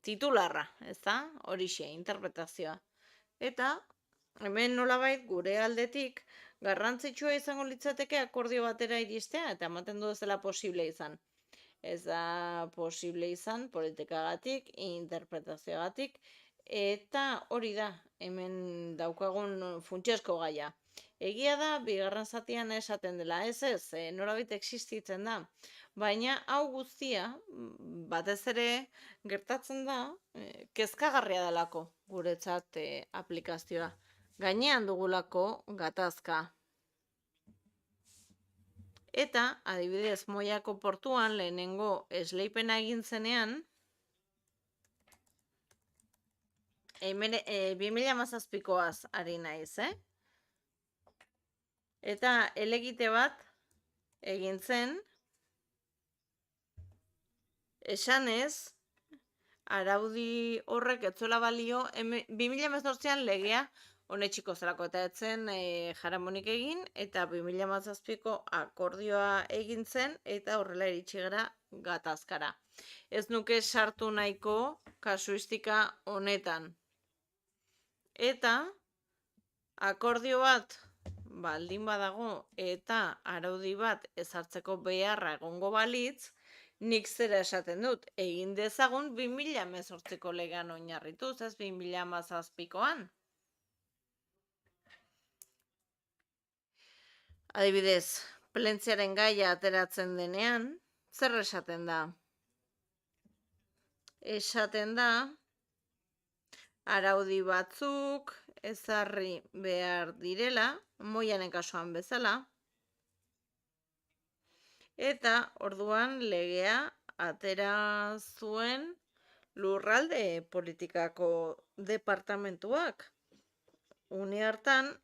Titularra, ez da? Horixe, interpretazioa. Eta hemen nolabait gure aldetik garrantzitsua izango litzateke akordio batera iristea eta ematen du ez dela posible izan. Ez da posible izan politikagatik, interpretazioagatik, eta hori da hemen daukagun funtsezko gaia. Egia da, bigarren zatian esaten dela, ez, norabait existitzen da, baina hau guztia, batez ere gertatzen da, kezkagarria delako guretzat aplikazioa. gainean dugulako gatazka. Eta, adibidez, Moiako portuan lehenengo esleipena egin zenean, 2017koaz ari naiz, Eta elegite bat egin zen, esanez, araudi horrek etzuela balio, 2018an legea onetsiko zelako eta etzen jaramonik egin, eta 2017ko akordioa egin zen, eta horrela iritsi gara gatazkara. Ez nuke sartu nahiko kasuistika honetan. Eta akordio bat baldin badago eta araudi bat ezartzeko beharra egongo balitz, nik zera esaten dut, egin dezagun 2018ko legean oinarrituz, ez 2017koan. Adibidez, plentziaren gaia ateratzen denean, zer esaten da? Esaten da, araudi batzuk ezarri behar direla, Moianen kasuan bezala, eta orduan legea atera zuen lurralde politikako departamentuak. Une hartan,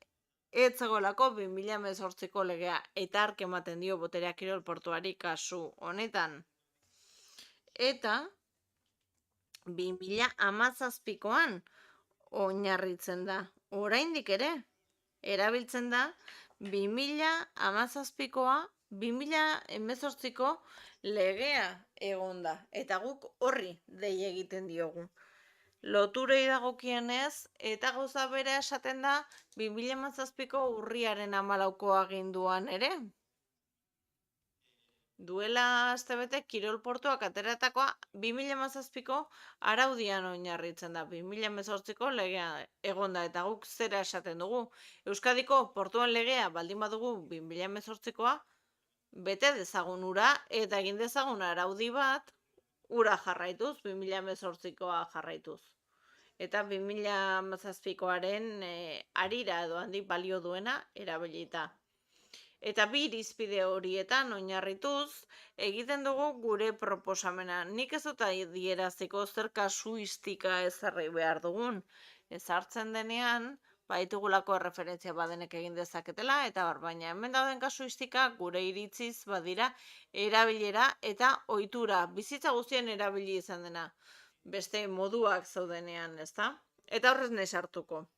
ez zegoelako 2018ko legea, eta ark ematen dio boterea kirol portuari kasu honetan. Eta 2017koan oinarritzen da. Oraindik ere, erabiltzen da 2017koa 2018ko legea egonda. Eta guk horri dei egiten diogu. Loturei dagokienez, eta gauza bera esaten da 2017ko urriaren 14ko aginduan ere. Duela astebete kirol portuak ateratakoa 2017ko araudian oinarritzen da, 2018ko legea egonda, eta guk zera esaten dugu. Euskadiko portuan legea baldin badugu 2018koa, bete dezagun ura eta egin dezagun araudi bat ura jarraituz, 2018koa jarraituz. Eta 2017koaren arira edo handik balio duena erabilita. Eta bi irizpide horietan oinarrituz egiten dugu gure proposamena. Nik ez dut adieraziko zer kasuistika ezarri behar dugun. Ezartzen denean, baitugulako referentzia badenek egin dezaketela, eta baina hemen dauden kasuistika gure iritziz badira erabilera eta ohitura, bizitza guztien erabili izan dena. Beste moduak zaudenean, ezta? Eta horrez nahi sartuko.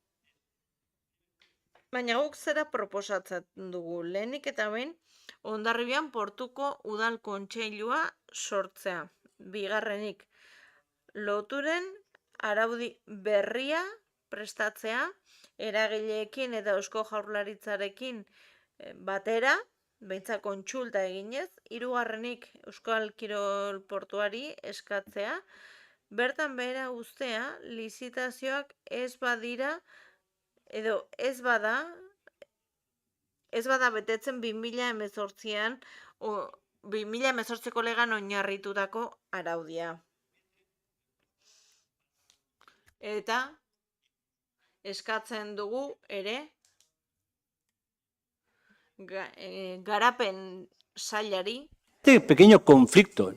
Baina guk zera proposatzen dugu, lehenik eta behin Hondarribian portuko udal kontseilua sortzea. Bigarrenik, loturen araudi berria prestatzea, eragileekin eta Eusko Jaurlaritzarekin batera, behintzat kontsulta eginez. Hirugarrenik, Euskal Kirol Portuari eskatzea, bertan behera uztea, lizitazioak ez badira, edo ez bada betetzen 2018an 2018ko legan oinarritutako araudia. Eta eskatzen dugu ere garapen sailari pequeño conflicto.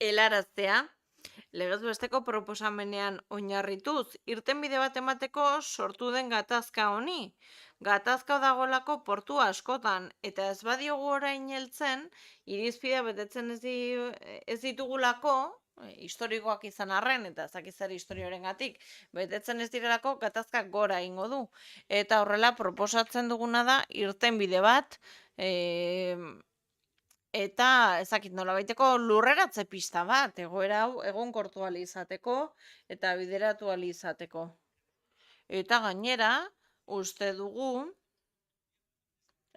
helaraztea, legez besteko proposamenean oinarrituz, irtenbide bat emateko sortu den gatazka honi. Gatazka dagoelako portu askotan, eta ez badiogu orain heltzen, irizpidea betetzen ez ditugulako, historikoak izan arren, eta ezakizari historioarengatik, betetzen ez direlako gatazkak gora egingo du. Eta horrela proposatzen duguna da irtenbide bat, eta ezakit nolabaiteko lurreratze pista bat, egoera hau egonkortu ahal izateko eta bideratu ahal izateko. Eta gainera, uste dugu,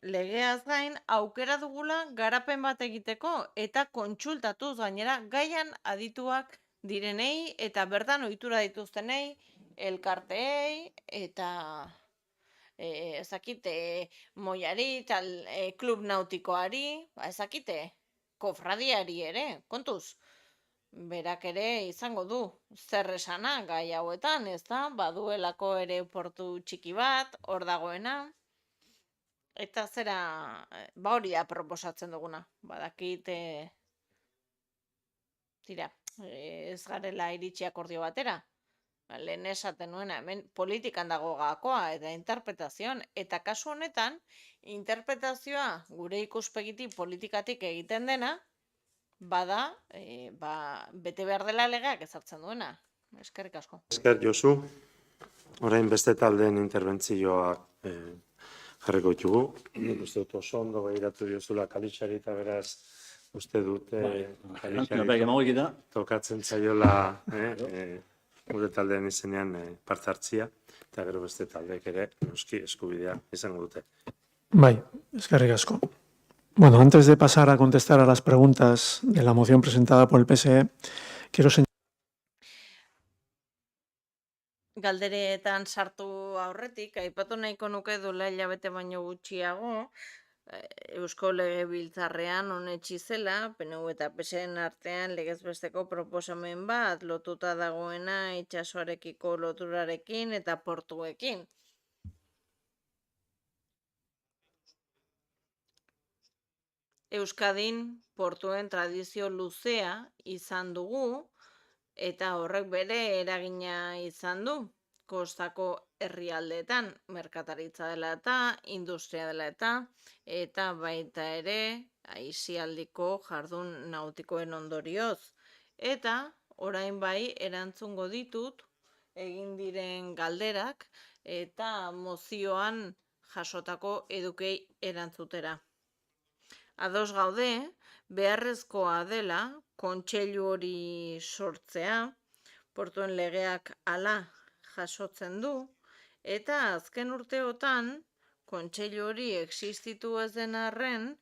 legeaz gain, aukera dugula garapen bat egiteko eta kontsultatuz gainera gaian adituak direnei eta bertan ohitura dituztenei, elkarteei eta ezakite Moiari, klub nautikoari, ezakite kofradiari ere, kontuz. berak ere izango du zer esana gai hauetan, ez da? Baduelako ere portu txiki bat, hor dagoena. Eta zera, hori da proposatzen duguna. Badakit, tira, ez garela iritsi akordio batera. Lehen esaten nuena, hemen politikan dago gakoa eta interpretazioan. Eta kasu honetan, interpretazioa gure ikuspegitik politikatik egiten dena, bada, bete behar dela legeak ezartzen duena. Eskerrik asko. Esker Josu, orain beste taldeen interbentzioak jarriko ditugu. Uste dut oso ondo behiratu diozula Kalixari eta beraz uste dute Kalixari tokatzen zaiola gure taldean izenean parte hartzia eta gero beste taldeek ere noski eskubidea izango dute. Bai, eskerrik asko. Bueno, antes de pasar a contestar a las preguntas de la moción presentada por el PSE, quiero señalar. Galderetan sartu aurretik, aipatu nahiko nuke duela hilabete baino gutxiago, Eusko Legebiltzarrean onetsi zela, PNU eta PSEen artean legez besteko proposamen bat lotuta dagoena itsasoarekiko loturarekin eta portuekin. Euskadin portuen tradizio luzea izan dugu eta horrek bere eragina izan du. Kostako herrialdeetan, merkataritza dela eta, industria dela eta baita ere aisialdiko jardun nautikoen ondorioz. Eta orain bai erantzungo ditut egin diren galderak eta mozioan jasotako edukei erantzutera. Ados gaude, beharrezkoa dela kontseilu hori sortzea, portuen legeak hala jasotzen du, eta azken urteotan kontseilu hori existitu ez den arren,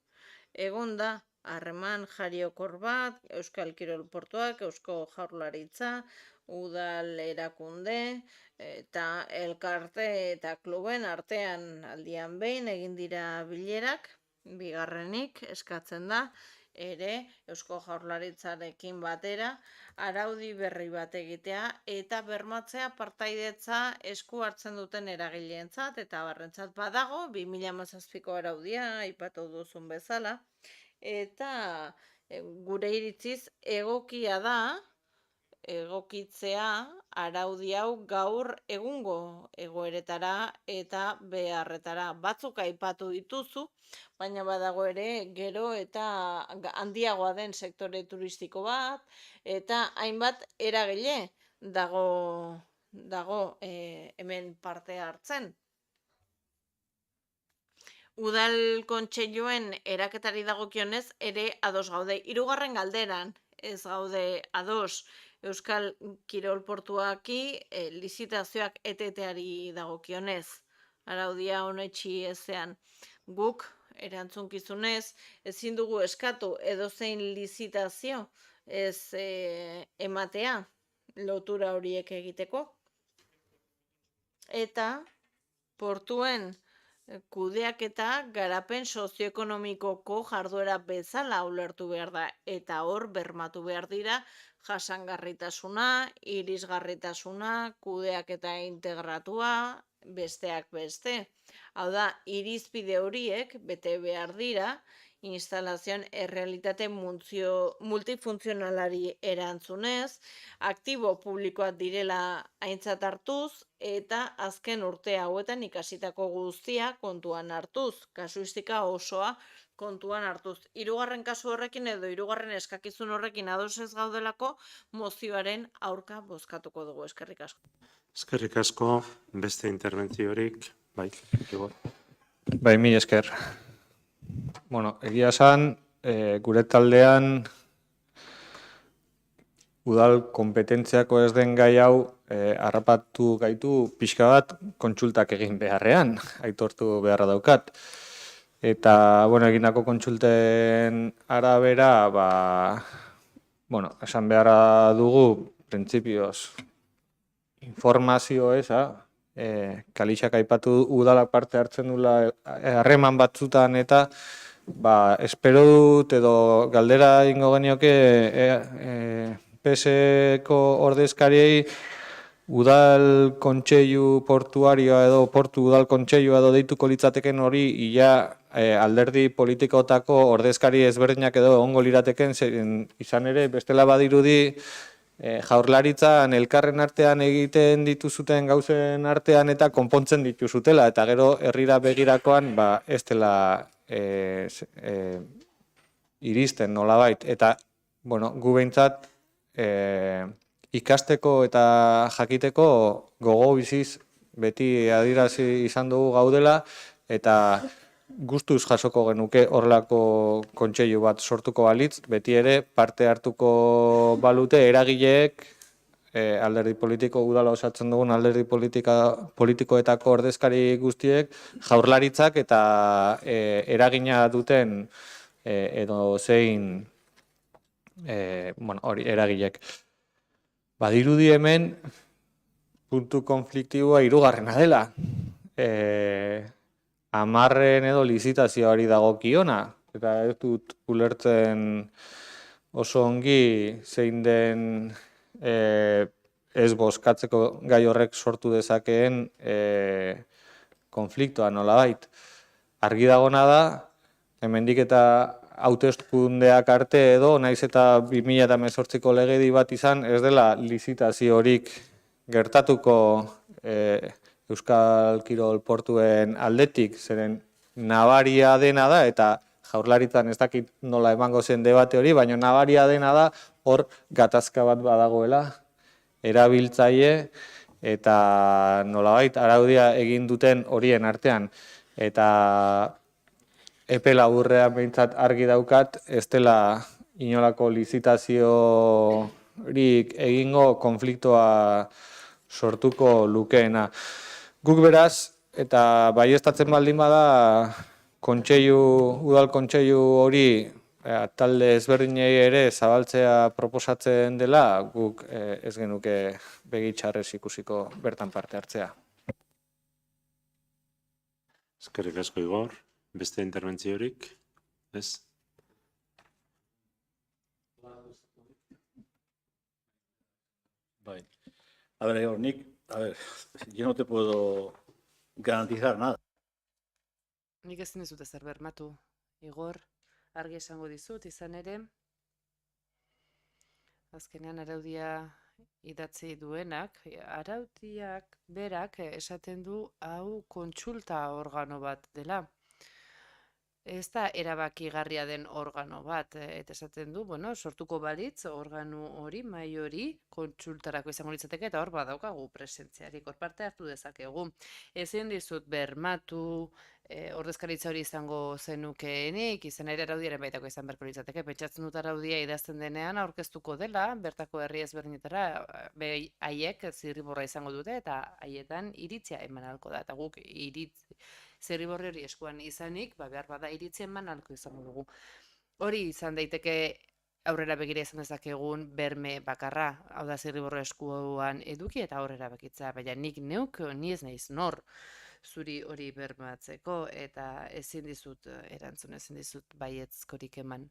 egon da harreman jariokor bat, Euskal Kirol Portuak, Eusko Jaurlaritza, udal erakunde, eta elkarte eta kluben artean aldian behin egin dira bilerak, bigarrenik eskatzen da, ere Eusko Jaurlaritzarekin batera araudi berri bat egitea eta bermatzea partaidetza esku hartzen duten eragileentzat eta barrentzat badago 2017ko araudia aipatu duzun bezala eta gure iritziz egokia da egokitzea araudi hau gaur egungo egoeretara eta beharretara. Batzuk aipatu dituzu, baina badago ere gero eta handiagoa den sektore turistiko bat eta hainbat eragile dago hemen parte hartzen. Udal kontseiluen eraketari dagokionez ere ados gaude. Hirugarren galderan ez gaude ados. Euskal Kirol Portuaki lizitazioak eteteari dagokionez. Araudia onetsi ezean. Guk erantzunkizunez ezin dugu eskatu edozein lizitazio ez ematea lotura horiek egiteko. Eta portuen kudeaketa garapen sozioekonomikoko jarduera bezala ulertu behar da eta hor bermatu behar dira jasangarritasuna, irisgarritasuna, kudeaketa integratua, besteak beste. Hau da, irizpide horiek bete behar dira instalazioan errealitate multifuntzionalari erantzunez, aktibo publikoak direla aintzat hartuz eta azken urte hauetan ikasitako guztia kontuan hartuz, kasuistika osoa kontuan hartuz. Hirugarren kasu horrekin edo hirugarren eskakizun horrekin ados ez gaudelako mozioaren aurka bozkatuko dugu. Eskerrik asko. Eskerrik asko, beste interbentziorik, bai, Igor. Bai, mila esker. Bueno, egia esan, gure taldean udal kompetentziako ez den gai hau harrapatu gaitu pixka bat kontsultak egin beharrean, aitortu beharra daukat. Eta, bueno, egindako kontsulten arabera, esan beharra dugu, printzipioz, informazio eza, Kalixak aipatu udalak parte hartzen dula harreman batzutan eta espero dut edo galdera ingo genioke PSeko ordezkariei udal kontseilu portuarioa edo portu udal kontseilua edo deituko litzateken hori ia alderdi politikotako ordezkari ezberdinak edo egongo lirateken izan ere bestela badirudi jaurlaritzan elkarren artean egiten dituzuten gauzen artean eta konpontzen dituzutela eta gero herrira begirakoan ez dela iristen nolabait eta gu behintzat ikasteko eta jakiteko gogo biziz beti adierazi izan dugu gaudela eta gustuz jasoko genuke horrelako kontseilu bat sortuko balitz, beti ere parte hartuko balute eragileek alderdi politiko udala osatzen dugun alderdi politikoetako ordezkari guztiek jaurlaritzak eta eragina duten edo zein eragilek. Badirudi hemen puntu konfliktiboa hirugarrena dela. Amarren edo lizitazioari dagokiona. Eta ez dut ulertzen oso ongi zein den ez bozkatzeko gai horrek sortu dezakeen konfliktoa nolabait. Argi dagona da, hemendik eta hauteskundeak arte edo, naiz eta 2018ko legedi bat izan, ez dela lizitaziorik gertatuko Euskal Kirol Portuen aldetik, zeren nabaria dena da, eta jaurlaritzan ez dakit nola emango zen debate hori, baina nabaria dena da, hor gatazka bat badagoela, erabiltzaile, eta nolabait araudia egin duten horien artean. Eta epe laburrean behintzat argi daukat, ez dela inolako lizitaziorik egingo konfliktoa sortuko lukeena. Guk beraz, eta baieztatzen baldin bada, udal kontseilu hori talde ezberdinei ere zabaltzea proposatzen dela, guk ez genuke begitxarrez ikusiko bertan parte hartzea. Eskerrik asko Igor. Beste interbentziorik? Ez? Bai. A ver, Igor, yo no te puedo garantizar nada. Nik ezin dizut ezer bermatu. Igor, argi esango dizut, izan ere, azkenean araudia idatzi duenak, araudiak berak esaten du hau kontsulta organo bat dela. Ez da erabakigarria den organo bat, eta esaten du, sortuko balitz organo hori, mahai hori, kontsultarako izango litzateke, eta hor badaukagu presentziarik, hor parte hartu dezakegu. Ezin dizut bermatu, ordezkaritza hori izango zenukeenik, izan ere araudiaren baitako izan beharko litzateke, pentsatzen dut araudia idazten denean aurkeztuko dela, bertako herri ezberdinetara, haiek zirriborra izango dute, eta haietan iritzia eman ahalko da, eta guk zirriborri hori eskuan izanik, behar bada iritzia eman ahalko izango dugu. Hori izan daiteke aurrera begira izan dezakegun berme bakarra, hau da zirriborro eskuan eduki eta aurrera bekitza, baina nik neuk, ni ez naiz nor zuri hori bermatzeko, eta ezin dizut erantzun, ezin dizut baiezkorik eman.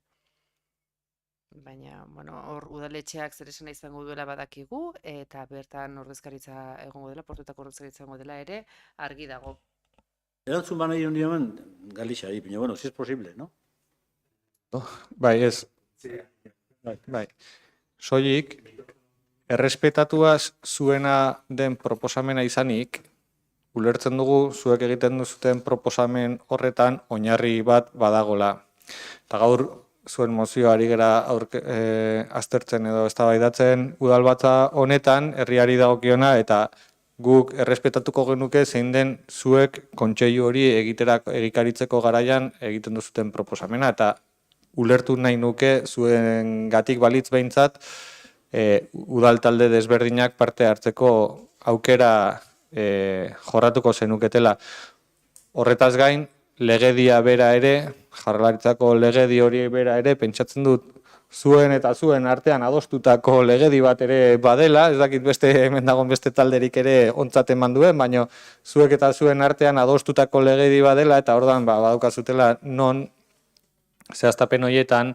Baina, hor udaletxeak zer esana izango duela badakigu, eta bertan ordezkaritza egongo dela, portuetako ordezkaritza egongo dela ere, argi dago. Erantzun bana iron diomen Galicia, pero si es posible, ¿no? Bai, ez. Bai. Soilik, errespetatuaz zuena den proposamena izanik, ulertzen dugu zuek egiten duzuten proposamen horretan oinarri bat badagola. Eta gaur zuen mozioari gera aztertzen edo eztabaidatzen udalbatza honetan herriari dagokiona eta guk errespetatuko genuke zein den zuek kontseilu hori egikaritzeko garaian egiten duzuten proposamena eta ulertu nahi nuke zuen gatik balitz behintzat udal talde desberdinak parte hartzeko aukera jorratuko zenuketela. Horretaz gain, legedia bera ere, jaurlaritzako legedi hori bera ere, pentsatzen dut zuen eta zuen artean adostutako legedi bat ere badela, ez dakit hemen dagoen beste talderik ere ontzat eman duen, baina zuek eta zuen artean adostutako legedi badela, eta ordan badaukazutela non zehaztapen horietan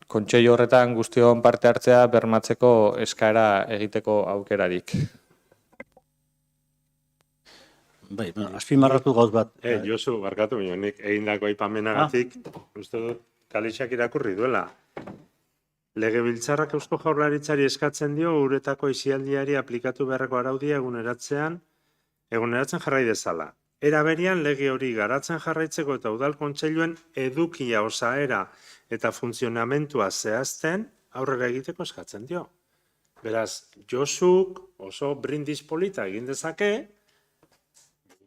kontseilu horretan guztion parte hartzea bermatzeko eskaera egiteko aukerarik. Bai, azpimarratu gauz bat. Josu, barkatu, nik egindako aipamenagatik, uste dut, Kalixak irakurri duela. Legebiltzarrak Eusko Jaurlaritzari eskatzen dio uretako aisialdiari aplikatu beharreko araudia eguneratzen jarrai dezala. Era berean lege hori garatzen jarraitzeko eta udal kontseiluen edukia osaera eta funtzionamentua zehazten aurrera egiteko eskatzen dio. Beraz, Josuk oso brindis polita egin dezake,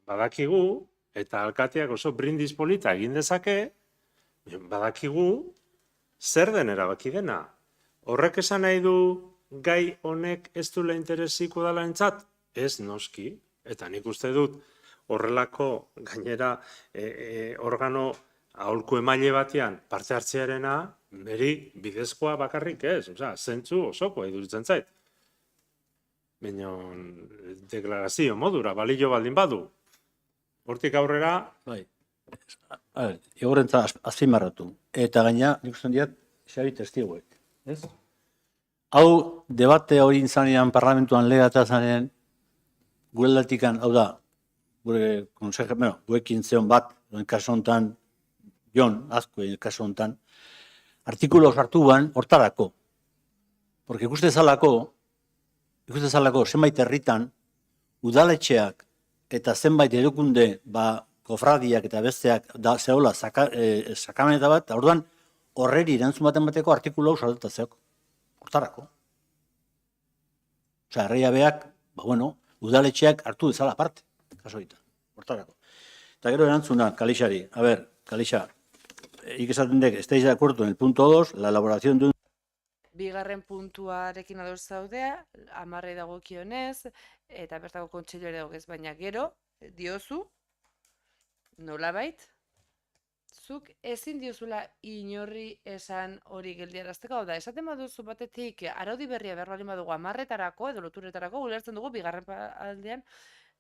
badakigu, eta alkateak oso brindis polita egin dezake, badakigu zer den erabaki dena. Horrek esan nahi du gai honek ez duela interesik udalarentzat? Ez noski, eta nik uste dut horrelako gainera organo aholku emaile batean parte hartzearena beri bidezkoa bakarrik ez, zentzu osoko iduritzen zait. Baina deklarazio modura, balio baldin badu. Hortik aurrera... Bai, egorrentza azpimarratu. Eta gaina, nik uste diat, xabi testiguek. Ez? Hau, debate hori izanean parlamentuan legata zanen, gure latikan, hau da, gure guekin zeon bat, kaso honetan, Jon, azkoen kaso honetan, artikulo sartu ban, hortarako. Porque ikuste zalako, zenbait herritan, udaletxeak eta zenbait erukunde, kofradiak eta besteak, zehola, sakamenta bat, orduan, horreri erantzun baten bateko artikulu hau sartuta zeok. Hortarako. Osea, herriabeak, udaletxeak hartu dezala aparte, kaso ditan, hortarako. Eta gero erantzuna, Kalixari, a ver, Kalixa, ik esaten dek, estáis de acuerdo en el punto 2, la elaboración de un... Bigarren puntuarekin ados zaudea, 10 dagokionez, eta bertako kontseilu ere dagokez, baina gero, diozu, nolabait, zuk ezin diozula inorri esan hori geldiarazteko, da, esaten baduzu batetik araudi berria behar baldin badugu 10etarako edo loturetarako, ulertzen dugu bigarren aldean,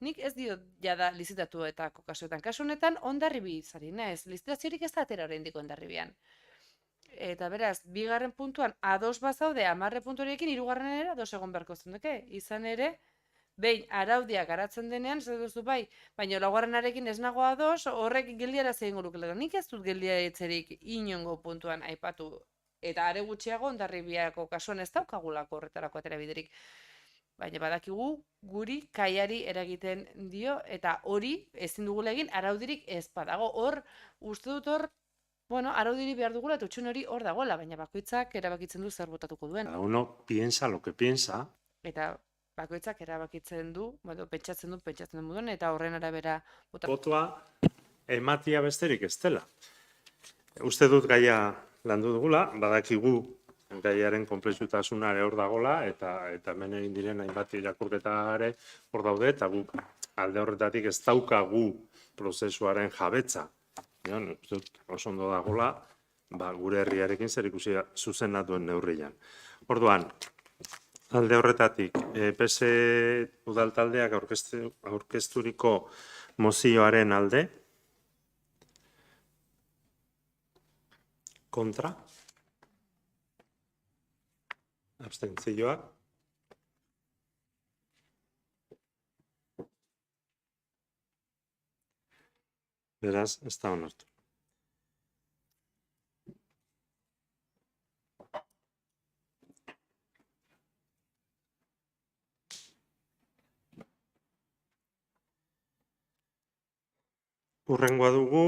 nik ez dio jada lizitatuetako kasuetan. Kasu honetan, ondarribi zari naiz, lizitaziorik ez da atera oraindiko ondarribian. Eta beraz, bigarren puntuan ados bazaude 10 puntuarekin, hirugarrenera ados egon beharko zenduke. Izan ere, behin araudia garatzen denean, ez duzu bai, baina laugarrenarekin ez nago ados, horrek geldiarazi egingo lukela. Nik ez dut geldiaretzerik inongo puntuan aipatu. Eta are gutxiago ondarribiako kasuan ez daukagulako horretarako atera biderik. Baina badakigu guri kaiari eragiten dio, eta hori ezin dugula egin araudirik ez badago. Hor, uste dut hor, araudiri behar dugula eta utxun hori hor dagoela, baina bakoitzak erabakitzen du zer botatuko duen. Uno piensa lo que piensa. Eta bakoitzak erabakitzen du, pentsatzen du moduen, eta horren arabera botatuko. Botoa ematia besterik ez dela. Uste dut gaia landu dugula, badakigu gaiaren konplexutasunare hor dagola, eta hemen egin diren hainbat irakurketare hor daude, eta guk alde horretatik ez daukagu prozesuaren jabetza. Oso ondo dagola, gure herriarekin zer ikusi zuzena duen neurrian. Orduan, alde horretatik, PS udaltaldeak aurkezturiko mozioaren alde, kontra, abstentzioak, beraz, ez da onartu. Hurrengoa dugu,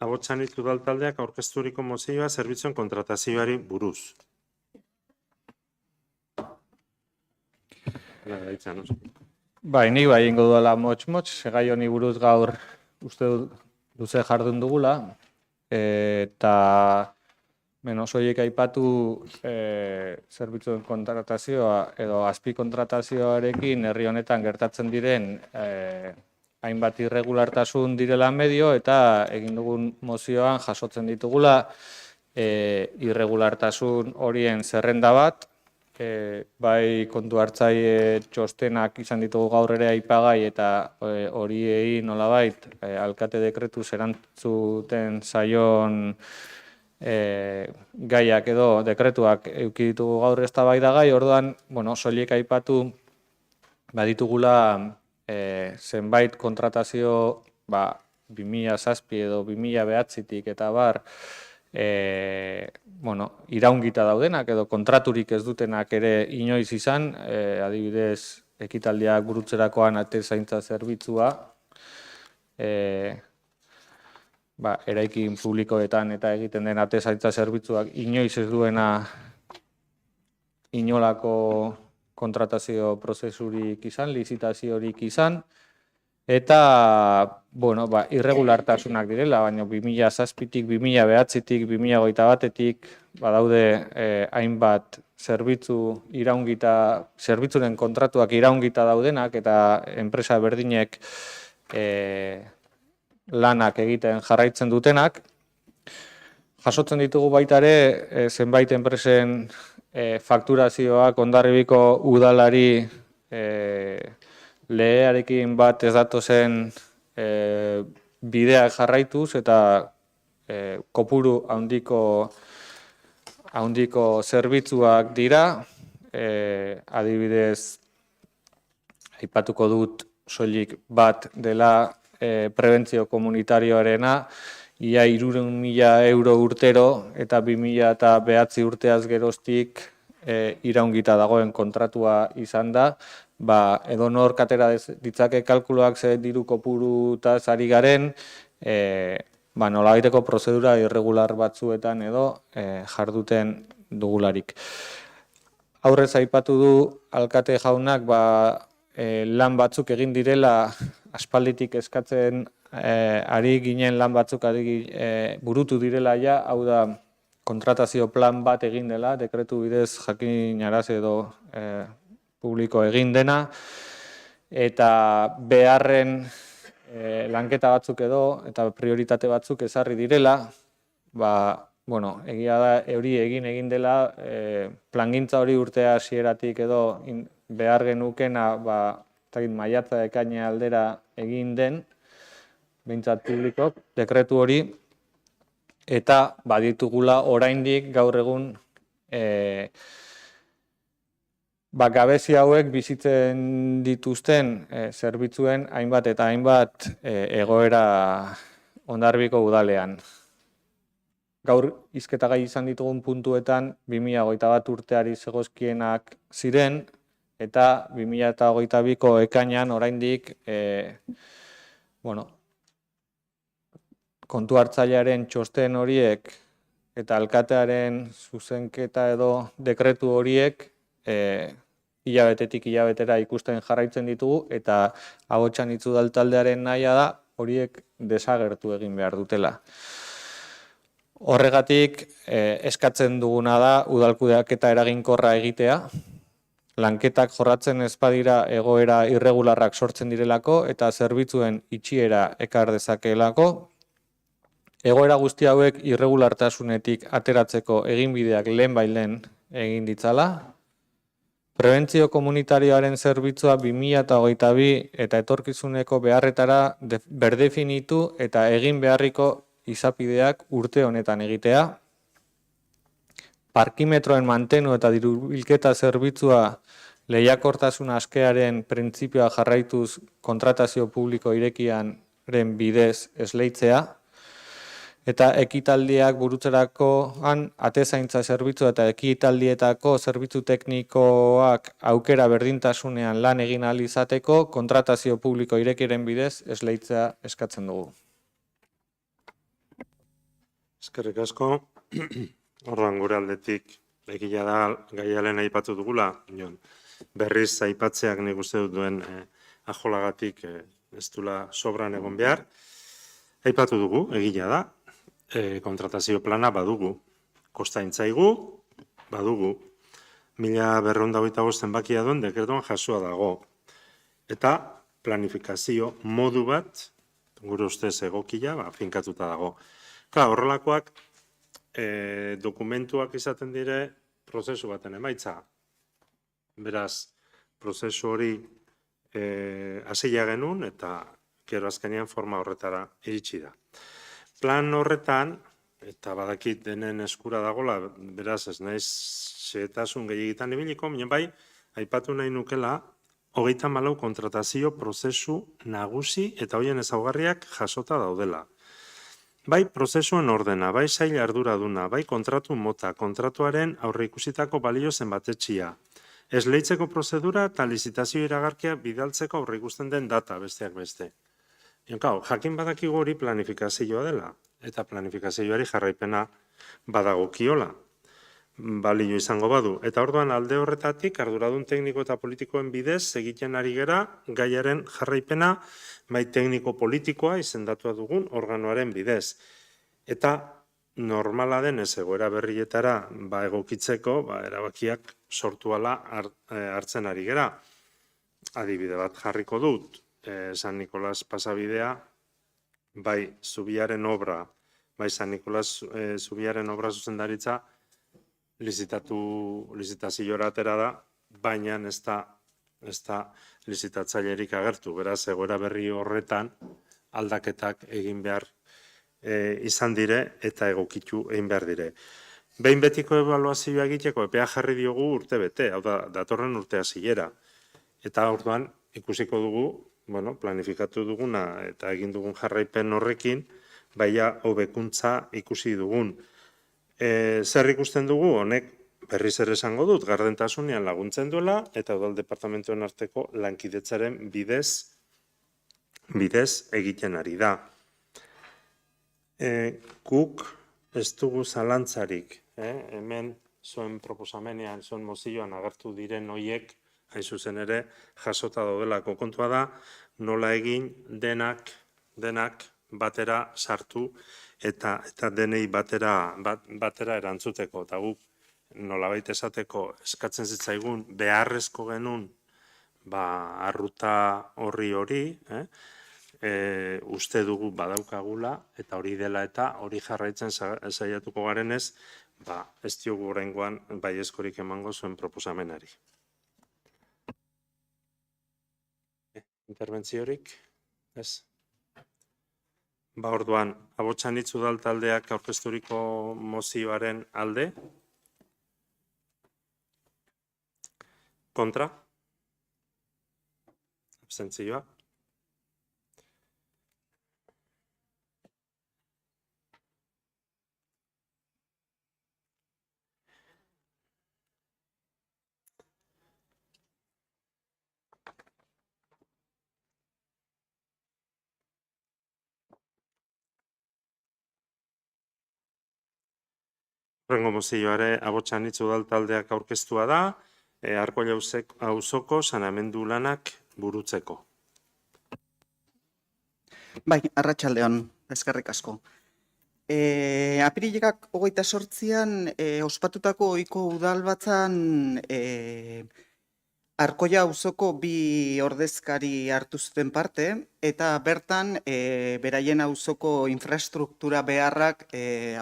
Abotxanitz udaltaldeak aurkezturiko mozioa zerbitzuen kontratazioari buruz. Bai, nik ingo duela motx-motx, gai honi buruz gaur uste luze jardun dugula, eta soilik aipatu zerbitzuen kontratazioa edo azpi kontratazioarekin herri honetan gertatzen diren hainbat irregulartasun direla medio, eta egin dugun mozioan jasotzen ditugula irregulartasun horien zerrenda bat, bai kontu hartzaile txostenak izan ditugu gaur ere aipagai, eta horiei nolabait alkate dekretuz erantzuten zaion gaiak edo dekretuak eduki ditugu gaur eztabaidagai, orduan, soilik aipatu baditugula zenbait kontratazio 2007 edo 2009tik eta bar, iraungita daudenak edo kontraturik ez dutenak ere inoiz izan, adibidez, ekitaldiak burutzerakoan atezaintza zerbitzua, eraikin publikoetan eta egiten den atezaintza zerbitzuak inoiz ez duena inolako kontratazio prozesurik izan, lizitaziorik izan, eta, irregulartasunak direla, baina 2007tik, 2009tik, 2021tik badaude hainbat zerbitzuren kontratuak iraungita daudenak eta enpresa berdinek lanak egiten jarraitzen dutenak. Jasotzen ditugu baita ere zenbait enpresen fakturazioak Hondarribiko udalari legearekin bat ez datozen bideak jarraituz eta kopuru handiko zerbitzuak dira, adibidez aipatuko dut soilik bat dela prebentzio komunitarioarena, ia 300.000 euro urtero eta 2009 urteaz geroztik iraungita dagoen kontratua izan da, edonor atera ditzake kalkuloak ze diru kopurutaz ari garen, nolabaiteko prozedura irregular batzuetan edo jarduten dugularik. Aurrez aipatu du alkate jaunak lan batzuk egin direla aspalditik eskatzen ari ginen lan batzuk burutu direla ja, hau da kontratazio plan bat egin dela, dekretu bidez jakinaraz edo publiko egin dena, eta beharren lanketa batzuk edo eta prioritate batzuk ezarri direla, egia da hori egin dela, plangintza hori urtea hasieratik edo behar genukena maiatza ekaina aldera egin den, behintzat publikok, dekretu hori, eta baditugula oraindik gaur egun gabezi hauek bizitzen dituzten zerbitzuen hainbat eta hainbat egoera Hondarribiko udalean. Gaur hizketagai izan ditugun puntuetan 2021 urteari zegozkienak ziren, eta 2022ko ekainean oraindik kontu hartzailearen txosten horiek eta alkatearen zuzenketa edo dekretu horiek hilabetetik hilabetera ikusten jarraitzen ditugu eta Ahotsan Itzudal taldearen nahia da horiek desagertu egin behar dutela. Horregatik eskatzen duguna da udalkudeaketa eraginkorra egitea, lanketak jorratzen ez badira egoera irregularrak sortzen direlako eta zerbitzuen itxiera ekar dezakeelako. Egoera guzti hauek irregulartasunetik ateratzeko eginbideak lehenbailehen egin ditzala. Prebentzio komunitarioaren zerbitzua 2022 eta etorkizuneko beharretara berdefinitu eta egin beharriko izapideak urte honetan egitea. Parkimetroen mantenu eta dirubilketa zerbitzua lehiakortasun askearen printzipioa jarraituz kontratazio publiko irekiaren bidez esleitzea, eta ekitaldiak burutzerakoan atezaintza zerbitzua eta ekitaldietako zerbitzu teknikoak aukera berdintasunean lan egin ahal izateko kontratazio publiko irekiaren bidez esleitzea eskatzen dugu. Eskerrik asko. Orduan gure aldetik egia da gaialen aipatu dugula, berriz aipatzeak nik uste dut duen ajolagatik ez dula sobran egon behar. Aipatu dugu, egia da, kontratazio plana badugu. Kostaintzaigu, badugu. 1225 zenbakia duen dekretuan jasoa dago. Eta planifikazio modu bat, gure ustez egokia, finkatuta dago. Horrelakoak dokumentuak izaten dire prozesu baten emaitza. Beraz, prozesu hori hasia genuen eta gero azkenean forma horretara iritsi da. Plan horretan, eta badakit denen eskura dagola, beraz ez naiz xehetasun gehiegitan ibiliko, baina bai, aipatu nahi nukela, 34 kontratazio prozesu nagusi eta hoien ezaugarriak jasota daudela. Bai prozesuen ordena, bai sail arduraduna, bai kontratu mota, kontratuaren aurreikusitako balio zenbatetxia, esleitzeko prozedura eta lizitazio iragarkia bidaltzeko aurreikusten den data, besteak beste. Jakin badakigu hori planifikazioa dela, eta planifikazioari jarraipena badagokiola, balio izango badu. Eta orduan alde horretatik, arduradun tekniko eta politikoen bidez, egiten ari gera, gaiaren jarraipena, bai tekniko politikoa izendatua dugun organoaren bidez. Eta normala den ez egoera berrietara egokitzeko, erabakiak sortuala hartzen ari gera. Adibide bat jarriko dut, San Nikolas pasabidea, bai zubiaren obra, bai San Nikolas zubiaren obra zuzendaritza lizitaziora atera da, baina ez da lizitatzailerik agertu. Beraz, egoera berri horretan aldaketak egin behar izan dire eta egokitu egin behar dire. Behin betiko ebaluazioa egiteko epea jarri diogu urte bete, hau da, datorren urte hasierara. Eta orduan ikusiko dugu, planifikatu duguna eta egin dugun jarraipen horrekin, baina hobekuntza ikusi dugun. Zer ikusten dugu, honek berriz ere esango dut, gardentasunean laguntzen duela eta udal departamentuen arteko lankidetzaren bidez egiten ari da. Guk ez dugu zalantzarik, hemen zuen proposamenean, zuen mozioan agertu diren hoiek, hain zuzen ere, jasota daudelako kontua da, nola egin denak batera sartu eta denei batera erantzuteko. Eta guk nolabait esateko eskatzen zitzaigun beharrezko genuen arruta horri uste dugu badaukagula eta hori dela eta hori jarraitzen saiatuko garenez, ez diogu oraingoan baiezkorik emango zuen proposamenari. Interbentziorik? Ez? Orduan, Abotxanitz udal taldeak aurkezturiko mozioaren alde? Kontra? Abstentzioa? Horrengo mozioare Abotxanitz udal taldeak aurkeztua da, Arkoila auzoko saneamendu lanak burutzeko. Bai, arratsaldeon, eskerrik asko. Apirilak 28an ospatutako ohiko udalbatzan Arkoila auzoko 2 ordezkari hartu zuten parte eta bertan beraien auzoko infrastruktura beharrak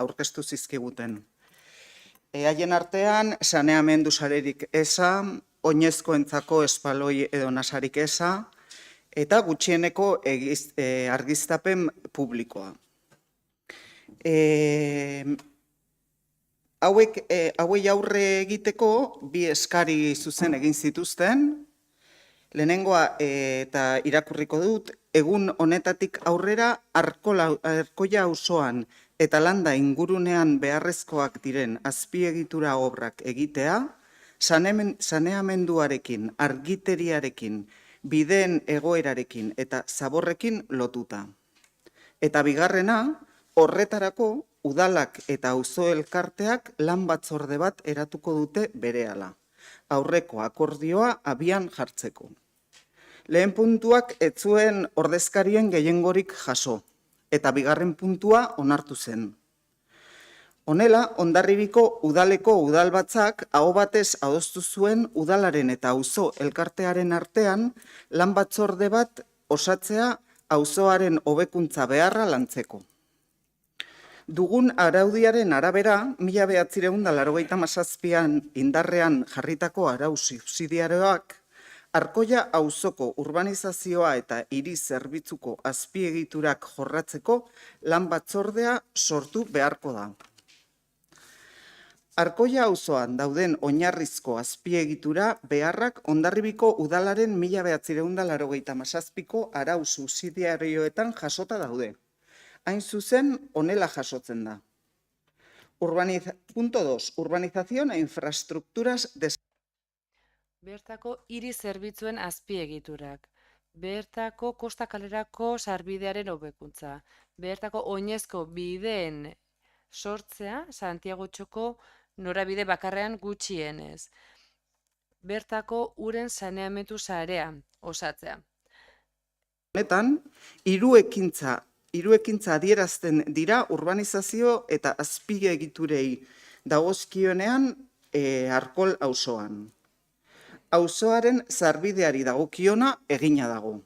aurkeztu zizkiguten. Haien artean, saneamendu sarerik eza, oinezkoentzako espaloi edo nasarik eza, eta gutxieneko argiztapen publikoa. Hauei aurre egiteko 2 eskari zuzen egin zituzten, lehenengoa eta irakurriko dut, egun honetatik aurrera Arkoila auzoan eta landa ingurunean beharrezkoak diren azpiegitura obrak egitea, saneamenduarekin, argiteriarekin, bideen egoerarekin eta zaborrekin lotuta. Eta bigarrena, horretarako udalak eta auzo elkarteak lan batzorde bat eratuko dute berehala, aurreko akordioa abian jartzeko. Lehen puntuak ez zuen ordezkarien gehiengorik jaso, eta bigarren puntua onartu zen. Honela, Hondarribiko udaleko udalbatzak aho batez adostu zuen udalaren eta auzo elkartearen artean lan batzorde bat osatzea auzoaren hobekuntza beharra lantzeko. Dugun araudiaren arabera, 1997an indarrean jarritako arau subsidiarioak Arkoia auzoko urbanizazioa eta hiri zerbitzuko azpiegiturak jorratzeko lan batzordea sortu beharko da. Arkoia auzoan dauden oinarrizko azpiegitura beharrak Hondarribiko udalaren 1997ko arau subsidiarioetan jasota daude. Hain zuzen, honela jasotzen da. Punto 2. Urbanización e infraestructuras de... Bertako hiri zerbitzuen azpiegiturak. Bertako kosta kalerako sarbide hobekuntza. Bertako oinezko bideen sortzea Santiago txoko norabide bakarrean gutxienez. Bertako uren saneamendu sarea osatzea. Honetan, hiru ekintza adierazten dira urbanizazio eta azpiegiturei dagozkionean Arkol auzoan. Auzoaren sarbideari dagokiona egina dago.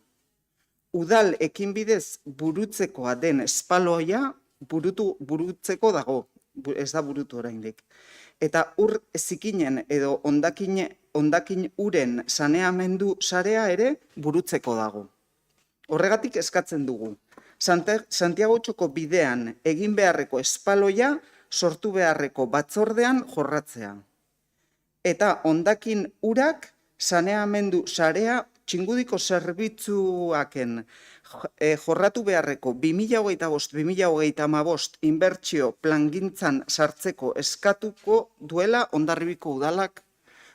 Udal ekinbidez burutzekoa den espaloia burutzeko dago, ez da burutu oraindik. Eta ur zikinen edo hondakin uren saneamendu sarea ere burutzeko dago. Horregatik eskatzen dugu. Santiago txoko bidean egin beharreko espaloia sortu beharreko batzordean jorratzea. Eta hondakin urak saneamendu sarea txingudiko zerbitzuaken jorratu beharreko 2025-2035 inbertsio plangintzan sartzeko eskatuko duela Hondarribiko udalak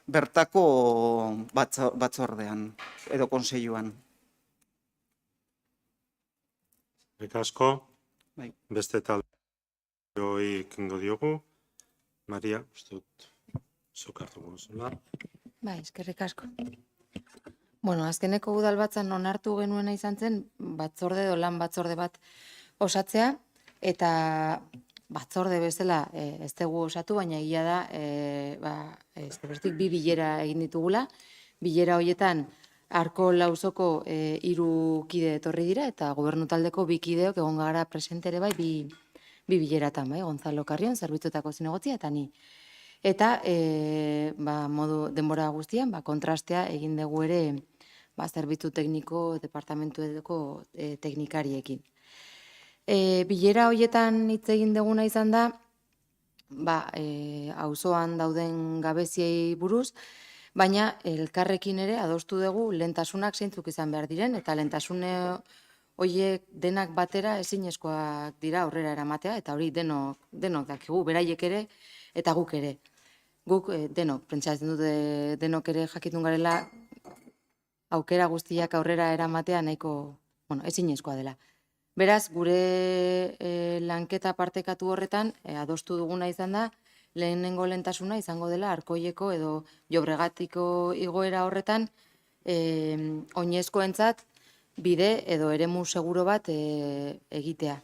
bertako batzordean edo kontseiluan. Asko, beste taldeoi kengo diogu. Maria, uste dut, zuk hartuko duzula. Bai, eskerrik asko. Bueno, azkeneko udalbatzan onartu genuena izan zen, batzorde edo lan batzorde bat osatzea, eta batzorde bezala ez dugu osatu, baina egia da, ezkerrestik 2 bilera egin ditugula. Bilera horietan, Arkol auzoko 3 kide etorri dira, eta gobernu taldeko 2 kideok egon gara presentere bai 2 bileratan, bai, Gonzalo Carrion, zerbitzuetako zinegotzia, eta ni. Eta modu denbora guztian kontrastea egin dugu ere zerbitzu tekniko departamentuetako teknikariekin. Bilera horietan hitz egin duguna izan da auzoan dauden gabeziei buruz, baina elkarrekin ere adostu dugu lehentasunak zeintzuk izan behar diren, eta lehentasune horiek denak batera ezinezkoak dira aurrera eramatea, eta hori denok dakigu, beraiek ere eta guk ere. Guk denok, pentsatzen dute denok ere jakitun garela aukera guztiak aurrera eramatea nahiko ezinezkoa dela. Beraz, gure lanketa partekatu horretan adostu duguna izan da, lehenengo lehentasuna izango dela Arkoieko edo Llobregatiko igoera horretan oinezkoentzat bide edo eremu seguro bat egitea.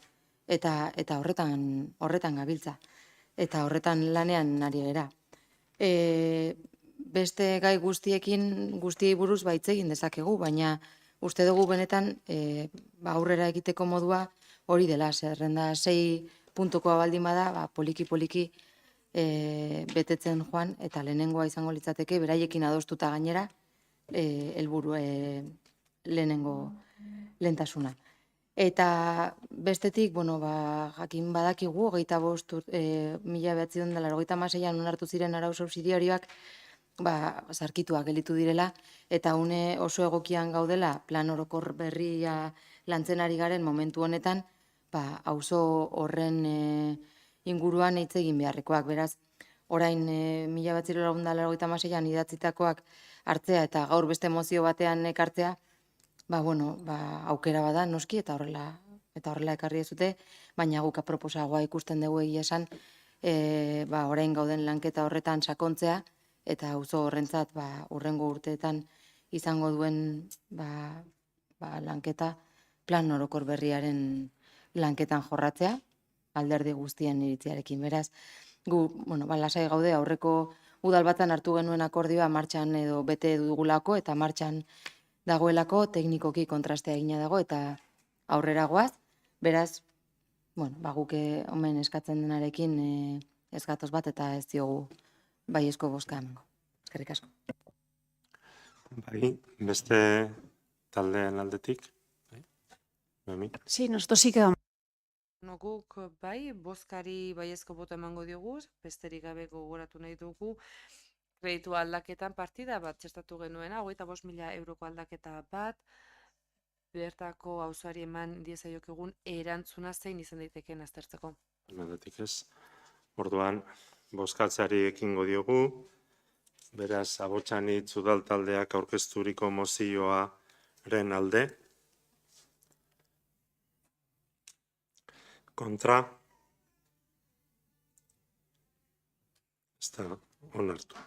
Eta horretan gabiltza. Eta horretan lanean ari gara. Beste gai guztiei buruz hitz egin dezakegu, baina uste dugu benetan aurrera egiteko modua hori dela. Zerrenda 6 puntukoa baldin bada, poliki-poliki betetzen joan, eta lehenengoa izango litzateke, beraiekin adostuta gainera, helburu lehenengo lehentasuna. Eta bestetik, jakin badakigu, 1996an onartu ziren arau subsidiarioak zarkituak gelditu direla, eta une oso egokian gaudela plan orokor berria lantzen ari garen momentu honetan, auzo horren inguruan hitz egin beharrekoak. Beraz, orain 1996an idatzitakoak hartzea eta gaur beste mozio batean ekartzea, aukera bada noski eta horrela ekarri dezute, baina guk aproposagoa ikusten dugu egia esan, orain gauden lanketa horretan sakontzea, eta auzo horrentzat hurrengo urteetan izango duen lanketa plan orokor berriaren lanketan jorratzea, alderdi guztien iritziarekin. Beraz, gu lasai gaude aurreko udalbatzan hartu genuen akordioa martxan edo bete dugulako eta martxan dagoelako, teknikoki kontrastea egina dago eta aurrera goaz. Beraz, guk omen eskatzen denarekin ez gatoz bat eta ez diogu baiezko bozka emango. Eskerrik asko. Bai, beste taldeen aldetik. Noemi. Sí, nosotros sí quedamos. Guk bai, bozkari baiezko boto emango diogu, besterik gabe gogoratu nahi dugu, kreditu aldaketan partida bat txestatu genuena, 25.000 euroko aldaketa bat, bertako auzoari eman diezaiokegun erantzuna zein izan daitekeen aztertzeko. Aldetik ez. Orduan, bozkatzeari ekingo diogu, beraz, Abotxanitz udal taldeak aurkezturiko mozioaren alde. Kontra. Ez da onartu.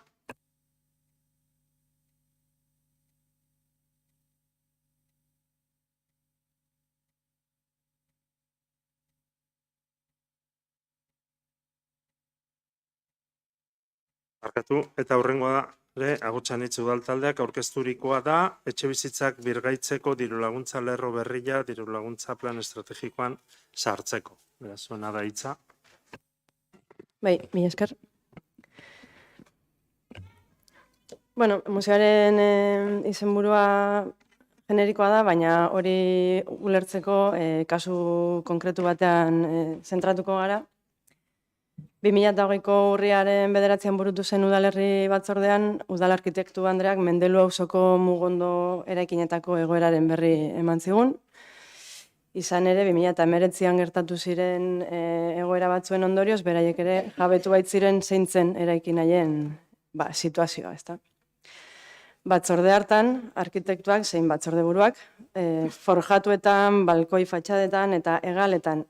Barkatu, eta hurrengoa da, Abotxanitz udal taldeak aurkezturikoa da, etxebizitzak birgaitzeko dirulaguntza lerro berria, dirulaguntza plan estrategikoan sartzeko. Beraz, zuena da hitza. Bai, mila esker. Bueno, museoaren izenburua generikoa da, baina hori ulertzeko kasu konkretu batean zentratuko gara. 2008ko urriaren 9 burutu zen udalerri batzordean, udal arkitektu Andreak Mendelu auzoko Mugondo eraikinetako egoeraren berri eman zigun. Izan ere, 2019an gertatu ziren egoera batzuen ondorioz, beraiek ere jabetu baitziren zeintzen eraikin haien situazioa, ezta. Batzorde hartan, arkitektuak zein batzorde buruak, forjatuetan, balkoi fatxadetan eta hegaletan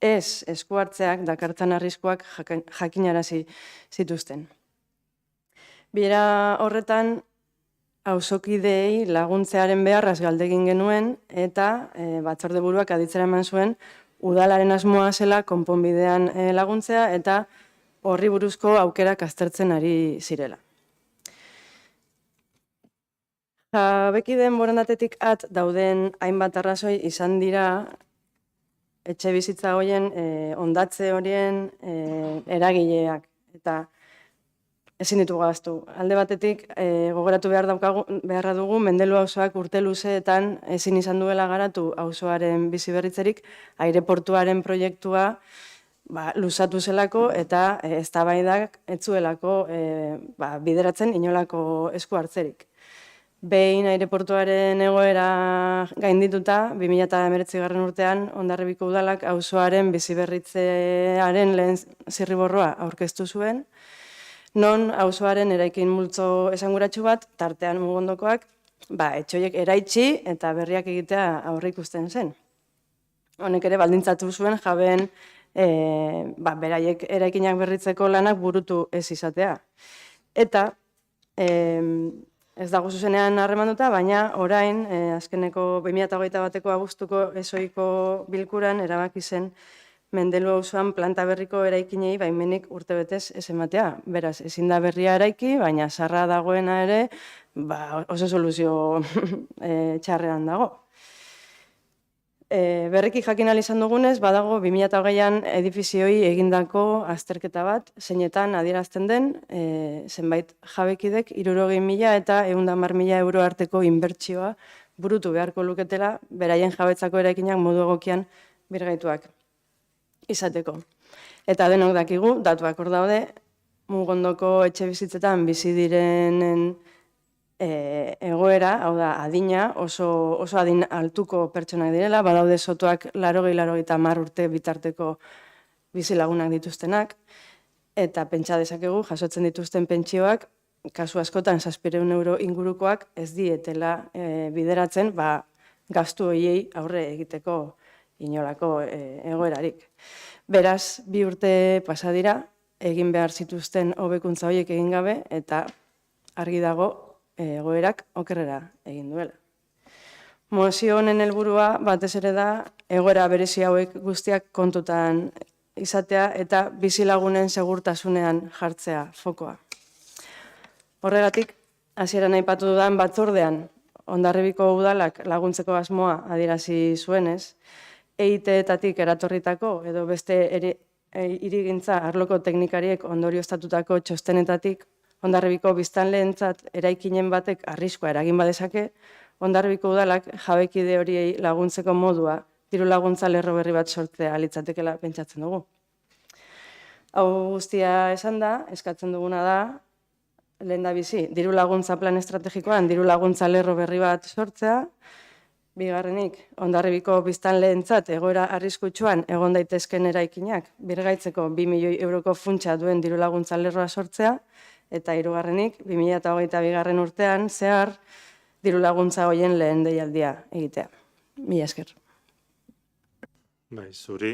ez esku hartzeak dakartzan arriskuak jakinarazi zituzten. Bilera horretan, auzokideei laguntzearen beharraz galdegin genuen eta batzorde buruak aditzera eman zuen udalaren asmoa zela konponbidean laguntzea eta horri buruzko aukerak aztertzen ari zirela. Jabekideen borondatetik at dauden hainbat arrazoi izan dira etxe bizitza horien ondatze horien eragileak eta ezin ditugu gaztu. Alde batetik gogoratu beharra dugu Mendelu auzoak urte luzeetan ezin izan duela garatu auzoaren biziberritzerik, aireportuaren proiektua luzatu zelako eta eztabaidak ez zuelako bideratzen inolako esku hartzerik. Behin aireportuaren egoera gaindituta, 2019 urtean Hondarribiko udalak auzoaren biziberritzearen lehen zirriborroa aurkeztu zuen, non auzoaren eraikin multzo esanguratsu bat, tartean Mugondokoak, etxoiek eraitsi eta berriak egitea aurreikusten zen. Honek ere baldintzatu zuen jabeen beraiek eraikinak berritzeko lanak burutu ez izatea. Eta ez dago zuzenean harremanduta, baina orain, azkeneko 2021 bateko abuztuko ezoiko bilkuran erabaki zen Mendelu auzoan planta berriko eraikinei baimenik urtebetez ez ematea. Beraz, ezin da berria eraiki, baina zarra dagoena ere, oso soluzio txarrean dago. Berriki jakin ahal izan dugunez, badago 2020an edifizioi egindako azterketa bat, zeinetan adierazten den, zenbait jabekidek 60.000 eta 110.000 euro arteko inbertsioa burutu beharko luketela, beraien jabetzako eraikinak modu egokian birgaituak izateko. Eta denok dakigu, datuak hor daude, Mugondoko etxe bizitzetan bizi direnen egoera, hau da, adina, oso adin altuko pertsonak direla, badaude sotoak 80-90 urte bitarteko bizilagunak dituztenak, eta pentsa dezakegu, jasotzen dituzten pentsioak, kasu askotan 700 euro ingurukoak ez dietela bideratzen, gastu horiei aurre egiteko inolako egoerarik. Beraz, 2 urte pasa dira, egin behar zituzten hobekuntza horiek egin gabe, eta argi dago egoerak okerrera egin duela. Mozio honen helburua batez ere da egoera berezi hauek guztiak kontutan izatea eta bizilagunen segurtasunean jartzea fokoa. Horregatik, hasieran aipatu dudan batzordean Hondarribiko udalak laguntzeko asmoa adierazi zuenez, EIT-etatik eratorritako edo beste hirigintza arloko teknikariek ondorioztatutako txostenetatik Hondarribiko biztanleentzat eraikinen batek arriskua eragin badezake, Hondarribiko udalak jabekide horiei laguntzeko modua diru laguntza lerro berri bat sortzea litzatekeela pentsatzen dugu. Hau guztia esan da, eskatzen duguna da, lehendabizi, diru laguntza plan estrategikoan diru laguntza lerro berri bat sortzea, bigarrenik, Hondarribiko biztanleentzat egoera arriskutsuan egon daitezken eraikinak birgaitzeko 2 milioi euroko funtsa duen diru laguntza lerroa sortzea, eta hirugarrenik, 2022 urtean zehar diru laguntza hoien lehen deialdia egitea. Mila esker. Bai, zuri.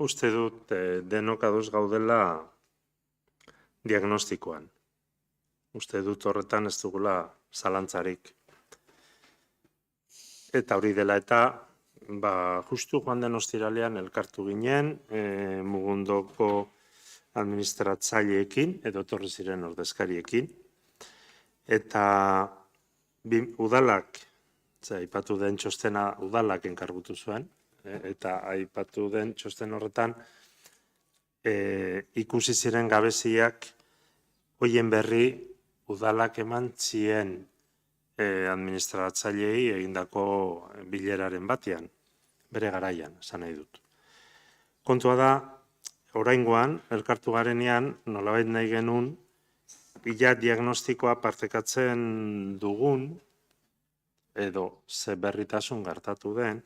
Uste dut denok ados gaudela diagnostikoan. Uste dut horretan ez dugula zalantzarik. Eta hori dela eta, justu joan den ostiralean elkartu ginen, Mugundoko administratzaileekin, edo etorri ziren ordezkariekin. Eta udalak, aipatu den txostena udalak enkargutu zuen, eta aipatu den txosten horretan ikusi ziren gabeziak hoien berri udalak eman zien administratzaileei egindako bileraren batean, bere garaian, esan nahi dut. Kontua da, oraingoan, elkartu garenean, nolabait nahi genuen, bila diagnostikoa partekatzen dugun, edo ze berritasun gertatu den,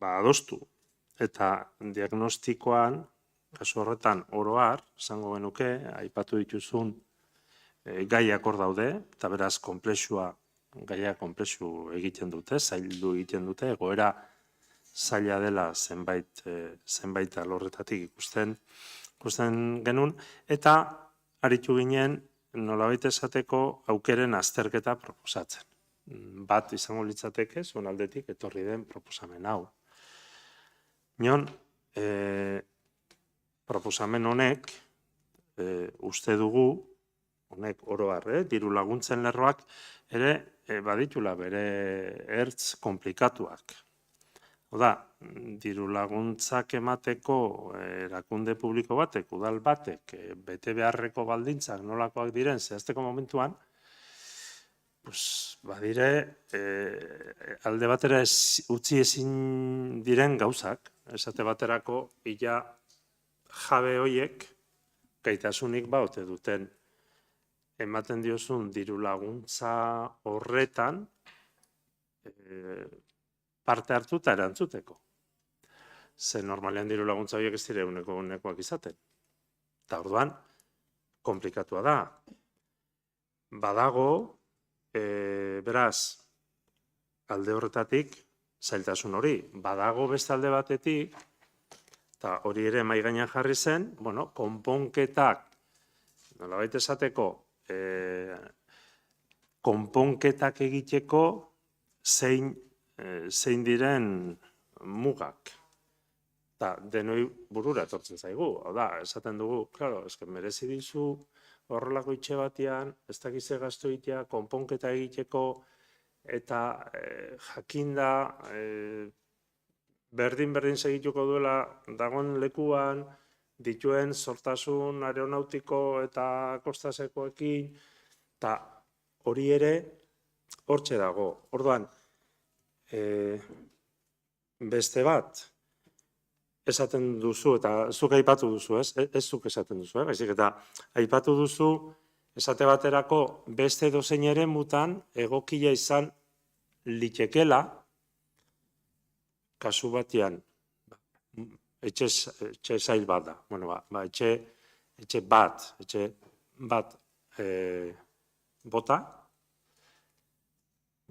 adostu. Eta diagnostikoan, kasu horretan oroar, esango genuke, aipatu dituzun gaiak hor daude, eta beraz gaiak konplexu egiten dute, zaildu egiten dute, egoera zaila dela zenbait alorretatik ikusten genuen, eta aritu ginen nolabait esateko aukeren azterketa proposatzen. Bat izango litzateke, zuen aldetik etorri den proposamen hau. Nion, proposamen honek, uste dugu, honek oroar, diru laguntzen lerroak, ere baditula bere ertz komplikatuak. Oda, diru laguntzak emateko erakunde publiko batek, udal batek, bete beharreko baldintzak nolakoak diren zehazteko momentuan, badire alde batera utzi ezin diren gauzak, esate baterako ila jabe hoiek gaitasunik baote duten ematen diozun diru laguntza horretan parte hartu eta erantzuteko. Ze normalean diru laguntza horiek ez dire unekoak izaten. Eta orduan, komplikatua da. Badago, beraz, alde horretatik, zailtasun hori. Badago beste alde batetik, eta hori ere mahai gainean jarri zen, konponketak, nolabait esateko, konponketak egiteko zein diren mugak. Eta denoi burura etortzen zaigu. Hau da, esaten dugu, klaro, merezi dizu horrelako itxe batean, ez dakize gaztu egitea, konponketa egiteko, eta jakinda berdin segituko duela dagoen lekuan, dituen sortasun aeronautiko eta kostasekoekin, eta hori ere hortxe dago. Orduan, beste bat, esaten duzu, eta zuk aipatu duzu, ez zuk esaten duzu, baizik eta aipatu duzu, esate baterako beste dozein ere mutan egokia izan litekela, kasu batean, etxe zail bat da, etxe bat bota,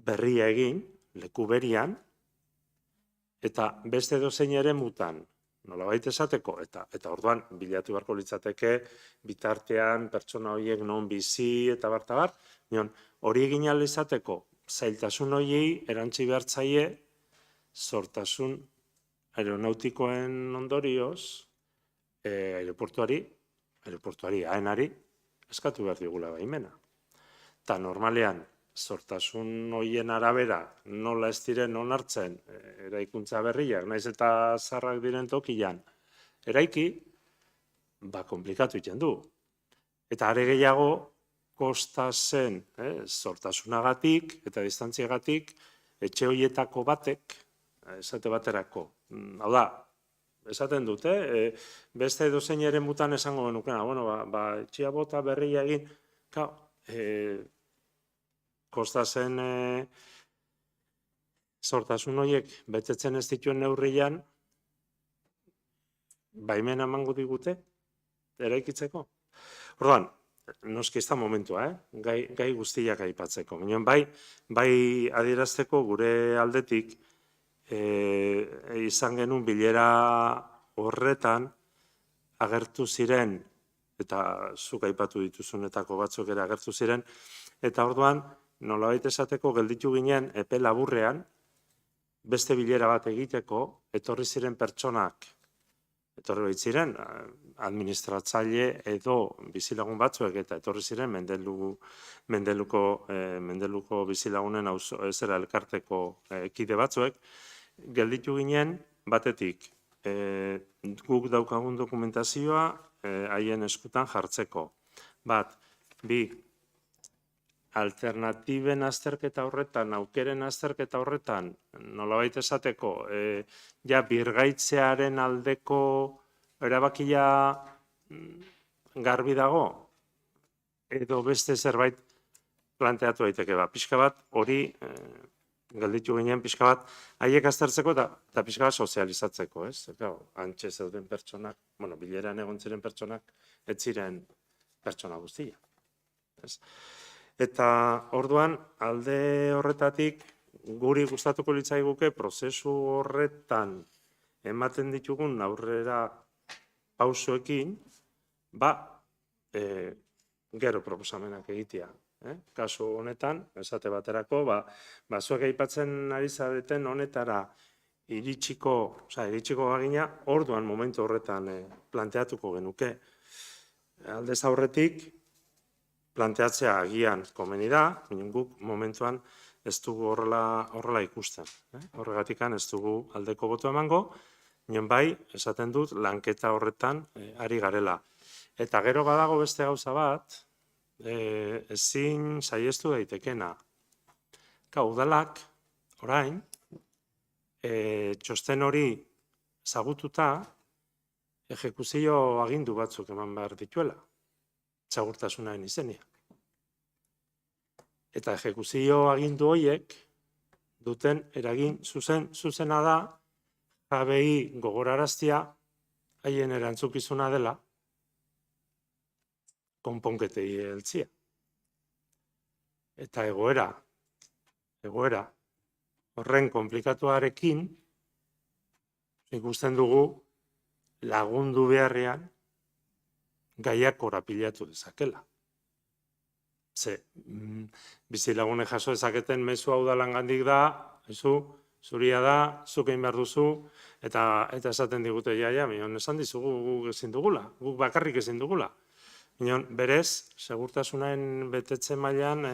berria egin, leku berian, eta beste dozein ere mutan, nolabait esateko, eta orduan bilatu beharko litzateke bitartean pertsona horiek non bizi eta bartabar, hori egin ahal izateko zailtasun horiei erantzi behartzaie sortasun aeronautikoen ondorioz aireportuari, AENari, eskatu behar digula baimena. Eta normalean, sortasun horien arabera nola ez diren onartzen eraikuntza berriak, naiz eta zarrak diren tokian, eraiki, komplikatu egiten du. Eta are gehiago, kostasen, zortasunagatik eta distantziagatik, etxe horietako batek, esate baterako. Hau da, esaten dute, beste edozein ere mutan esango genukena, etxea bota berria egin, kostasen zortasun horiek betetzen ez dituen neurrian, baimena emango digute, eraikitzeko. Orduan, noski ez da momentua, gai guztiak aipatzeko. Ginen bai adierazteko gure aldetik izan genuen bilera horretan agertu ziren, eta zuk aipatu dituzunetako batzuk ere agertu ziren, eta orduan, nolabait esateko gelditu ginen epe laburrean, beste bilera bat egiteko, etorri ziren pertsonak, etorri ziren administratzaile edo bizilagun batzuek, eta etorri ziren Mendeluko bizilagunen elkarteko kide batzuek, gelditu ginen batetik guk daukagun dokumentazioa haien eskutan jartzeko. Bat, bi, alternatiben azterketa horretan, aukeren azterketa horretan, nolabait esateko, birgaitzearen aldeko erabakia garbi dago, edo beste zerbait planteatu daiteke. Pixka bat, hori gelditu ginen pixka bat, haiek aztertzeko eta pixka bat sozializatzeko, ez? Antxe zeuden pertsonak, bileran egon ziren pertsonak, ez ziren pertsona guztia. Eta orduan, alde horretatik, guri gustatuko litzaiguke prozesu horretan ematen ditugun aurrera pausoekin, gero proposamenak egitea. Kasu honetan, esate baterako, zuek aipatzen ari zareten honetara iritsiko bagina, orduan momentu horretan planteatuko genuke. Aldez aurretik, planteatzea agian komeni da, guk momentuan ez dugu horrela ikusten. Horregatikan ez dugu aldeko boto emango, nien bai, esaten dut, lanketa horretan ari garela. Eta gero badago beste gauza bat, ezin saiestu daitekena. Udalak, orain, txosten hori zagututa, ejekuzio agindu batzuk eman behar dituela. Segurtasunaren izenia. Eta ejekuzio agindu horiek duten eragin zuzena da jabei gogoraraztia haien erantzukizuna dela konponketei heltzia. Eta egoera horren komplikatuarekin ikusten dugu lagundu beharrean gaiak korapilatu dezakela. Bizilagune jaso dezaketen mezua udalangandik da, zuria da, zuk egin behar duzu, eta esaten digute, esan dizugu guk ezin dugula, guk bakarrik ezin dugula. Berez, segurtasunaen betetze mailan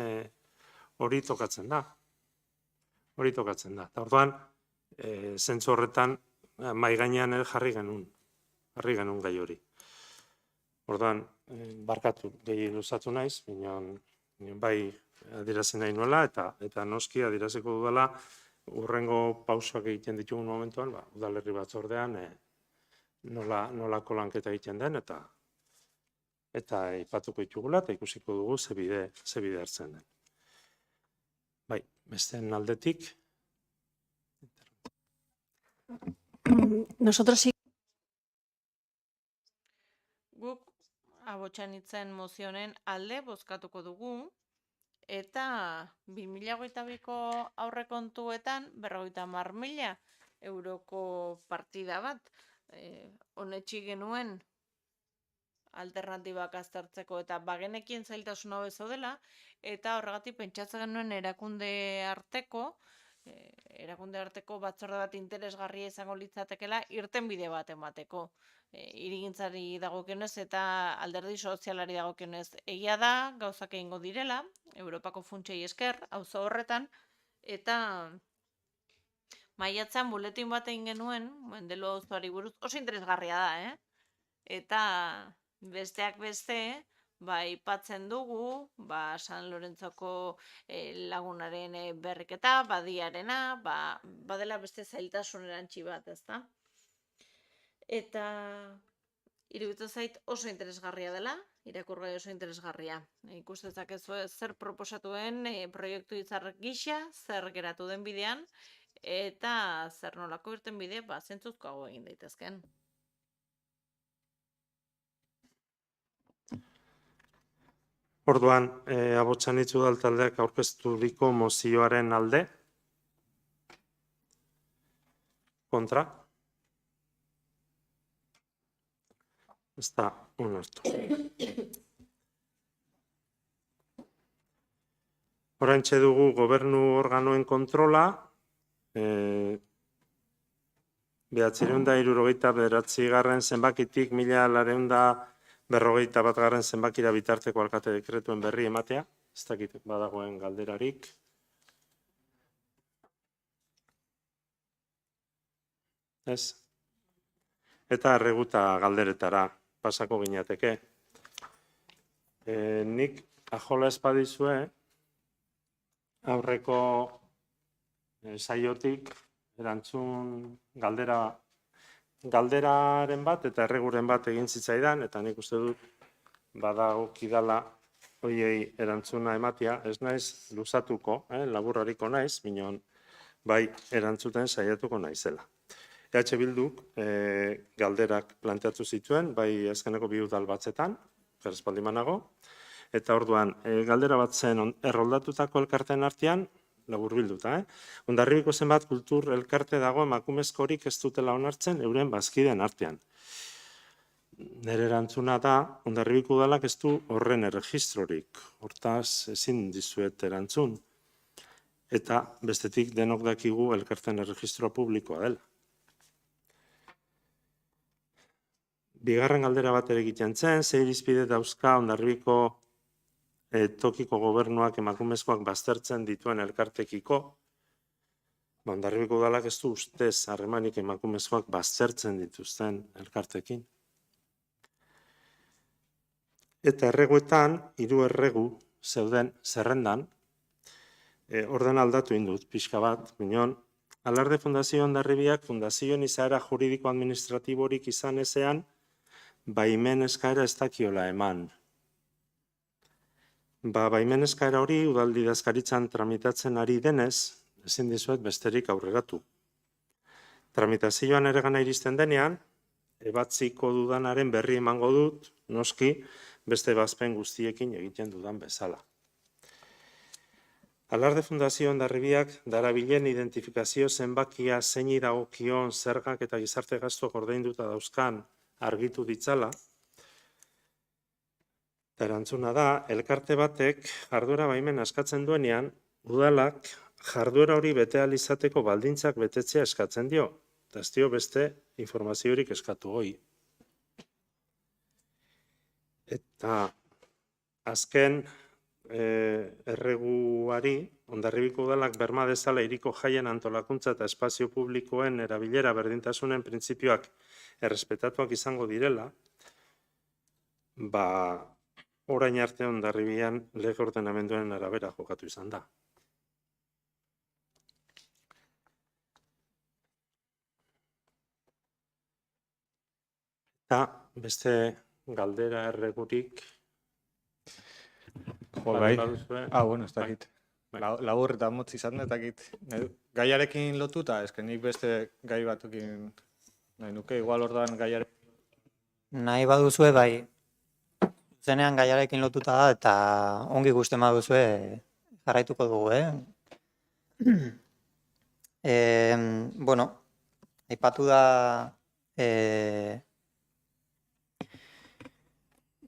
hori tokatzen da. Eta orduan, zentzu horretan, mai gainean jarri genuen gai hori. Orduan, barkatu gehi luzatu naiz, bai adierazi nahi nuela, eta noski adieraziko dudala, urrengo pausoak egiten ditugun momentuan, udalerri batzordean nolako lanketa egiten den, eta ipatuko ditugula, eta ikusiko dugu ze bide hartzen den. Bai, besteen aldetik. Nosotros sí. Guk Abotxanitzen mozionen alde bozkatuko dugu, eta 2022ko aurrekontuetan 50.000 euroko partida bat onetsi genuen alternatibak aztertzeko, eta bagenekien zailtasun hau dela, eta horregatik pentsatzen genuen erakunde arteko batzorde bat interesgarria izango litzatekela irtenbide bat emateko. Hirigintzari dagokionez eta alderdi sozialari dagokionez. Egia da, gauzak egingo direla, Europako funtsei esker, auzo horretan, eta maiatzean buletin bat egin genuen, Mendelo auzoari buruz, oso interesgarria da, Eta besteak beste, aipatzen dugu, San Lorentzoko lagunaren berriketa, badiarena, badela beste zailtasun erantzi bat, ezta? Eta iruditzen zait oso interesgarria dela, irakurgai oso interesgarria. Ikusten dezakezue zer proposatuen proiektu hitzar gisa, zer geratu den bidean, eta zer nolako irten bide, zentzuzkoago egin daitezken. Orduan, abotsan itxudal taldeak aurkezturiko mozioaren alde. Kontra. Ez da, onartu. Oraintxe dugu gobernu organoen kontrola, 969 zenbakitik 1241 zenbakira bitarteko alkate dekretuen berri ematea, ez dakit badagoen galderarik. Ez? Eta erreguta galderetara pasako gineateke. Nik ajola espadizue aurreko saiotik erantzun galderaren bat eta erreguren bat egin zitzaidan, eta nik uste dut badagokidala hoiei erantzuna ematia, ez naiz luzatuko, laburrariko naiz, minon bai erantzuten saiatuko naizela. EH Bilduk galderak planteatu zituen, bai azkeneko 2 udal batzetan, gerespaldimanago, eta orduan galdera bat zen erroldatutako elkarteen artean, labur bilduta, Hondarribiko zenbat kultur elkarte dago emakumezkorik ez dutela onartzen euren bazkideen artean. Nere erantzuna da, Hondarribiko udalak ez du horren erregistrorik, hortaz ezin dizuet erantzun. Eta bestetik denok dakigu elkarteen erregistroa publikoa dela. Bigarren galdera bat ere egiten zen, ze irizpide dauzka Hondarribiko tokiko gobernuak emakumezkoak baztertzen dituen elkartekiko. Hondarribiko udalak ez du ustez harremanik emakumezkoak baztertzen dituzten elkartekin. Eta erreguetan, 3 erregu zeuden zerrendan, orden aldatu indut, pixka bat, minon, Alarde Fundazio Hondarribiak fundazioen izaera juridiko administratiborik izan ezean, baimen eskaera ez dakiola eman. Baimen eskaera hori udaldi dazkaritzan tramitatzen ari denez, ezin dizuet besterik aurreratu. Tramitazioan ere gana iristen denean, ebatziko dudanaren berri emango dut, noski, beste bazpen guztiekin egiten dudan bezala. Alarde Fundazio Hondarribiak darabilen identifikazio zenbakia zeini dagokion zergak eta gizarte gastuak ordainduta dauzkan argitu ditzala. Erantzuna da, elkarte batek jarduera baimen askatzen duenean, udalak jarduera hori bete ahal izateko baldintzak betetzea eskatzen dio. Eta ez dio beste informaziorik eskatu hoi. Eta azken erreguari, Hondarribiko udalak berma dezala hiriko jaien antolakuntza eta espazio publikoen erabilera berdintasunen printzipioak errespetatuak izango direla, orain arte Hondarribian lege ordenamenduen arabera jokatu izan da. Eta beste galdera erregurik. Bai. Bueno, ez dakit. Labur eta motz izan da, ez dakit. Gaiarekin lotuta, nik beste gai batukin nahi nuke, igual ordan gaiarekin. Nahi baduzue, bai, zenean gaiarekin lotuta da, eta ongi gusten baduzue jarraituko dugu, Bueno, aipatu da,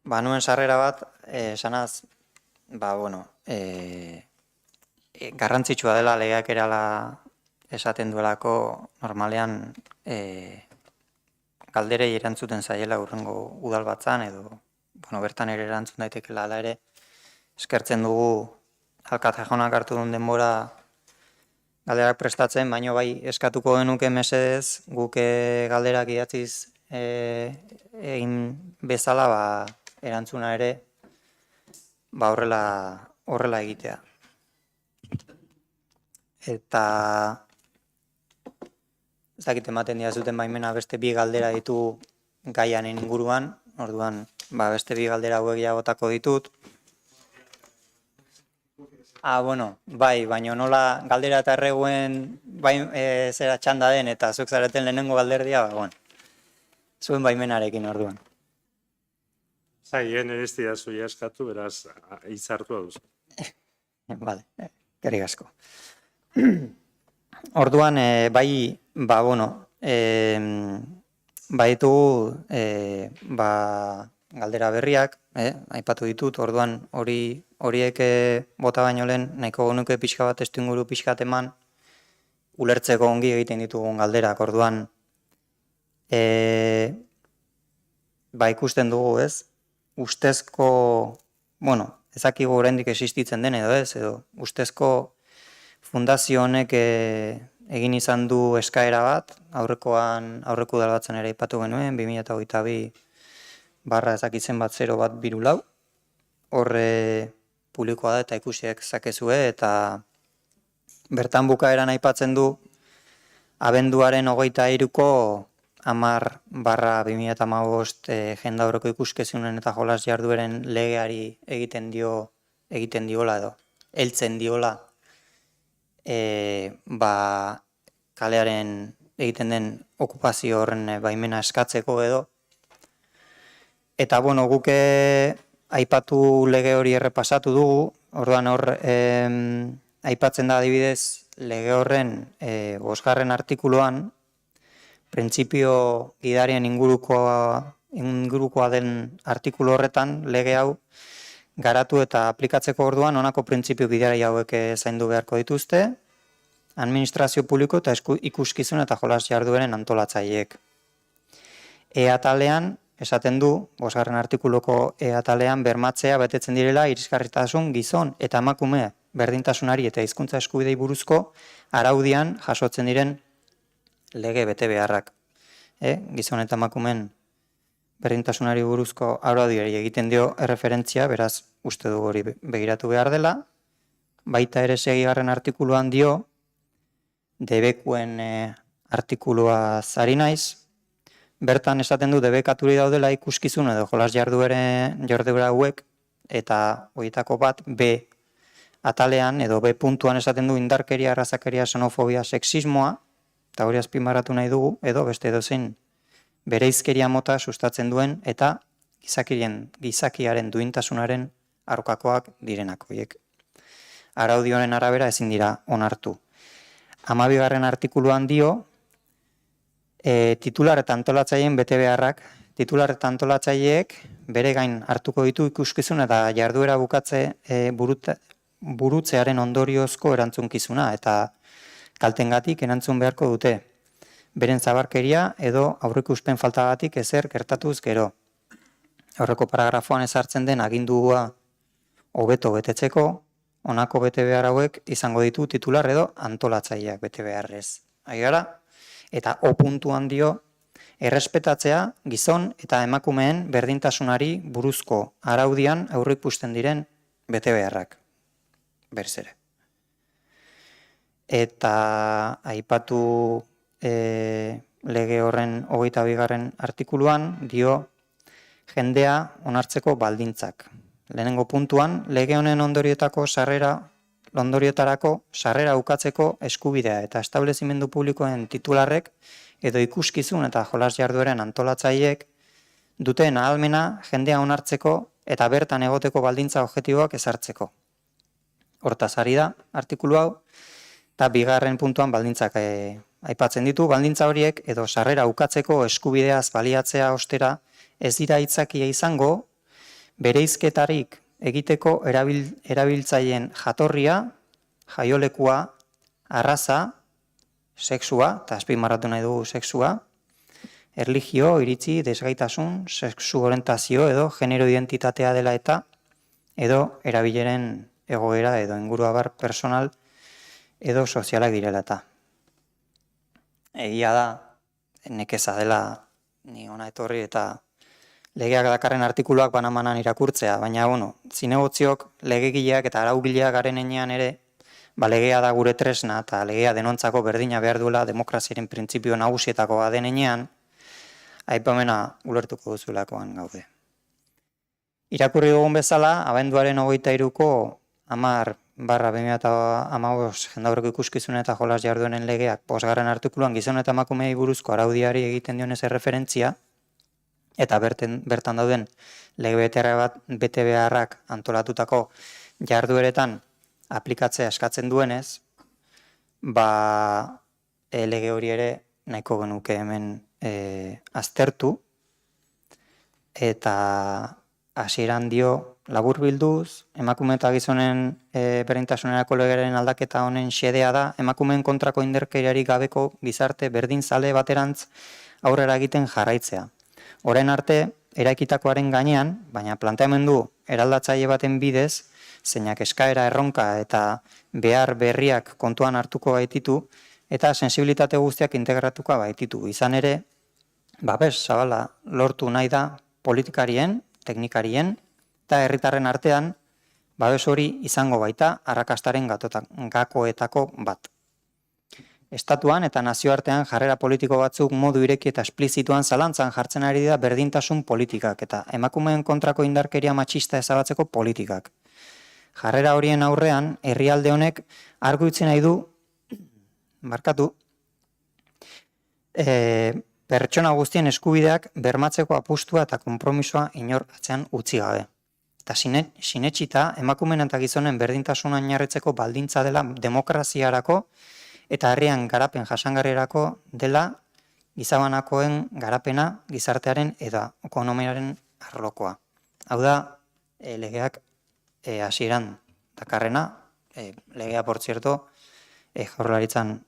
nuen sarrera bat, esanaz, garrantzitsua dela legeak erala esaten duelako normalean galderei erantzuten zaiela hurrengo udal batzan edo bertan ere erantzun daitekela ala ere eskertzen dugu alkate jaunak hartu duen denbora galderak prestatzen, baino bai eskatuko genuke mesedez, guk galderak idatziz egin bezala, erantzuna ere, horrela egitea. Eta ez dakit ematen dira zuten baimena beste bi galdera ditu gaian inguruan, orduan beste bi galdera hauek botako ditut. Bueno, bai, baina nola galdera eta erreguen zera txanda den eta zuk zareten lehenengo galderdia, zuen baimenarekin orduan. Zaien ez dira zuia eskatu, beraz, hitzartu duzu. Vale, eskerrik asko. Orduan, bai, baditu galdera berriak, aipatu ditut, orduan horiek bota baino lehen, nahiko genuke pixka bat testuinguru pixka bat eman, ulertzeko ongi egiten ditugun galderak, orduan, ikusten dugu, ez? Ustezko, ezakigu oraindik existitzen den edo ez, edo ustezko fundazio honek egin izan du eskaera bat, aurreko udalbatzan ere aipatu genuen, 2022/0/124, horre publikoa da eta ikusiek zakezue, eta bertan bukaeran aipatzen du abenduaren 23ko 10/2015 jendaurreko ikuskezunen eta jolas jardueren legeari egiten diola edo, heltzen diola kalearen egiten den okupazio horren baimena eskatzeko edo. Eta guk aipatu lege hori errepasatu dugu, orduan hor aipatzen da adibidez lege horren 5. artikuluan, printzipio gidarien ingurukoa den artikulu horretan, lege hau garatu eta aplikatzeko orduan honako printzipio gidari hauek zaindu beharko dituzte, administrazio publiko eta ikuskizun eta jolas jardueren antolatzaileek. E-atalean, esaten du, 5. artikuluko E-atalean bermatzea betetzen direla irisgarritasun gizon eta emakume berdintasunari eta hizkuntza eskubidei buruzko araudian jasotzen diren lege bete beharrak. Gizon eta emakumeen berdintasunari buruzko araudiari egiten dio erreferentzia, beraz uste dugu hori begiratu behar dela. Baita ere 6. artikuluan dio, debekuen artikulua zari naiz, bertan esaten du debekaturi daudela ikuskizun edo jolas jarduera hauek, eta horietako bat B atalean edo B puntuan esaten du indarkeria, arrazakeria, xenofobia, sexismoa, eta hori azpimarratu nahi dugu, edo beste edozein bereizkeria mota sustatzen duen eta gizakiaren duintasunaren aurkakoak direnak horiek. Araudi honen arabera ezin dira onartu. 12. artikuluan dio, titular eta antolatzaileen bete beharrak, titular eta antolatzaileek bere gain hartuko ditu ikuskizun eta jarduera burutzearen ondoriozko erantzunkizuna eta kaltengatik erantzun beharko dute. Beren zabarkeria edo aurreikuspen faltagatik ezer gertatuz gero. Aurreko paragrafoan ezartzen den agindua hobeto betetzeko, honako bete behar hauek izango ditu titular edo antolatzaileak bete beharrez. Aigara, eta O puntuan dio, errespetatzea gizon eta emakumeen berdintasunari buruzko araudian aurreikusten diren bete beharrak. Berzere. Eta aipatu lege horren 22. artikuluan dio jendea onartzeko baldintzak. Lehenengo puntuan, lege honen ondoriotarako sarrera ukatzeko eskubidea eta establezimendu publikoen titularrek edo ikuskizun eta jolas jardueren antolatzaileek duten ahalmena jendea onartzeko eta bertan egoteko baldintza objektiboak ezartzeko. Hortaz ari da artikulu hau, eta 2. puntuan baldintzak aipatzen ditu, baldintza horiek edo sarrera ukatzeko eskubideaz baliatzea ostera ez dira aitzakia izango, bereizketarik egiteko erabiltzaileen jatorria, jaiolekua, arraza, sexua, eta azpimarratu nahi dugu sexua, erlijio, iritzi, desgaitasun, sexu orientazio edo genero identitatea dela eta edo erabileren egoera edo inguruabar personal edo sozialak direla eta. Egia da, nekeza dela ni ona etorri eta legeak dakarren artikuluak banamanan irakurtzea, baina, zinegotziok legegileak eta araugileak garen enean ere, legea da gure tresna eta legea denontzako berdina behar duela demokraziaren printzipio nagusietakoa den enean, aipamena ulertuko duzulakoan gaude. Irakurri dugun bezala, abenduaren 23ko 10/2015 jendaurreko ikuskizun eta jolas jarduenen legeak 5. artikuluan gizon eta emakumeei buruzko araudiari egiten dionez erreferentzia, eta bertan dauden lege bete beharrak antolatutako jardueretan aplikatzea eskatzen duenez, lege hori ere nahiko genuke hemen aztertu, eta hasieran dio laburbilduz, emakume eta gizonen berdintasunerako legearen aldaketa honen xedea da, emakumeen kontrako indarkeriarik gabeko gizarte berdinzale baterantz aurrera egiten jarraitzea. Orain arte, eraikitakoaren gainean, baina planteamendu eraldatzaile baten bidez, zeinak eskaera erronka eta behar berriak kontuan hartuko baititu, eta sensibilitate guztiak integratuko baititu. Izan ere, zabala lortu nahi da politikarien, teknikarien, eta herritarren artean, babes hori izango baita arrakastaren gakoetako bat. Estatuan eta nazioartean jarrera politiko batzuk modu ireki eta esplizituan zalantzan jartzen ari da berdintasun politikak eta emakumeen kontrako indarkeria matxista ezabatzeko politikak. Jarrera horien aurrean, herrialde honek argi utzi nahi du, pertsona guztien eskubideak bermatzeko apustua eta konpromisoa inor atzean utzi gabe. Eta sinetsita, emakumeen eta gizonen berdintasuna oinarritzeko baldintza dela demokraziarako eta herrian garapen jasangarrirako dela gizabanakoen garapena gizartearen eta ekonomiaren arlokoa. Hau da, legeak hasieran dakarrena, legea, por cierto, Jaurlaritzan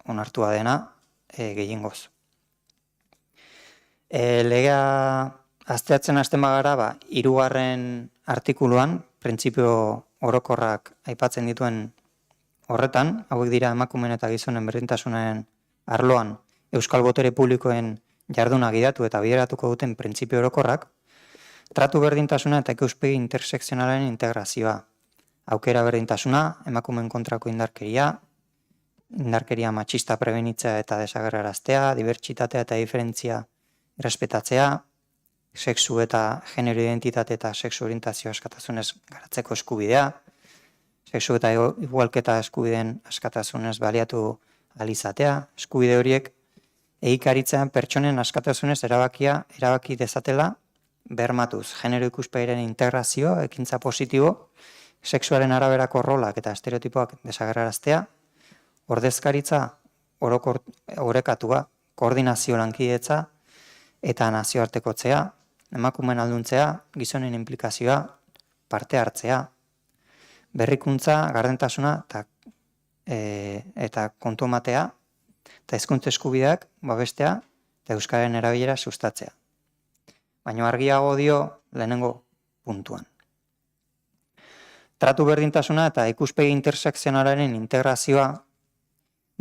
onartua dena gehiengoz. Legea azteatzen hasten bagara, 3. artikuluan, printzipio orokorrak aipatzen dituen horretan, hauek dira emakumeen eta gizonen berdintasunaren arloan euskal botere publikoen jarduna gidatu eta bideratuko duten printzipio orokorrak, tratu berdintasuna eta ikuspegi intersekzionalen integrazioa, aukera berdintasuna, emakumeen kontrako indarkeria matxista prebenitzea eta desagerraraztea, dibertsitatea eta diferentzia errespetatzea, sexu eta genero identitate eta sexu orientazio askatasunez garatzeko eskubidea, sexu eta igualketa eskubideen askatasunez baliatu alizatea, eskubide horiek egikaritzean pertsonen askatasunez erabaki dezatela bermatuz, genero ikuspegiren integrazio, ekintza positibo, sexuaren araberako rolak eta estereotipoak desagerraraztea, ordezkaritza orekatua, koordinazio lankidetza eta nazioartekotzea, emakumeen alduntzea, gizonen implikazioa, parte hartzea, berrikuntza, gardentasuna eta kontumatea, eta hizkuntza eskubideak babestea eta euskararen erabilera sustatzea. Baina argiago dio lehenengo puntuan. Tratu berdintasuna eta ikuspegi intersekzionalaren integrazioa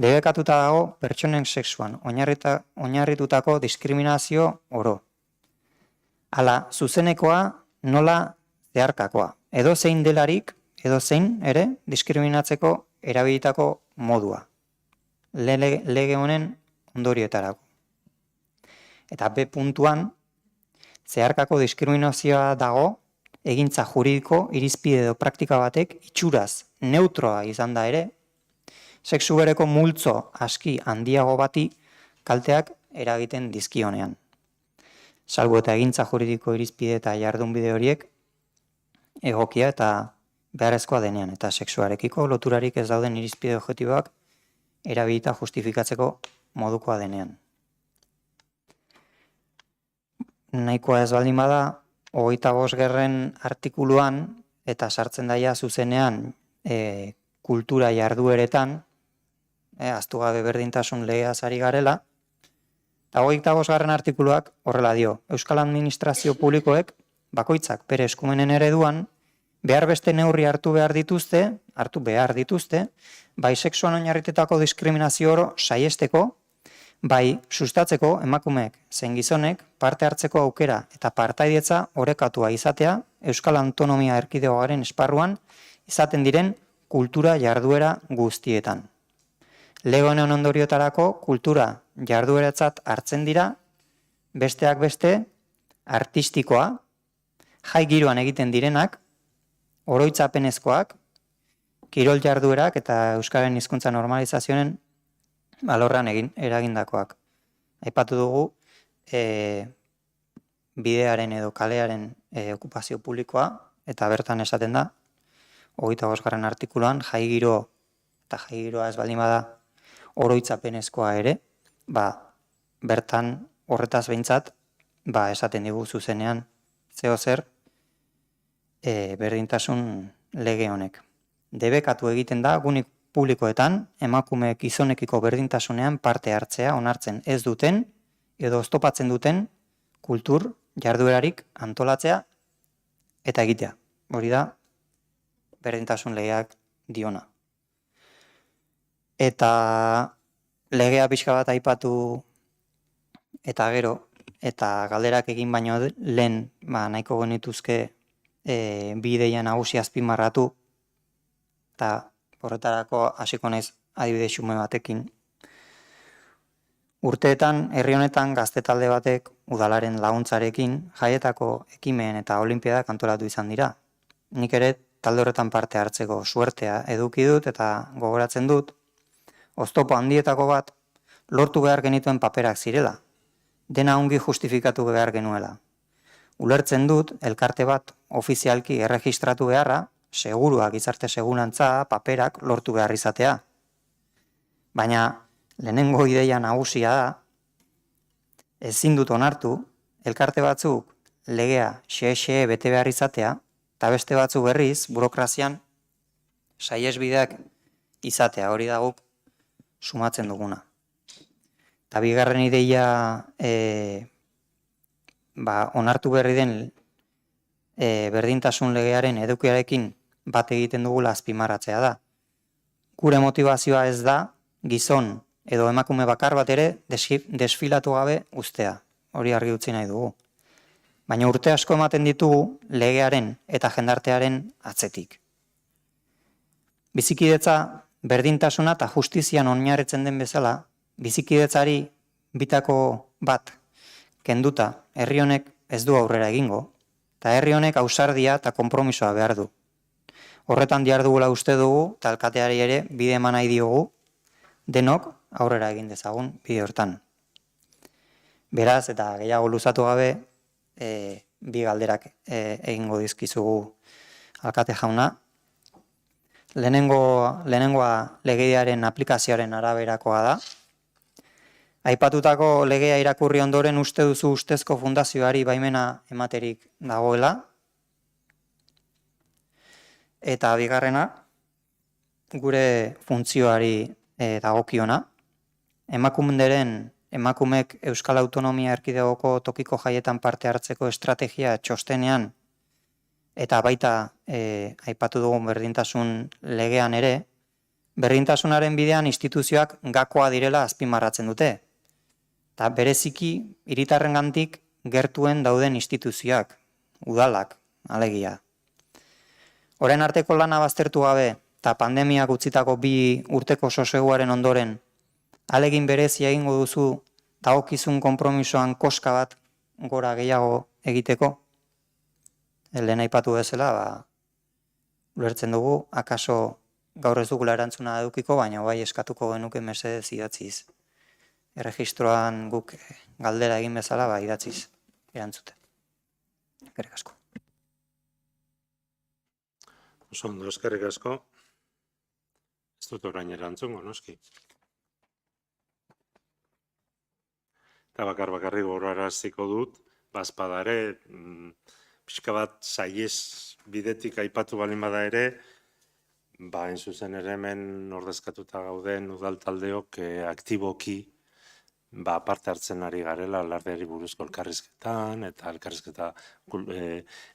debekatuta dago pertsonen sexuan oinarritutako diskriminazio oro. Hala, zuzenekoa nola zeharkakoa. Edo zein delarik, edo zein ere diskriminatzeko erabilitako modua. Lege honen ondorioetarako. Eta B puntuan, zeharkako diskriminazioa dago egintza juridiko, irizpide edo praktika batek itxuraz neutroa izan da ere, sexu bereko multzo aski handiago bati kalteak eragiten dizkionean. Salbu eta egintza juridiko irizpide eta jardunbide horiek egokia eta beharrezkoa denean, eta sexuarekiko loturarik ez dauden irizpide objektiboak erabilita justifikatzeko modukoa denean. Nahikoa ez baldin bada, 25. artikuluan eta sartzen daia zuzenean kultura jardueretan, ahaztu gabe berdintasun legeaz ari garela, eta 25. artikuluak horrela dio, Euskal Administrazio Publikoek bakoitzak bere eskumenen ereduan behar beste neurri hartu behar dituzte, bai sexuan oinarritutako diskriminazio oro saiesteko, bai sustatzeko emakumeek zein gizonek parte hartzeko aukera eta partaidetza orekatua izatea Euskal Autonomia Erkidegoaren esparruan izaten diren kultura jarduera guztietan. Lege honen ondoriotarako kultura jardueratzat hartzen dira, besteak beste, artistikoa, jai giroan egiten direnak, oroitzapenezkoak, kirol jarduerak eta Euskararen hizkuntza normalizazioen alorran eragindakoak. Aipatu dugu, bidearen edo kalearen okupazio publikoa, eta bertan esaten da, 25. artikuluan, jai giro, eta jai giroa ez baldin bada, oroitzapenezkoa ere, bertan horretaz behintzat, esaten digu zuzenean, zeo zer, berdintasun lege honek. Debekatu egiten da, gunik publikoetan, emakumeek gizonekiko berdintasunean parte hartzea onartzen ez duten, edo oztopatzen duten, kultur jarduerarik antolatzea eta egitea. Hori da, berdintasun legeak diona. Eta legea pixka bat aipatu eta gero, eta galderak egin baino lehen nahiko genituzke bi ideia nagusi azpimarratu, eta horretarako hasiko naiz adibide xume batekin. Urteetan, herri honetan gazte talde batek udalaren laguntzarekin jaietako ekimen eta olinpiadak antolatu izan dira. Nik ere talde horretan parte hartzeko suertea eduki dut eta gogoratzen dut, oztopo handietako bat lortu behar genituen paperak zirela, dena ongi justifikatu behar genuela. Ulertzen dut, elkarte bat ofizialki erregistratu beharra, segurua gizarte segurantza, paperak lortu behar izatea. Baina, lehenengo ideia nagusia da, ezin dut onartu, elkarte batzuk legea xe bete behar izatea, eta beste batzuk berriz, burokrazian, saihesbideak izatea, hori da guk sumatzen duguna. Eta bigarren ideia onartu berri den berdintasun legearen edukiarekin bat egiten dugula azpimarratzea da. Gure motivazioa ez da gizon edo emakume bakar bat ere desfilatu gabe ustea. Hori argi utzi nahi dugu. Baina urte asko ematen ditugu legearen eta jendartearen atzetik. Bizikidetza berdintasuna eta justizian oinarritzen den bezala, bizikidetzari bitako bat kenduta herri honek ez du aurrera egingo, eta herri honek ausardia eta konpromisoa behar du. Horretan dihardugula uste dugu, eta alkateari ere bide eman nahi diogu, denok aurrera egin dezagun bide hortan. Beraz, eta gehiago luzatu gabe, bi galderak egingo dizkizugu alkate jauna. Lehenengoa legediaren aplikazioaren araberakoa da. Aipatutako legea irakurri ondoren uste duzu ustezko fundazioari baimena ematerik dagoela. Eta bigarrena, gure funtzioari dagokiona. Emakumeek Euskal Autonomia Erkidegoko tokiko jaietan parte hartzeko estrategia txostenean eta baita aipatu dugun berdintasun legean ere, berdintasunaren bidean instituzioak gakoa direla azpimarratzen dute. Eta bereziki hiritarrengandik gertuen dauden instituzioak, udalak, alegia. Orain arteko lana baztertu gabe eta pandemiak utzitako 2 urteko soseguaren ondoren, alegin berezia egingo duzu dagokizun konpromisoan koska bat gora gehiago egiteko? Lehen aipatu bezala, ulertzen dugu, akaso gaur ez dugula erantzuna edukiko, baina bai eskatuko genuke mesedez idatziz. Erregistroan guk galdera egin bezala, idatziz erantzuten. Eskerrik asko. Oso ondo, eskerrik asko. Ez dut orain erantzungo, noski. Eta bakarrik gogoraraziko dut, bazpadare, pixka bat saiez bidetik aipatu balin bada ere, hain zuzen ere hemen ordezkatuta gauden udal taldeok aktiboki parte hartzen ari garela alardeari buruzko elkarrizketan, eta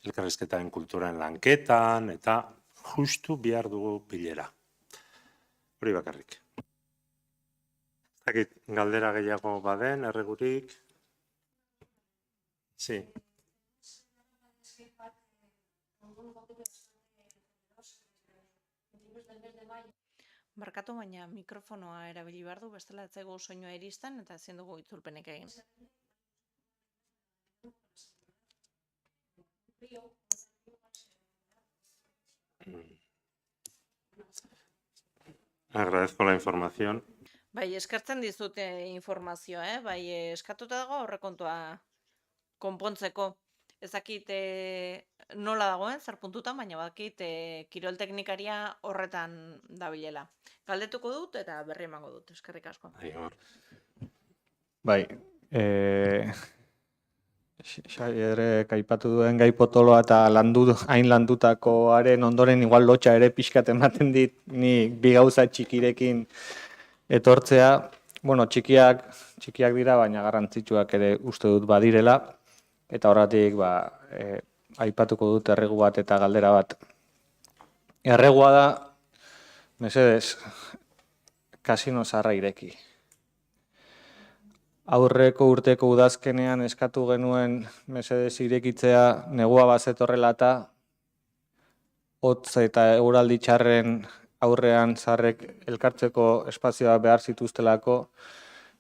elkarrizketaren kulturan lanketan, eta justu behar dugu bilera. Hori bakarrik. Galdera gehiago baden, erregurik? Sí. Barkatu, baina mikrofonoa erabili behar du, bestela ez zaigu soinua iristen eta ezin dugu itzulpenik egin. Agradezco la información. Bai, eskertzen dizute informazioa, bai, eskatuta dago aurrekontua konpontzeko. Ez dakit nola dagoen, zer puntutan, baina badakit kirol teknikaria horretan dabilela. Galdetuko dut eta berri emango dut, eskerrik asko. Bai, Xaierek aipatu duen gai potoloa eta hain landutakoaren ondoren igual lotxa ere pixkat ematen dit ni bi gauza txikirekin etortzea. Bueno, txikiak dira, baina garrantzitsuak ere uste dut badirela. Eta horretik aipatuko dut erregu bat eta galdera bat. Erregua da, mesedez, kasino zaharra ireki. Aurreko urteko udazkenean eskatu genuen mesedez irekitzea negua bazetorrela eta hotz eta eguraldi txarren aurrean zaharrek elkartzeko espazioa behar zituztelako.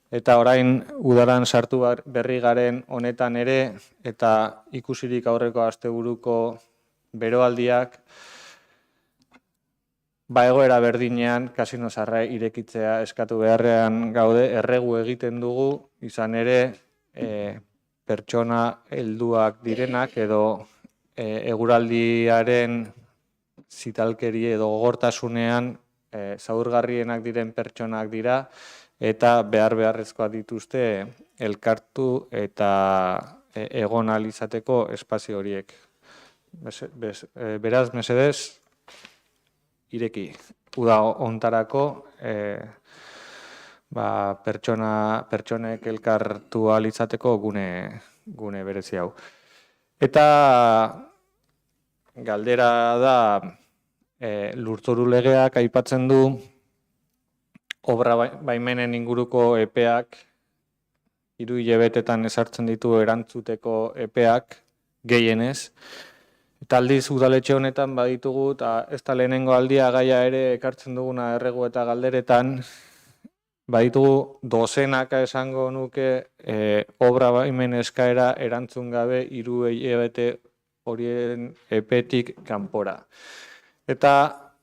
Eta orain udaran sartu berri garen honetan ere, eta ikusirik aurreko asteburuko beroaldiak, egoera berdinean kasino zaharra irekitzea eskatu beharrean gaude, erregu egiten dugu, izan ere pertsona helduak direnak edo eguraldiaren zitalkeri edo gogortasunean zaurgarrienak diren pertsonak dira, eta beharrezkoa dituzte elkartu eta egon ahal izateko espazio horiek. Beraz, mesedez, ireki. Uda hontarako pertsonek elkartu ahal izateko gune berezi hau. Eta galdera da, lurzoru legeak aipatzen du obra baimenen inguruko epeak, 3 hilabetetan ezartzen ditu erantzuteko epeak, gehienez. Eta aldiz udaletxe honetan baditugu, eta ez da lehenengo aldia gaia ere ekartzen duguna erregu eta galderetan, baditugu dozenaka esango nuke obra baimen eskaera erantzun gabe 3 hilabete horien epetik kanpora. Eta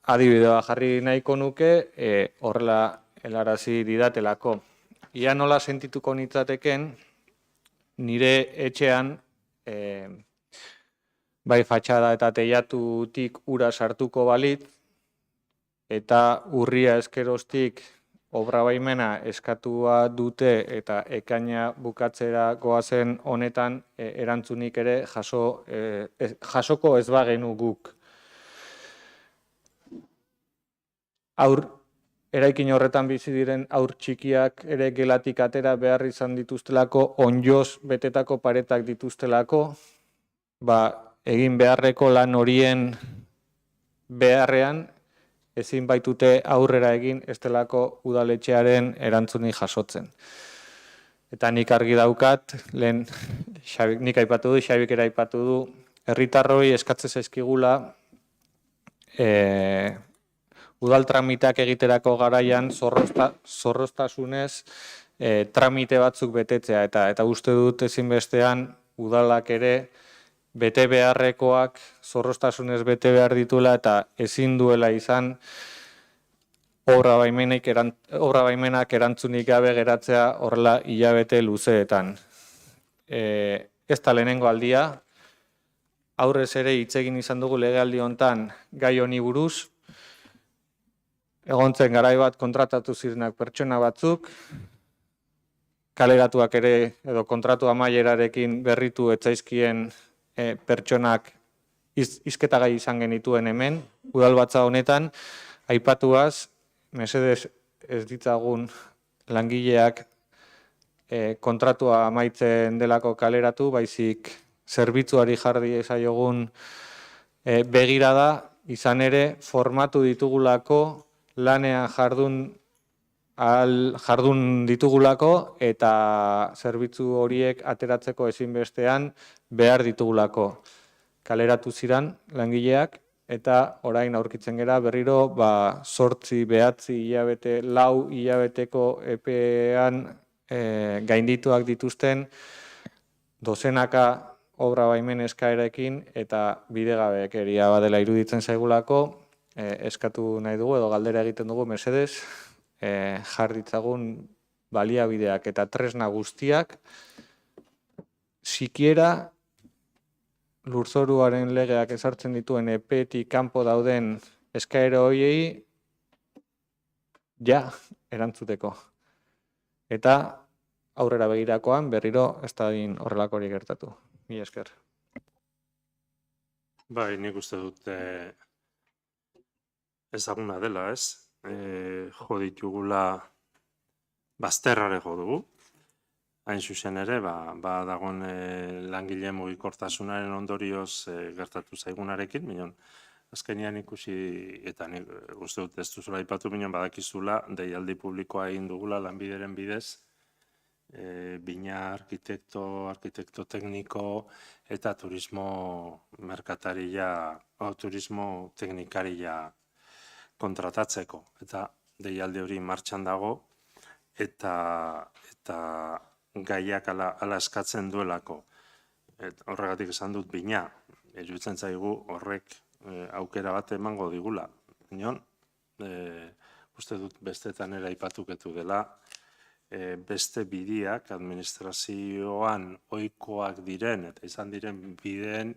adibidea jarri nahiko nuke horrela helarazi didatelako. Ia nola sentituko nitzateken nire etxean bai fatxada eta teilatutik ura sartuko balit eta urria eskeroztik obra baimena eskatua dute eta ekaina bukatzera goazen honetan erantzunik ere jasoko ez bagenu guk. Eraikin horretan bizi diren aur txikiak ere gelatik atera behar izan dituztelako, onjoz betetako paretak dituztelako, egin beharreko lan horien beharrean ezin baitute aurrera egin ez delako udaletxearen erantzunik jasotzen. Eta nik argi daukat, lehen nik aipatu du, Xabik ere aipatu du, herritarroi eskatzen zaizkigula udal tramitak egiterako garaian zorroztasunez tramite batzuk betetzea eta uste dut ezinbestean udalak ere bete beharrekoak zorroztasunez bete behar ditula eta ezin duela izan obra baimenak erantzunik gabe geratzea horrela hilabete luzeetan. Ez da lehenengo aldia, aurrez ere hitz egin izan dugu legealdi hontan gai honi buruz, egontzen garai bat kontratatu zirenak pertsona batzuk, kaleratuak ere edo kontratu amaierarekin berritu etzaizkien pertsonak hizketagai izan genituen hemen, udalbatza honetan, aipatuaz, mesedez ez ditzagun langileak kontratua amaitzen delako kaleratu, baizik zerbitzuari jarri ezaiogun begirada, izan ere formatu ditugulako, lanean jardun ditugulako eta zerbitzu horiek ateratzeko ezinbestean behar ditugulako. Kaleratu ziran langileak eta orain aurkitzen gera berriro 8, 9 hilabete, 4 hilabeteko epean gaindituak dituzten dozenaka obra baimen eskaerekin eta bidegabekeria badela iruditzen zaigulako, eskatu nahi dugu edo galdera egiten dugu mesedez, jar ditzagun baliabideak eta tresna guztiak, sikiera lurzoruaren legeak ezartzen dituen epetik kanpo dauden eskaera horiei erantzuteko. Eta aurrera begirakoan berriro ez da horrelakorik gertatu. Mila esker. Bai, nik uste dut ezaguna dela, ez? Jo ditugula bazterrare jo dugu. Hain zuzen ere, dagoen langile mugikortasunaren ondorioz gertatu zaigunarekin, minon, azkenean ikusi, eta nik uste dut ez duzula aipatu, minon badakizula, deialdi publikoa egin dugula lanbideren bidez, bina arkitekto tekniko eta turismo merkataria, turismo teknikaria kontratatzeko. Eta deialdi hori martxan dago eta gaiak ala eskatzen duelako. Horregatik esan dut bina, iruditzen zaigu horrek aukera bat emango digula. Nion, uste dut bestetan ere aipatuketu dela, beste bidiak administrazioan ohikoak diren eta izan diren bideen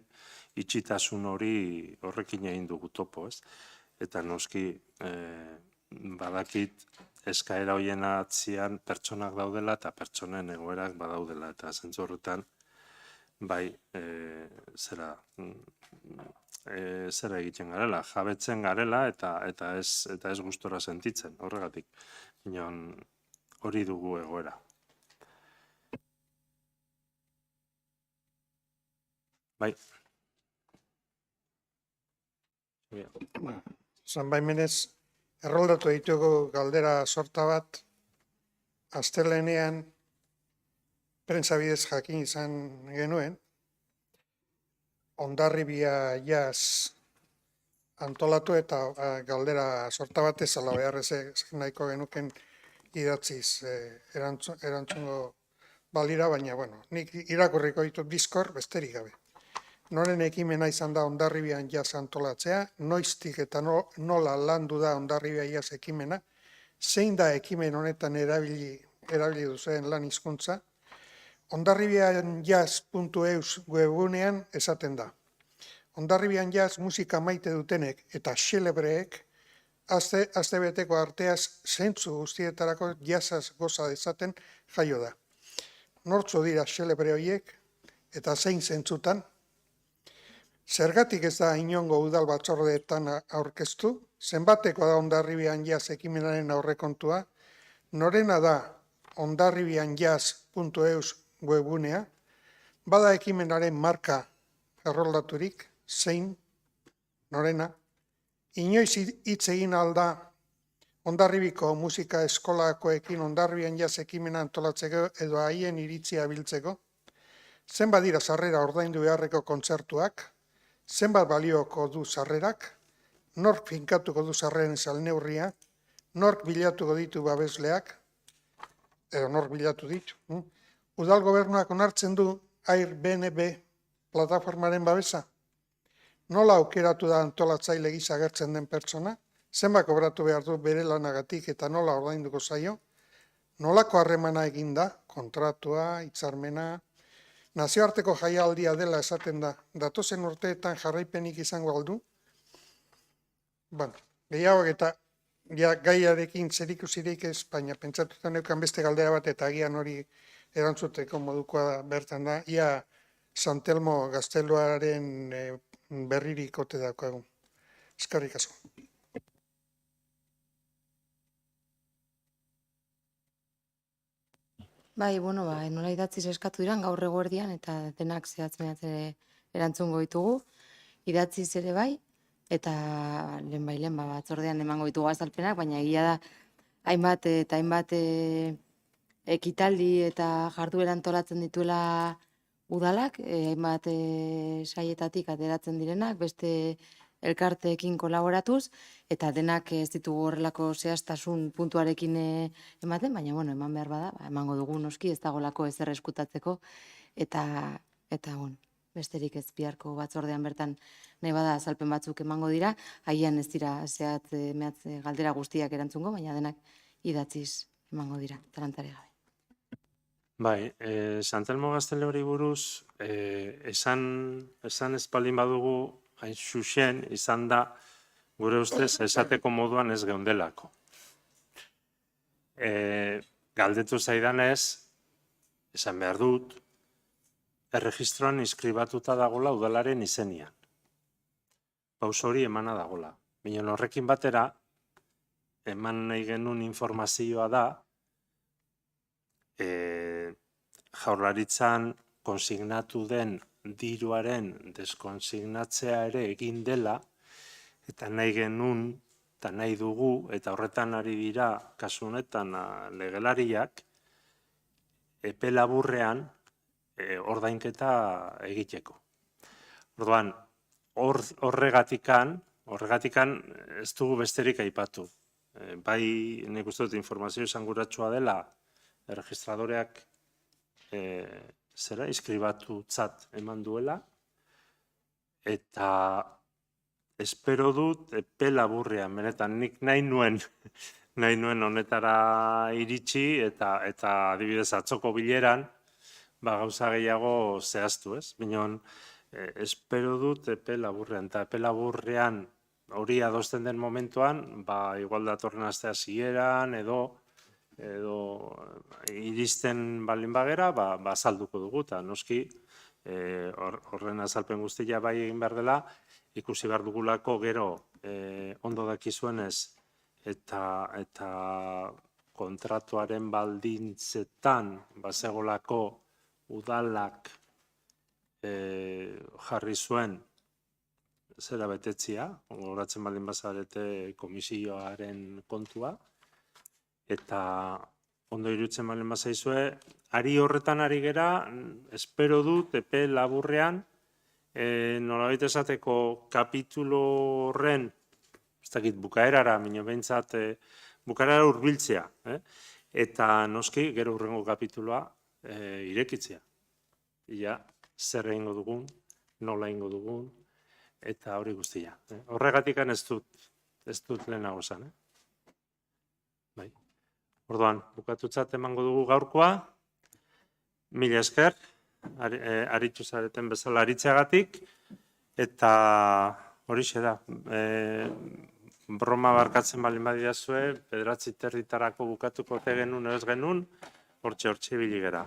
itxitasun hori horrekin egin dugu topo, ez? Eta noski badakit eskaera horien atzian pertsonak daudela eta pertsonen egoerak badaudela eta zentzu horretan bai zera egiten garela, jabetzen garela eta ez gustora sentitzen horregatik. Hori dugu egoera. Bai. Zan baimenez, erroldatu ditugu galdera sorta bat, astelehenean prentsabidez jakin izan genuen, Hondarribia jaz antolatu eta galdera sorta bat ezala beharrez nahiko genuken idatziz erantzungo balira, baina, nik irakurriko ditut Discord besterik gabe. Noren ekimena izan da Hondarribian jaz antolatzea, noiztik eta nola landu da Hondarribia jaz ekimena, zein da ekimen honetan erabili duzuen lan hizkuntza, hondarribianjaz.eus webunean esaten da. Hondarribian jaz musika maite dutenek eta xelebreek astebeteko arteaz zentzu guztietarako jazaz goza dezaten jaio da. Nortzu dira xelebre horiek eta zein zentzutan? Zergatik ez da inongo udal batzordeetan aurkeztu? Zenbatekoa da Hondarribian jaz ekimenaren aurrekontua? Norena da hondarribianjaz.eus webunea? Bada ekimenaren marka erroldaturik? Zein? Norena? Inoiz hitz egin alda Hondarribiko musika eskolakoekin Hondarribian jaz ekimena antolatzeko edo haien iritzia biltzeko? Zenbat dira sarrera ordaindu beharreko kontzertuak? Zenbat balioko du sarrerak? Nork finkatuko du sarreren salneurria? Nork bilatuko ditu babesleak? Edo nork bilatu ditu? Udal gobernuak onartzen du Airbnb plataformaren babesa? Nola aukeratu da antolatzaile gisa agertzen den pertsona? Zenbat kobratu behar du bere lanagatik eta nola ordainduko zaio? Nolako harremana egin da? Kontratua, hitzarmena. Nazioarteko jaialdia dela esaten da. Datozen urteetan jarraipenik izango aldu? Gehiago eta gaiarekin zerikusirik ez, baina pentsatuta neukan beste galdera bat eta agian hori erantzuteko modukoa bertan da. Ia San Telmo gazteluaren berririk ote daukagu. Eskerrik asko. Bai, bueno, nola idatziz eskatu diran gaur eguerdian eta denak zehatz-mehatz erantzungo ditugu. Idatziz ere bai, eta lehen batzordean emango ditugu azalpenak, baina egia da hainbat eta hainbat ekitaldi eta jarduera antolatzen dituela udalak, hainbat saietatik ateratzen direnak, beste elkarteekin kolaboratuz, eta denak ez ditugu horrelako zehaztasun puntuarekin ematen, baina bueno, eman behar bada, emango dugu noski, ez dagolako ezer eskutatzeko, eta bueno, besterik ez biharko batzordean bertan nahi bada azalpen batzuk emango dira, agian ez dira zehatz mehatz galdera guztiak erantzungo, baina denak idatziz emango dira, zalantzarik gabe. Bai, Santelmo Gazteleori buruz, esan espaldin badugu, hain xuxen izan da, gure ustez, esateko moduan ez geundelako. Galdetu zaidanez, esan behar dut, erregistroan inskribatuta dagola udalaren izenian. Paus hori emana dagola. Baina horrekin batera, eman nahi genuen informazioa da, Jaurlaritzan konsignatu den diruaren deskonsignatzea ere egin dela, eta nahi genuen, eta nahi dugu, eta horretan ari dira kasu honetan legelariak, epe laburrean ordainketa egiteko. Orduan, horregatikan ez dugu besterik aipatu. Bai, nik uste dut informazio esanguratsua dela, erregistradoreak inskribatutzat eman duela, eta espero dut epe laburrean, benetan nik nahi nuen honetara iritsi, eta adibidez atzoko bileran, gauza gehiago zehaztu, ez? Binon, espero dut epe laburrean, eta epe laburrean hori adosten den momentuan, igual datorren astea hasieran edo iristen baldin bagera, azalduko dugu, eta noski horren azalpen guztia bai egin behar dela, ikusi behar dugulako gero ondo dakizuenez eta kontratuaren baldintzetan bazegolako udalak jarri zuen zera betetzia, gogoratzen baldin bazarete komisioaren kontua, eta ondo irutzen balen bazaizue, ari horretan ari gera, espero dut, epe laburrean, nolabait esateko kapitulo horren, ez dakit, bukaerara, minio behintzat, bukaerara hurbiltzea, eta noski, gero hurrengo kapituloa irekitzea. Ia, zer egingo dugun, nola egingo dugun, eta hori guztia. Horregatikan ez dut lehenago zan, bai. Orduan, bukatutzat emango dugu gaurkoa, mila esker, aritu zareten bezala aritzeagatik, eta horixe da, broma barkatzen baldin badidazue, 9:30 bukatuko ote genuen ez genuen, hortxe ibili gera.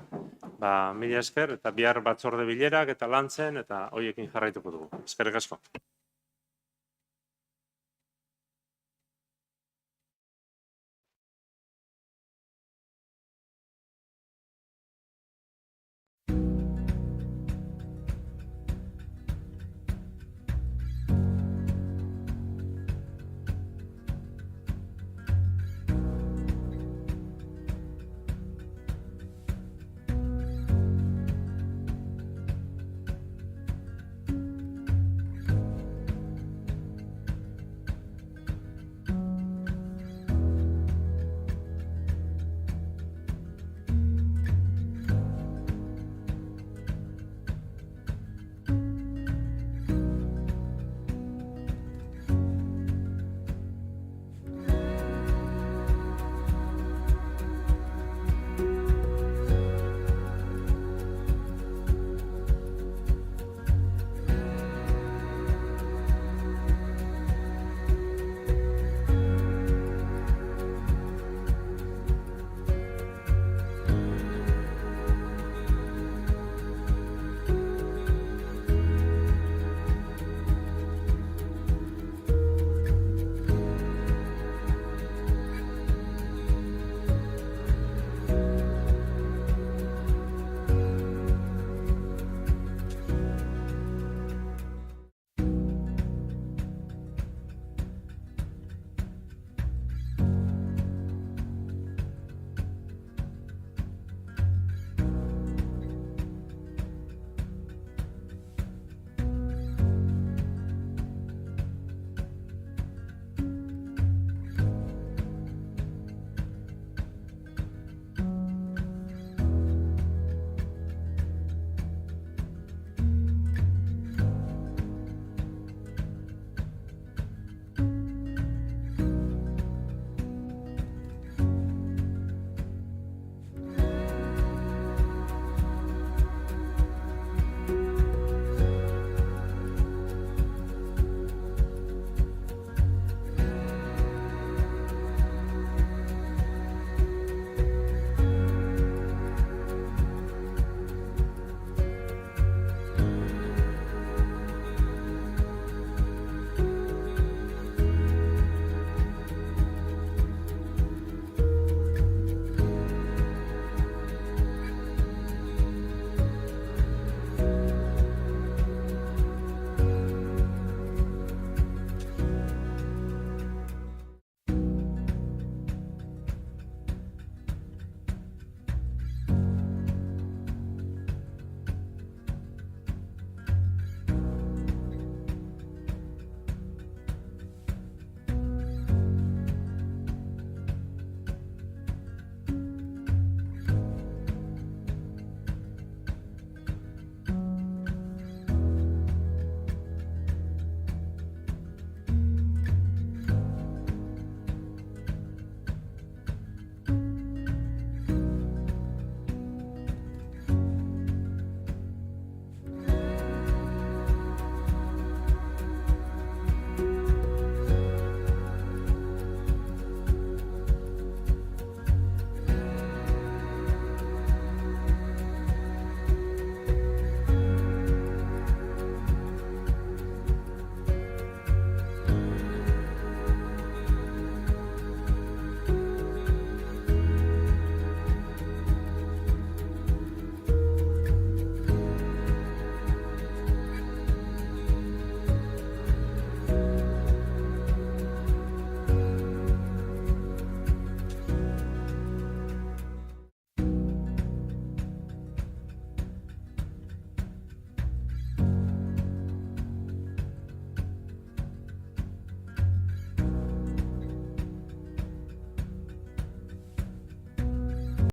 Mila esker, eta bihar batzorde bilerak eta lantzen, eta horiekin jarraituko dugu. Eskerrik asko.